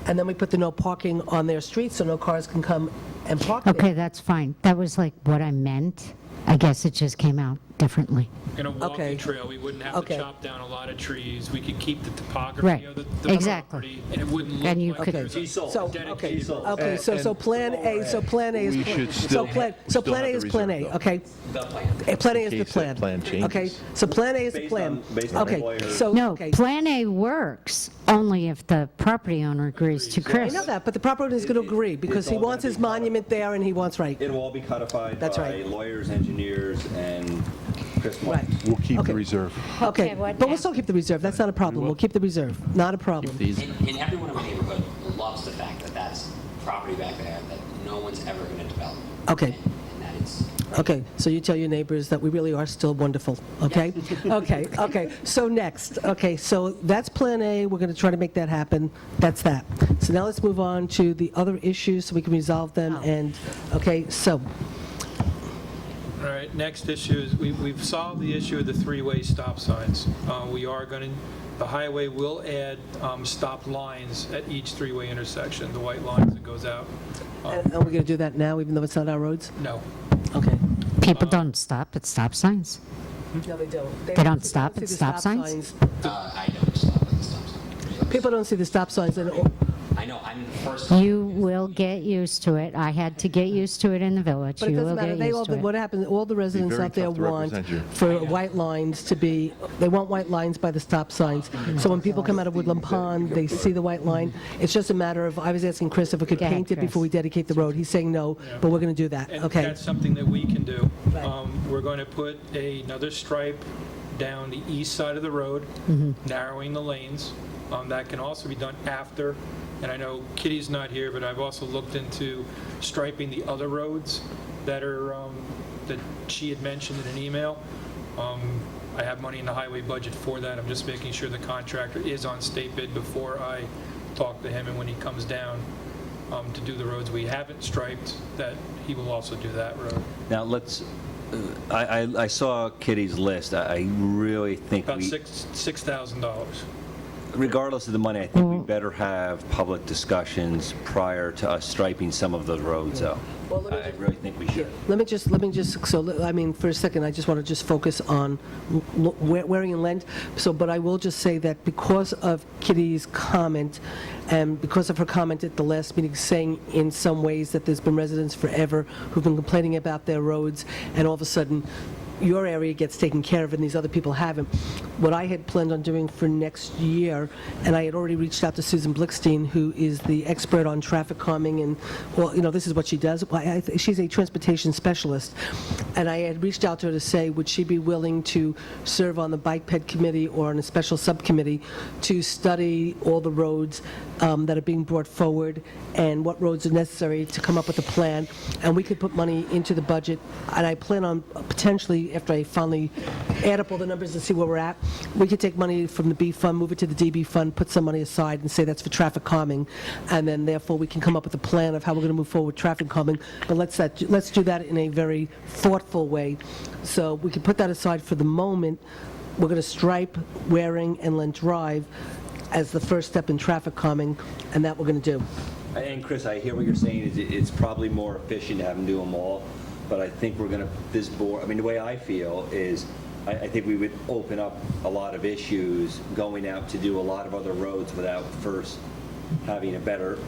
And then we put the no parking on their street so no cars can come and park there. Okay, that's fine. That was like what I meant. I guess it just came out differently. In a Okay. walking trail, we wouldn't have to Okay. chop down a lot of trees. We could keep the topography Right. of the Exactly. property, and it wouldn't look And you like could- there's a So, dedicated road. Okay, so Plan A, so Plan A is, We should so still Plan, ha- so still Plan A have is the Plan reserve, A, though. okay? The plan. Plan A is the case that plan. plan changes. Okay, so Plan A is the Based plan. on- based on Okay, lawyers. so, No, okay. Plan A works only if the property owner agrees to I Chris. know that, but the property owner is going to agree because he all wants his monument there and he wants, right. It will all be codified That's by right. lawyers, engineers, and Chris Moore. Right. We'll keep Okay. the reserve. Okay, what but we'll still keep the reserve. That's not a problem. We'll keep the reserve. Not a problem. And everyone in my neighborhood loves the fact that that's property back there that no one's ever going to develop. Okay. And that it's, Okay, so you tell your neighbors that we really are still wonderful, okay? Okay, so next, okay, so that's Plan A, we're going to try to make that happen, that's that. So now let's move on to the other issues so we can resolve them, and, okay, so, All right, next issue is, we've solved the issue of the three-way stop signs. We are going to, the highway will add stop lines at each three-way intersection, the white lines that goes out. and are we going to do that now, even though it's not our roads? No. Okay. People don't stop at stop signs. No, they don't. They don't stop at stop signs? I don't stop at the stop sign. People don't see the stop signs, and I know, I'm the first. You will get used to it. I had to get used to it in the village. but it You will doesn't matter, get they all, used to what it. happens, all the residents very out there tough to want represent you. for white lines to be, they want white lines by the stop signs. So when people come out of Woodland Pond, they see the white line. It's just a matter of, I was asking Chris if we could Go ahead, paint it Chris. before we dedicate the road. He's saying no, but we're going to do that, And okay? that's something that we can do. We're going to put another stripe down the east side of the road, narrowing the lanes. That can also be done after, and I know Kitty's not here, but I've also looked into striping the other roads that are, that she had mentioned in an email. I have money in the highway budget for that. I'm just making sure the contractor is on state bid before I talk to him, and when he comes down to do the roads we haven't striped, that he will also do that road. Now, let's, I saw Kitty's list. I really think About we, $6,000. regardless of the money, I think we better have public discussions prior to us striping some of those roads, though. I really think we should. Let me just, I mean, for a second, I just want to just focus on wearing and length. So, but I will just say that because of Kitty's comment, and because of her comment at the last meeting saying in some ways that there's been residents forever who've been complaining about their roads, and all of a sudden, your area gets taken care of and these other people haven't. What I had planned on doing for next year, and I had already reached out to Susan Blickstein, who is the expert on traffic calming, and, well, you know, this is what she does. She's a transportation specialist, and I had reached out to her to say, would she be willing to serve on the Bike Ped Committee or on a special subcommittee to study all the roads that are being brought forward and what roads are necessary to come up with a plan, and we could put money into the budget, and I plan on potentially after I finally add up all the numbers and see where we're at, we could take money from the B fund, move it to the DB fund, put some money aside and say that's for traffic calming, and then therefore we can come up with a plan of how we're going to move forward with traffic calming. But let's do that in a very thoughtful way. So we can put that aside for the moment. We're going to stripe Waring and Lent Drive as the first step in traffic calming, and that we're going to do. And Chris, I hear what you're saying, is it's probably more efficient to have them do them all, but I think we're going to, this board, I mean, the way I feel is, I think we would open up a lot of issues going out to do a lot of other roads without first having a better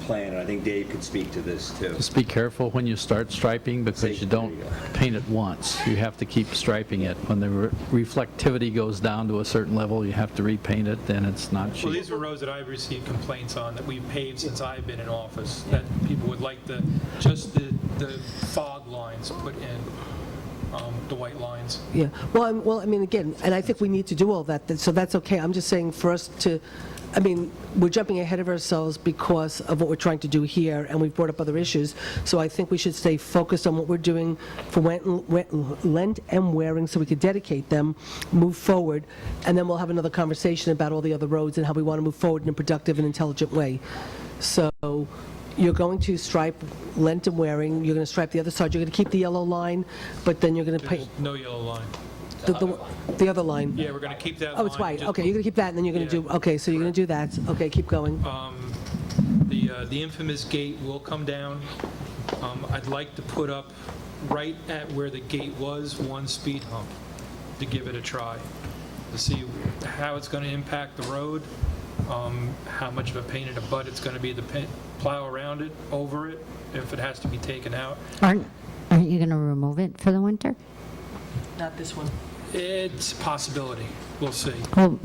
plan, and I think Dave could speak to this too. Just be careful when you start striping, because you don't paint it once. You have to keep striping it. When the reflectivity goes down to a certain level, you have to repaint it, then it's not cheap. Well, these are roads that I've received complaints on that we've paved since I've been in office, that people would like just the fog lines put in, the white lines. Yeah. Well, I mean, again, and I think we need to do all that, so that's okay. I'm just saying for us to, I mean, we're jumping ahead of ourselves because of what we're trying to do here, and we've brought up other issues. So I think we should stay focused on what we're doing for Lent and Waring, so we could dedicate them, move forward, and then we'll have another conversation about all the other roads and how we want to move forward in a productive and intelligent way. So you're going to stripe Lent and Waring, you're going to stripe the other side, you're going to keep the yellow line, but then you're going to paint No yellow line. the other line. Yeah, we're going to keep that line. Oh, it's white. just- Okay, you're going to keep that, and then you're going to do, okay, so you're going to do that. Okay, keep going. The infamous gate will come down. I'd like to put up, right at where the gate was, one speed hump, to give it a try, to see how it's going to impact the road, how much of a pain in the butt it's going to be to plow around it, over it, if it has to be taken out. Aren't you going to remove it for the winter? Not this one. It's a possibility. We'll see. Well,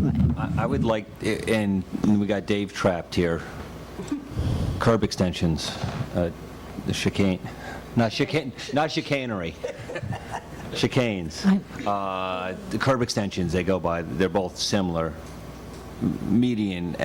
I would like, and we got Dave trapped here, curb extensions, the chicane, not chicanery, chicanes. The curb extensions they go by, they're both similar. Median,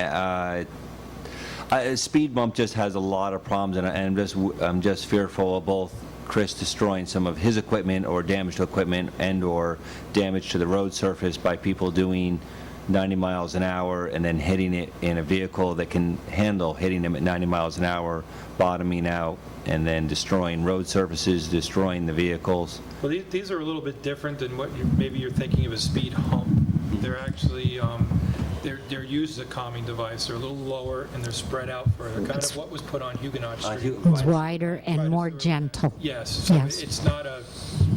speed bump just has a lot of problems, and I'm just fearful of both Chris destroying some of his equipment or damage to equipment and or damage to the road surface by people doing 90 miles an hour and then hitting it in a vehicle that can handle hitting them at 90 miles an hour, bottoming out, and then destroying road surfaces, destroying the vehicles. Well, these are a little bit different than what maybe you're thinking of as speed hump. They're actually, they're used as a calming device. They're a little lower and they're spread out further, kind of what was put on Huguenot Street. it's wider and more gentle. Yes, so Yes. it's not a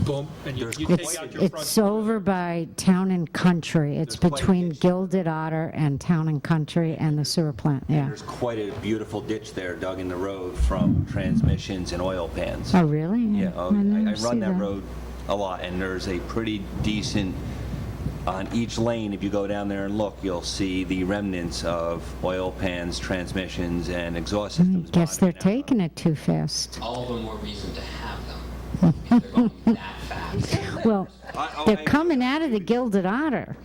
bump and you take out your front. It's over by Town and Country. It's between Gilded Otter and Town and Country and the sewer plant, yeah. There's quite a beautiful ditch there dug in the road from transmissions and oil pans. Oh, really? Yeah, I didn't see run that road a lot, and there's a pretty decent, on each lane, if you go down there and look, you'll see the remnants of oil pans, transmissions, and exhaust systems. Guess they're taking it too fast. All the more reason to have them, if they're going that fast. Well, they're coming out of the Gilded Otter.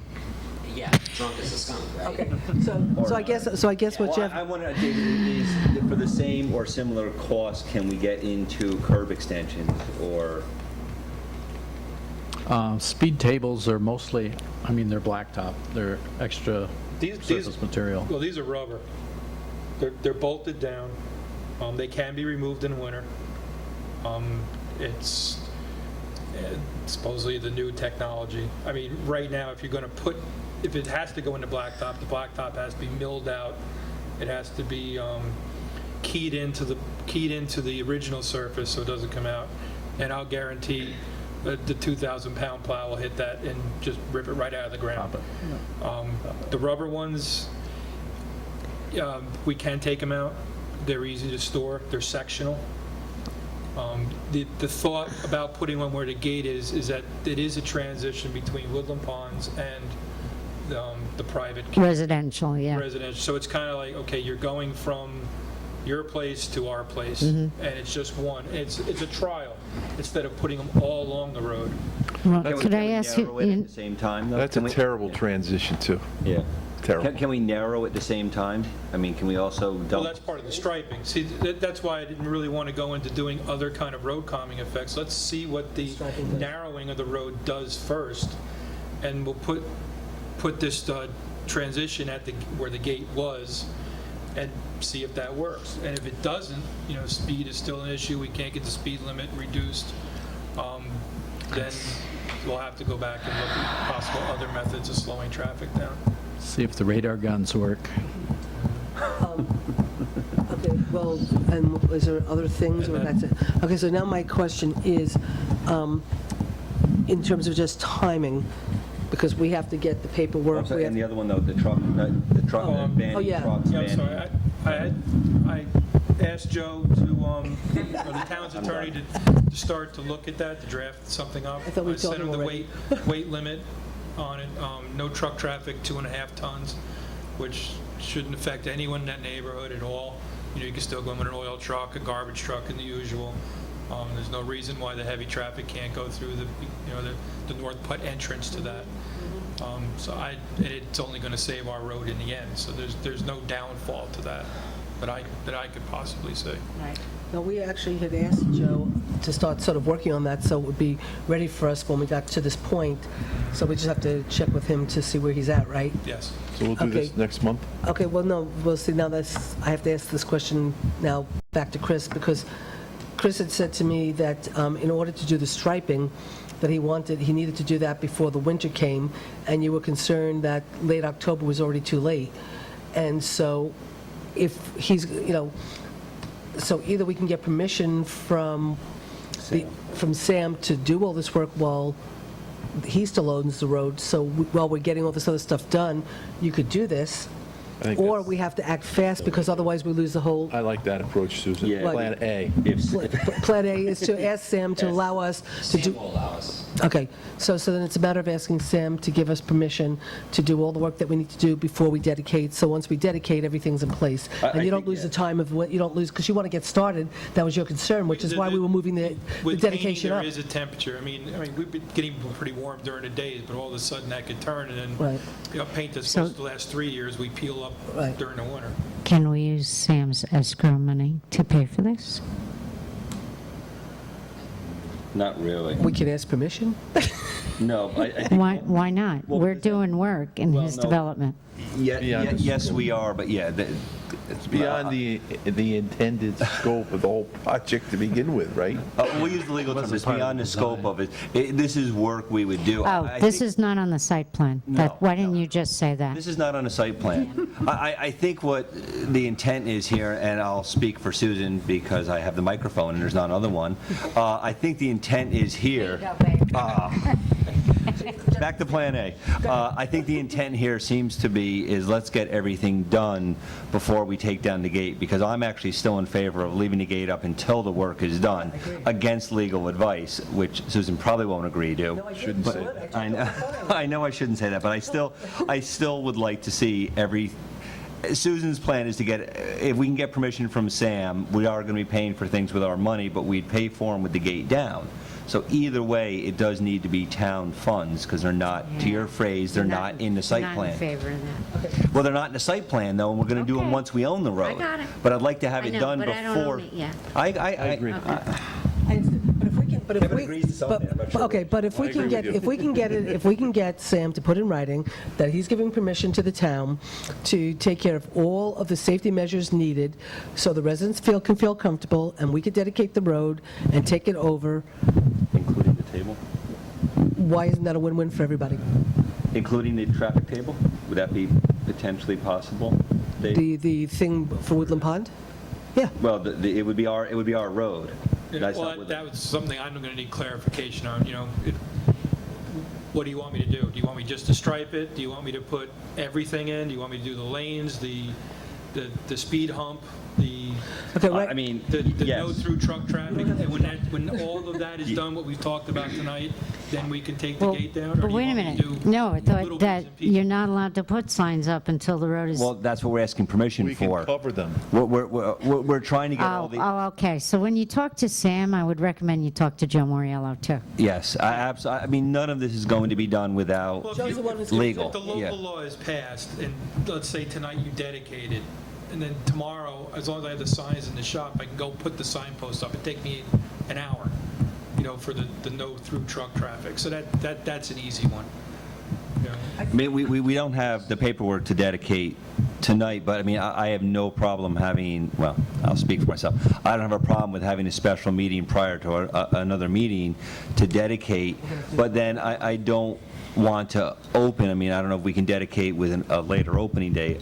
Yeah, drunk as a skunk, right? Okay, so I guess what Well, Jeff, I wonder, David, is for the same or similar cost, can we get into curb extensions or? Speed tables are mostly, I mean, they're blacktop. They're extra surface material. Well, these are rubber. They're bolted down. They can be removed in winter. It's supposedly the new technology. I mean, right now, if you're going to if it has to go into blacktop, the blacktop has to be milled out. It has to be keyed into the original surface so it doesn't come out. And I'll guarantee the 2,000-pound plow will hit that and just rip it right out of the ground. The rubber ones, we can take them out. They're easy to store. They're sectional. The thought about putting one where the gate is that it is a transition between Woodland Ponds and the private Residential, yeah. residential. So it's kind of like, okay, you're going from your place to our place, Mhm. and it's just one. It's a trial instead of putting them all along the road. Well, Can we could I ask you, narrow it at the same time, though? That's Can a we- terrible transition, too. Yeah. terrible. Can we narrow at the same time? I mean, can we also Well, double? that's part of the striping. See, that's why I didn't really want to go into doing other kind of road calming effects. Let's see what the narrowing of the road does first, and we'll put this transition at where the gate was, and see if that works. And if it doesn't, speed is still an issue, we can't get the speed limit reduced, then we'll have to go back and look at possible other methods of slowing traffic down. See if the radar guns work. Okay, well, and is there other things, or that's it? Okay, so now my question is, in terms of just timing, because we have to get the paperwork. I'm sorry, we and have- the other one, though, the truck banning yeah. trucks, Yeah, I'm banning. sorry. I asked Joe or the town's attorney to start to look at that, to draft something up. I thought we told sent him him the already. weight limit on it, no truck traffic, 2.5 tons, which shouldn't affect anyone in that neighborhood at all. You can still go in an oil truck, a garbage truck, and the usual. There's no reason why the heavy traffic can't go through the North Putt entrance to that. It's only going to save our road in the end. So there's no downfall to that I could possibly see. Right. No, we actually had asked Joe to start sort of working on that, so it would be ready for us when we got to this point. So we just have to check with him to see where he's at, right? Yes. So we'll do this Okay. next month? Okay, well, no, we'll see. Now I have to ask this question now back to Chris, because Chris had said to me that in order to do the striping, that he needed to do that before the winter came, and you were concerned that late October was already too late. And so if he's, so either we can get permission from Sam to do all this work while he still owns the road, so while we're getting all this other stuff done, you could do this, I think or that's- we have to act fast, because otherwise we lose the whole. I like that approach, Susan. Yeah. Plan A. Plan A is to ask Sam to allow us to do. Sam will allow us. Okay, so then it's a matter of asking Sam to give us permission to do all the work that we need to do before we dedicate. So once we dedicate, everything's in place. And you don't lose the time of what, you don't lose, because you want to get started. That was your concern, which is why we were moving the With dedication painting, up. there is a temperature. I mean, we've been getting pretty warm during the days, but all of a sudden that could turn, and then Right. paint that's So- supposed to last 3 years, we peel up Right. during the winter. Can we use Sam's escrow money to pay for this? Not really. We can ask permission? No, I think. Why not? We're doing work in his no. development. Yes, we are, but yeah. It's beyond the intended scope of the whole project to begin with, right? We'll use the legal term, Unless it's it's part of beyond the the scope design. of it. This is work we would do. Oh, this is not on the site plan. Why didn't you just say that? This is not on a site plan. I think what the intent is here, and I'll speak for Susan because I have the microphone and there's not another one. I think the intent is here. Back to Plan A. I think the intent here seems to be is let's get everything done before we take down the gate, because I'm actually still in favor of leaving the gate up until the work is done, against legal advice, which Susan probably won't agree to. Shouldn't say that. I know I shouldn't say that, but I still would like to see Susan's plan is to get, if we can get permission from Sam, we are going to be paying for things with our money, but we'd pay for them with the gate down. So either way, it does need to be town funds, because they're not, to your phrase, they're not in the site Not in plan. favor of that. Well, they're not in the site plan, though, and we're going to do them Okay. once we own the road. got it. But I'd like to have I it know, done but I don't before. own it yet. I agree. But if we, agrees to something, I'm not sure okay, which. but if we can get, if we can get Sam to put in writing that he's giving permission to the town to take care of all of the safety measures needed, so the residents can feel comfortable, and we could dedicate the road and take it over, Including the table? why isn't that a win-win for everybody? Including the traffic table? Would that be potentially possible? Dave? The thing for Woodland Pond? Yeah. Well, it would be our road. That's not Well, what- that was something I'm going to need clarification on, what do you want me to do? Do you want me just to stripe it? Do you want me to put everything in? Do you want me to do the lanes, the speed hump, the Okay, right. I mean, the yes. no through truck traffic? And when when all of that is done, what we've talked about tonight, then we can take the Well, gate down? or but do you wait a want me to minute. do No, I little thought that bits and pieces? you're not allowed to put signs up until the road is... Well, that's what we're asking permission We for. can cover them. We're trying to get all the... Okay. So when you talk to Sam, I would recommend you talk to Joe Moriello, too. Yes, I mean, none of this is going to be done without Well, if you- legal. If the Yeah. local law is passed, and let's say tonight you dedicate it, and then tomorrow, as long as I have the signs in the shop, I can go put the signpost up. It'd take me an hour, for the no-through truck traffic. So that's an easy one. I mean, we don't have the paperwork to dedicate tonight, but I mean, I have no problem having, well, I'll speak for myself. I don't have a problem with having a special meeting prior to another meeting to dedicate, but then I don't want to open. I mean, I don't know if we can dedicate with a later opening date.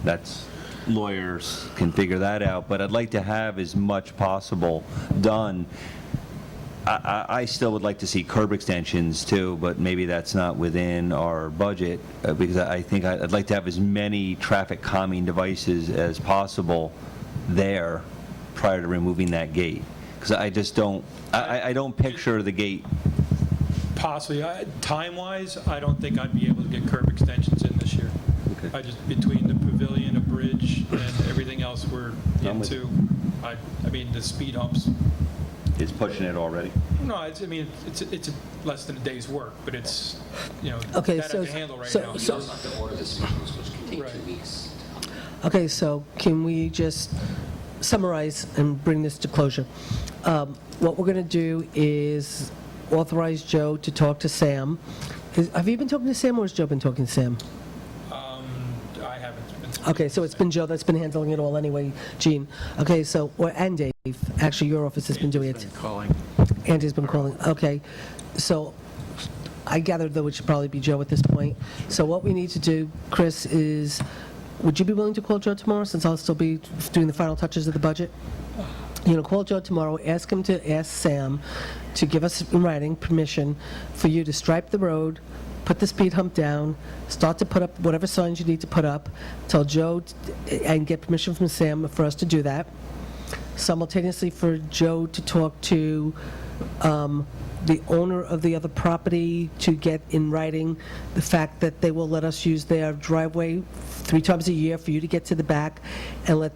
That's, lawyers can figure that out, but I'd like to have as much possible done. I still would like to see curb extensions too, but maybe that's not within our budget, because I think I'd like to have as many traffic calming devices as possible there prior to removing that gate. Because I just don't, I don't picture the gate. Possibly. Time-wise, I don't think I'd be able to get curb extensions in this year. I just, between the pavilion, a bridge, and everything else we're into, I mean, the speed humps. Is pushing it already? No, it's less than a day's work, but it's, Okay, that I can handle right so- now. so- Those have to order the speakers, which can take Right. 2 weeks. Okay, so can we just summarize and bring this to closure? What we're going to do is authorize Joe to talk to Sam. Have you been talking to Sam, or has Joe been talking to Sam? I haven't been. Okay, so it's been Joe that's been handling it all anyway, Gene. Okay, so, and Dave, actually, your office has been doing it. Calling. Andy's been calling, okay. So I gathered, though, it should probably be Joe at this point. So what we need to do, Chris, is, would you be willing to call Joe tomorrow, since I'll still be doing the final touches of the budget? Call Joe tomorrow, ask him to ask Sam to give us in writing permission for you to stripe the road, put the speed hump down, start to put up whatever signs you need to put up, tell Joe, and get permission from Sam for us to do that. Simultaneously for Joe to talk to the owner of the other property to get in writing the fact that they will let us use their driveway 3 times a year for you to get to the back, and let,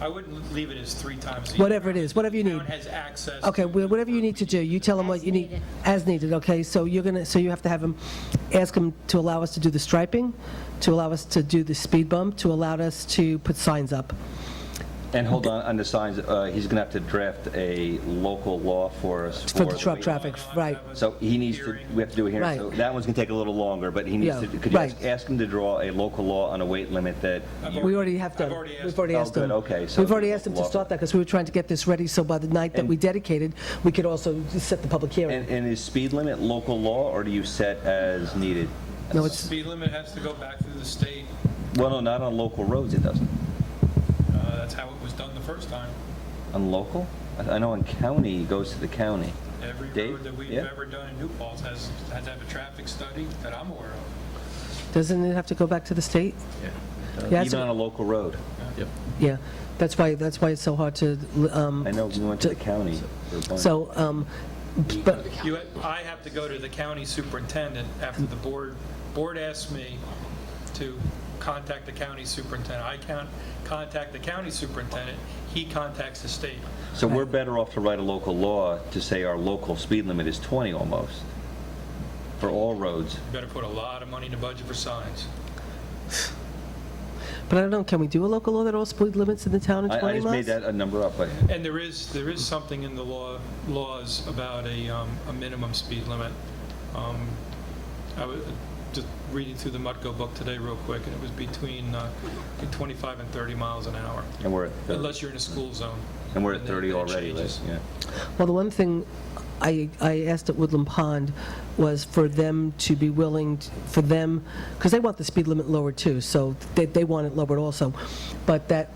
I wouldn't leave it as 3 times a year. whatever it is, whatever you The need. town has access. Okay, to- whatever you need to do, you tell them what you need. As needed, okay? So you have to have him, ask him to allow us to do the striping, to allow us to do the speed bump, to allow us to put signs up. And hold on the signs, he's going to have to draft a local law for us. For the truck weight. traffic, right. So he needs to, we have to do a hearing. Right. So that one's going to take a little longer, but he needs Yeah, to, could you right. ask him to draw a local law on a weight limit that? We already have done. We've already Oh, asked good, him. okay, so We've already asked him to local law. start that, because we were trying to get this ready, so by the night that we dedicated, we could also set the public hearing. And is speed limit local law, or do you set as needed? No, it's, Speed limit has to go back through the state. Well, no, not on local roads, it doesn't. That's how it was done the first time. On local? I know in county, it goes to the county. Every Dave? road that we've Yeah. ever done in New Paltz has to have a traffic study that I'm aware of. doesn't it have to go back to the state? Yeah, Even on a local road. Yep. Yeah, that's why it's so hard to, I know we went to the county for a bunch. so, but, I have to go to the county superintendent after the board asked me to contact the county superintendent. I can't contact the county superintendent, he contacts the state. So we're better off to write a local law to say our local speed limit is 20 almost, for all roads. You better put a lot of money in the budget for signs. but I don't know, can we do a local law that all speed limits in the town are 20 I miles? just made that a number up, but And there is something in the laws about a minimum speed limit. I was just reading through the Mutco book today real quick, and it was between 25 and 30 miles an hour, and we're at 30, unless you're in a school zone. and we're at then 30 it already, right? changes. Yeah. Well, the one thing I asked at Woodland Pond was for them to be willing, for them, because they want the speed limit lowered too, so they want it lowered also. But that,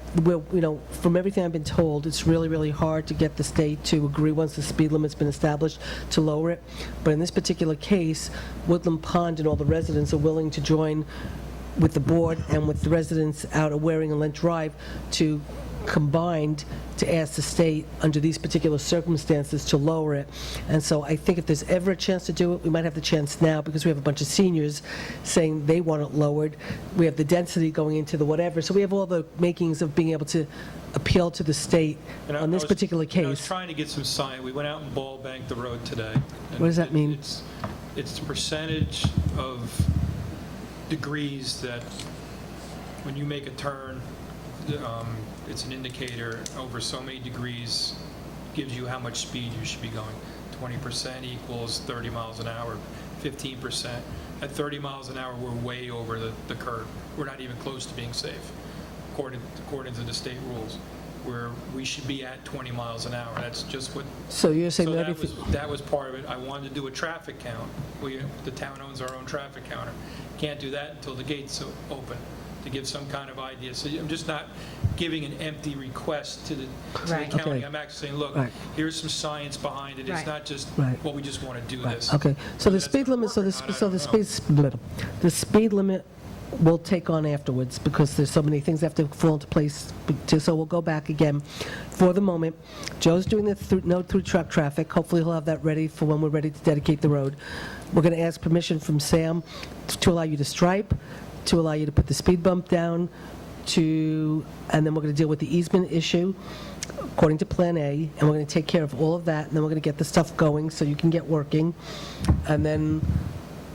from everything I've been told, it's really, really hard to get the state to agree once the speed limit's been established to lower it. But in this particular case, Woodland Pond and all the residents are willing to join with the board and with the residents out of Waring and Lent Drive to combined to ask the state, under these particular circumstances, to lower it. And so I think if there's ever a chance to do it, we might have the chance now, because we have a bunch of seniors saying they want it lowered. We have the density going into the whatever, so we have all the makings of being able to appeal to the state And on this particular I was case. trying to get some sign, we went out and ball banked the road today. and What does that mean? It's the percentage of degrees that, when you make a turn, it's an indicator over so many degrees, gives you how much speed you should be going. 20% equals 30 miles an hour, 15%. At 30 miles an hour, we're way over the curve. We're not even close to being safe, according to the state rules, where we should be at 20 miles an hour. That's just what. So you're saying So that that was part of it. I wanted to do a traffic count. The town owns our own traffic counter. Can't do that until the gates open, to give some kind of idea. So I'm just not giving an empty request to the Right. county. Okay. I'm actually saying, look, Right. here's some science behind it. It's Right. not just, Right. well, we just want to do this. Okay, so the speed limit, the speed limit we'll take on afterwards, because there's so many things that have to fall into place, so we'll go back again. For the moment, Joe's doing the no through truck traffic. Hopefully he'll have that ready for when we're ready to dedicate the road. We're going to ask permission from Sam to allow you to stripe, to allow you to put the speed bump down, and then we're going to deal with the easement issue according to Plan A, and we're going to take care of all of that, and then we're going to get the stuff going so you can get working. And then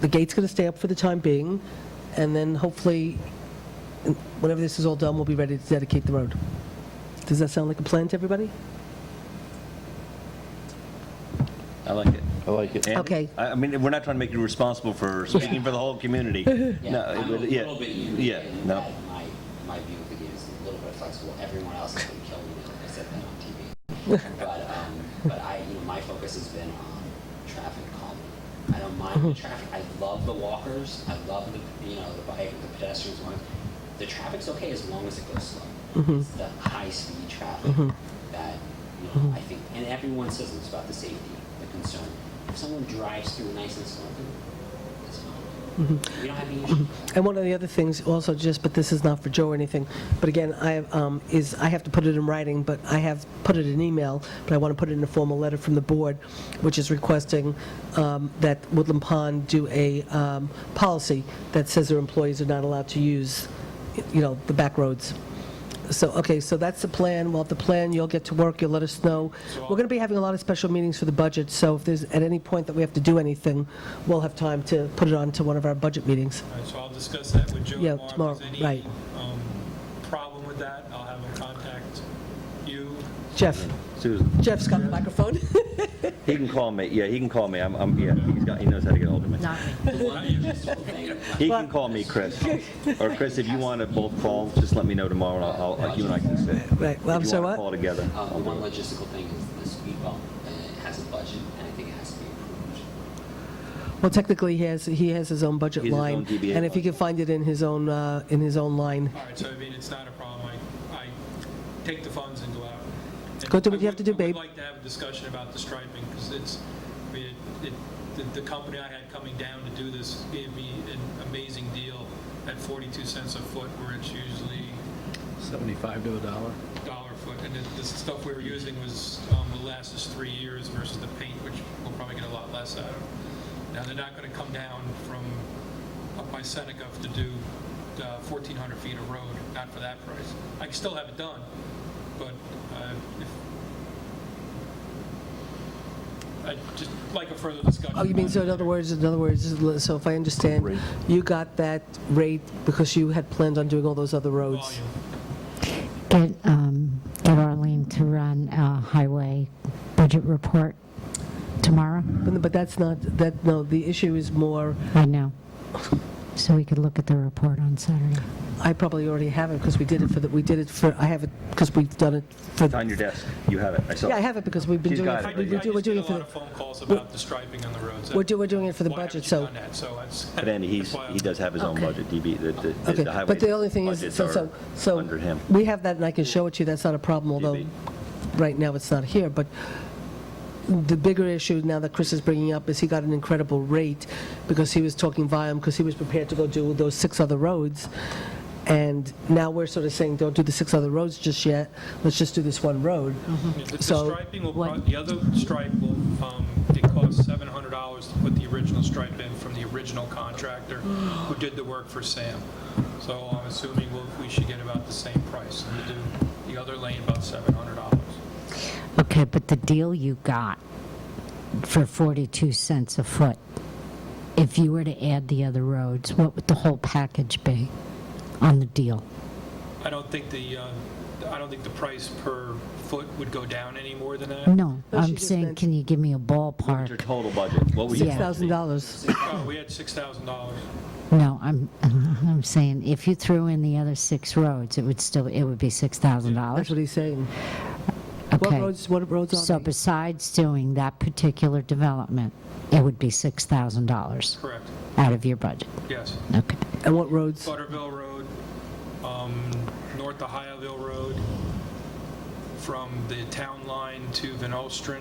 the gate's going to stay up for the time being, and then hopefully, whenever this is all done, we'll be ready to dedicate the road. Does that sound like a plan to everybody? I like it. I like it. Andy? Okay. I mean, we're not trying to make you responsible for speaking for the whole community. No, I'm a yeah, little bit unique yeah, in no. that my view of the game is a little bit flexible. Everyone else is going to kill me now. I said that on TV. But my focus has been on traffic calming. I don't mind the traffic. I love the walkers. I love the bike, the pedestrians. The traffic's okay as long as it goes slow. It's the high-speed traffic that I think, and everyone says it's about the safety, the concern. If someone drives through nice and slow, it's fine. We don't have any issues. And one of the other things also, but this is not for Joe or anything, but again, I have to put it in writing, but I have put it in email, but I want to put it in a formal letter from the board, which is requesting that Woodland Pond do a policy that says their employees are not allowed to use, the back roads. So, okay, so that's the plan. Well, the plan, you'll get to work, you'll let us know. We're going to be having a lot of special meetings for the budget, so if there's at any point that we have to do anything, we'll have time to put it on to one of our budget meetings. All right, so I'll discuss that with Joe Yeah, tomorrow. If tomorrow, there's right. any problem with that, I'll have him contact you. Jeff. Susan. Jeff's got the microphone. He can call me. Yeah, he can call me. He knows how to get hold of me. He can call me, Chris. Or Chris, if you want to both call, just let me know tomorrow, and you and I can sit. Right. Well, I'm sorry, If you want what? to call together. One logistical thing is the speed bump. It has a budget, and I think it has to be approved. Well, technically, he has his own budget He has his line, own DBA and if he can find it in his own line. All right, so it's not a problem. I take the funds and go out. And Go do what you have to do, babe. I would like to have a discussion about the striping, because the company I had coming down to do this gave me an amazing deal at 42 cents a foot, where it's usually 75 to $1. dollar a foot. And the stuff we were using will last us 3 years versus the paint, which we'll probably get a lot less out of. Now, they're not going to come down from up by Seneca to do 1,400 feet of road, not for that price. I can still have it done, but I'd just like a further discussion. Oh, you mean, so in other words, so if I understand, you got that rate because you had planned on doing all those other roads? Get Arlene to run a highway budget report tomorrow. But that's not, no, the issue is more, I know. So we could look at the report on Saturday. I probably already have it, because we did it I have it because we've done it for. It's on your desk. You have it. I saw Yeah, I it. have it because we've been She's doing got it. it. We're doing it for a lot the. of phone calls about the striping on the roads. We're doing it for the Why budget, haven't you so. done that? So that's. But Andy, he does have his own Okay. budget, DB, Okay, the highway but the only thing is, budgets are so under him. we have that, and I can show it to you, that's not a problem, although right now it's not here, but the bigger issue now that Chris is bringing up is he got an incredible rate because he was talking volume, because he was prepared to go do those 6 other roads, And now we're sort of saying, don't do the 6 other roads just yet, let's just do this one road. The So, striping will, the other stripe will, it costs $700 to put the original stripe in from the original contractor who did the work for Sam. So I'm assuming we should get about the same price. We do the other lane about $700. Okay, but the deal you got for 42 cents a foot, if you were to add the other roads, what would the whole package be on the deal? I don't think the price per foot would go down any more than that. No, No, she I'm just saying, meant- can you give me a Your ballpark? total budget, what would you? $6,000. Oh, we had $6,000. No, I'm saying if you threw in the other 6 roads, it would be That's $6,000. what he's saying. Okay. What roads are So they? besides doing that particular development, it would be $6,000 Correct. out of your budget? Yes. Okay. And what roads? Butterville Road, North Ohioville Road, from the town line to Van Ostrin.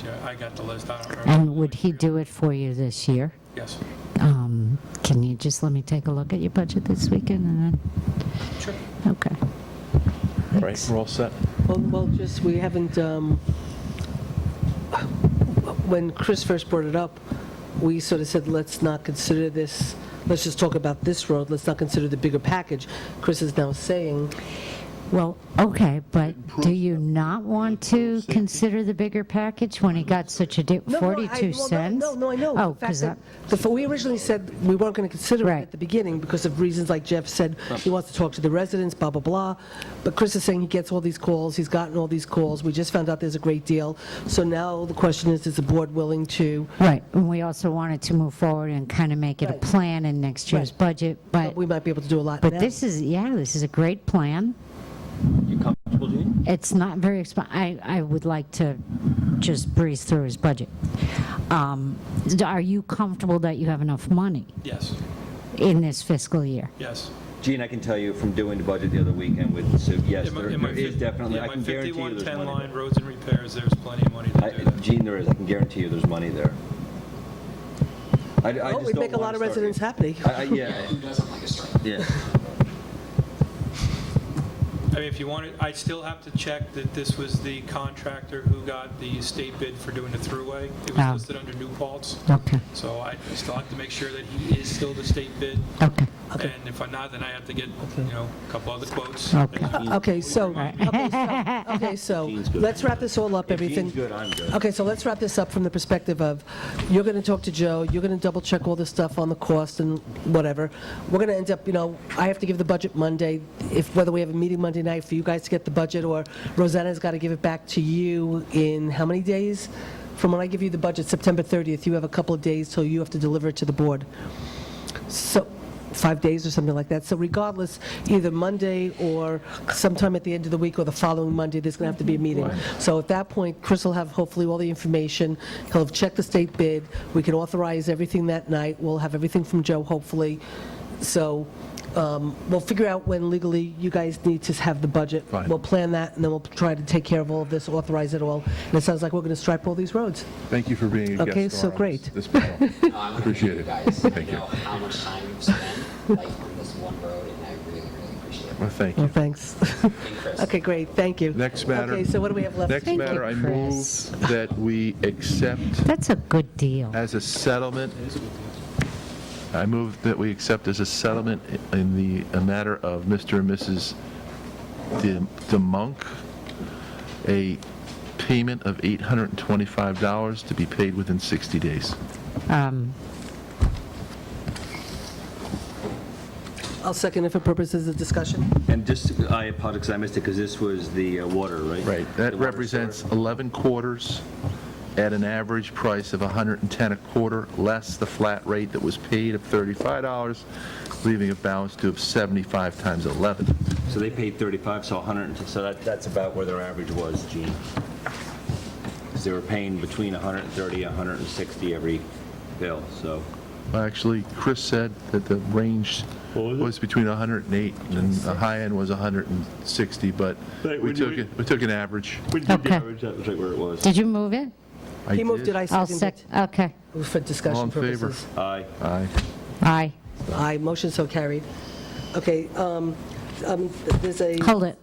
Yeah, I got the list, I don't remember. And would he do it for you this year? Yes. Can you just let me take a look at your budget this weekend and Sure. then? Okay. All right, we're all set. Well, just, we haven't, when Chris first brought it up, we sort of said, let's not consider this, let's just talk about this road, let's not consider the bigger package. Chris is now saying, Well, okay, but do you not want to consider the bigger package when he got such a, 42 cents? No, I know. Oh, The fact because that- we originally said we weren't going to consider it Right. at the beginning because of reasons like Jeff said, he wants to talk to the residents, blah, blah, blah. But Chris is saying he gets all these calls, he's gotten all these calls, we just found out there's a great deal. So now the question is the board willing to, Right, and we also wanted to move forward and kind of make it a Right. plan in next year's Right. budget, but we might be able to do a lot now. this is a great plan. You comfortable, Gene? It's not very expensive. I would like to just breeze through his budget. Are you comfortable that you have enough money Yes, in this fiscal year? yes. Gene, I can tell you from doing the budget the other weekend with, so yes, In my- there in my there is fif- definitely, yeah, I can guarantee you there's money 5110 line, there. roads and repairs, there's plenty of money to do that. Gene, there is, I can guarantee you there's money there. I Well, just we don't make a wanna lot of start- residents happy. Yeah, Who doesn't like a strike? yeah. I mean, if you wanted, I'd still have to check that this was the contractor who got the state bid for doing the throughway. It Ah. was listed under New Paltz. Okay, So I still have to make sure that he is still the state bid. okay, And if I'm not, then I have to get, a couple other quotes. okay. Okay, so let's wrap this all up, If everything. Gene's good, I'm good. Okay, so let's wrap this up from the perspective of, you're going to talk to Joe, you're going to double-check all the stuff on the cost and whatever. We're going to end up, I have to give the budget Monday, whether we have a meeting Monday night for you guys to get the budget, or Rosanna's got to give it back to you in how many days? From when I give you the budget, September 30th, you have a couple of days till you have to deliver it to the board. So, 5 days or something like that. So regardless, either Monday or sometime at the end of the week or the following Monday, there's going to have to be a meeting. So at that point, Chris will have hopefully all the information. He'll have checked the state bid. We can authorize everything that night. We'll have everything from Joe, hopefully. So we'll figure out when legally you guys need to have the budget. Fine. We'll plan that, and then we'll try to take care of all of this, authorize it all. And it sounds like we're going to stripe all these roads. Thank you for being a guest Okay, star so on great. this panel. No, I want to Appreciate thank you it. guys. Thank I you. know how much time you've spent on this one road, and I really, really appreciate it. Well, thank Well, you. thanks. And Chris. Okay, great, thank you. Next matter. Okay, so what do we have left? Next Thank you, matter, I Chris. move that we accept That's a good deal. as a settlement, I move that we accept as a settlement in the matter of Mr. and Mrs. DeMonk, a payment of $825 to be paid within 60 days. I'll second it for purposes of discussion. And just, I apologize, 'cause I missed it, because this was the water, right? Right, that The water represents 11 quarters at an average price of $110 a quarter, less the flat rate that was paid of $35, leaving a balance due of 75 times 11. So they paid 35, so 100, so that's about where their average was, Gene. Because they were paying between 130 and 160 every bill, so. Actually, Chris said that the range was between 108 and the high end was 160, but we took an average. We did the Okay. average, that was right where it was. Did you move it? I He moved did. it, I I'll seconded it Okay, for All discussion in favor? purposes. Aye. Aye. aye. Aye, motion so carried. Okay, there's a... Hold it.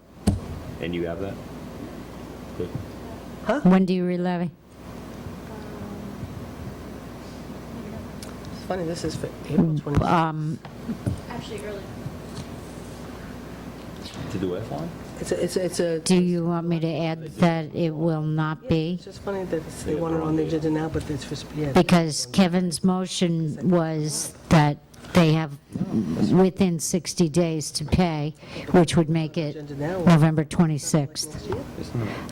And you have that? Good. When do you re-levy? It's funny, this is for April 20th. Actually, early. To do F1? It's a... Do you want me to add that it will not be? It's just funny that they want it on the agenda now, but it's for... Yeah. Because Kevin's motion was that they have within 60 days to pay, which would make it November 26th.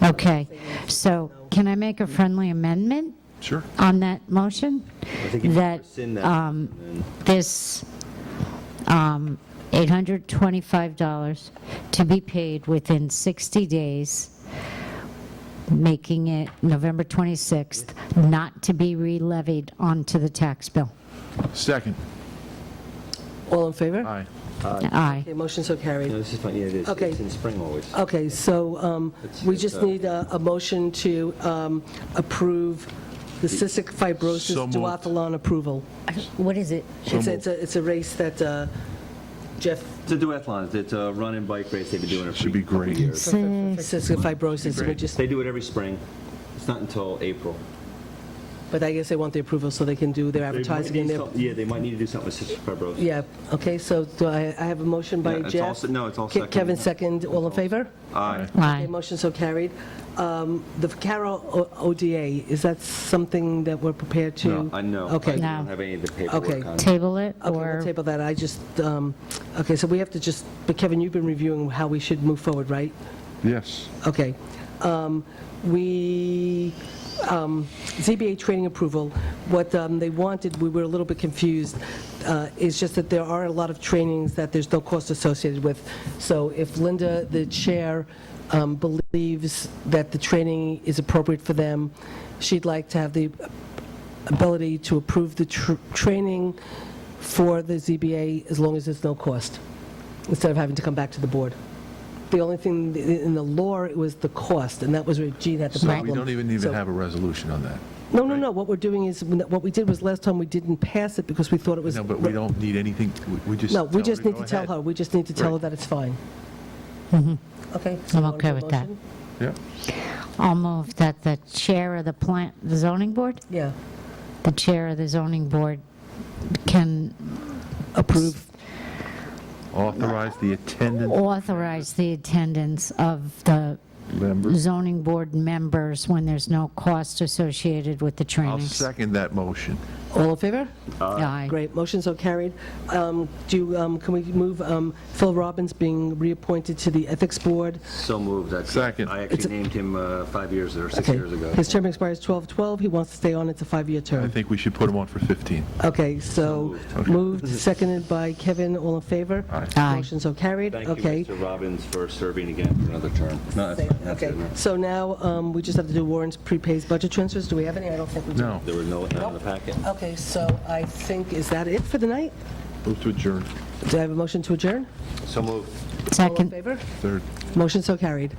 Okay, so can I make a friendly amendment? Sure. On that motion? I think you can That rescind that and then- this $825 to be paid within 60 days, making it November 26th, not to be re-levied onto the tax bill. Second. All in favor? Aye. Aye. Okay, motion so carried. No, this is fine, yeah, it is. Okay. It's in spring always. Okay, so we It's, just need a motion to approve the cystic So fibrosis moved. duathlon approval. What is it? It's a race that Jeff, It's a duathlon, it's a run and bike race, they've been doing it for Should be a couple great. years. for cystic fibrosis, we just, They do it every spring. It's not until April. but I guess they want the approval so they can do their They might advertising need and their... some- Yeah, they might need to do something with cystic fibrosis. Yeah, okay, so do I have a motion by Yeah, it's all Jeff? se- no, it's all Ke- second. Kevin, second, all in favor? Aye. Okay, motion so carried. The Carroll ODA, is that something that we're prepared to? No, I know. Okay. I don't have any of the paperwork Okay. on it. Table it, Okay, we'll or, table that. I just, okay, so we have to just, but Kevin, you've been reviewing how we should move forward, right? Yes. Okay. ZBA training approval, what they wanted, we were a little bit confused, is just that there are a lot of trainings that there's no cost associated with. So if Linda, the chair, believes that the training is appropriate for them, she'd like to have the ability to approve the training for the ZBA as long as there's no cost, instead of having to come back to the board. The only thing in the law, it was the cost, and that was where Gene had the So problem. we don't even So- have a resolution on that. No, what we're doing is, what we did was last time we didn't pass it because we thought it was... No, but we don't need anything, we just... No, we tell her just need go to tell ahead. her, we just need to tell her Right. that it's fine. Okay? so I'm you wanna okay do a with that. motion? Yeah. I'll move that the chair of the zoning board? Yeah. The chair of the zoning board can approve. Authorize the attendance Authorize the attendance of the members. zoning board members when there's no cost associated with the I'll trainings. second that motion. All in favor? Aye. Great, motion so carried. Can we move Phil Robbins being reappointed to the Ethics Board? So moved. Second. I It's actually a- named him 5 years or 6 Okay. years ago. His term expires 12/12, he wants to stay on, it's a 5-year I term. think we should put him on for 15. Okay, so Okay. moved, seconded by Kevin, all in favor? Aye. Aye. Motion so carried, Thank you, okay. Mr. Robbins, for serving again for another term. No, that's fine. That's Okay, it. No. so now we just have to do warrants, prepays, budget transfers. Do we have any? I don't think we do. No. There was no, none in the packet. Okay, so I think, is that it for the night? Move to adjourn. Do I have a motion to adjourn? So moved. All in Second. favor? Third. Motion so carried.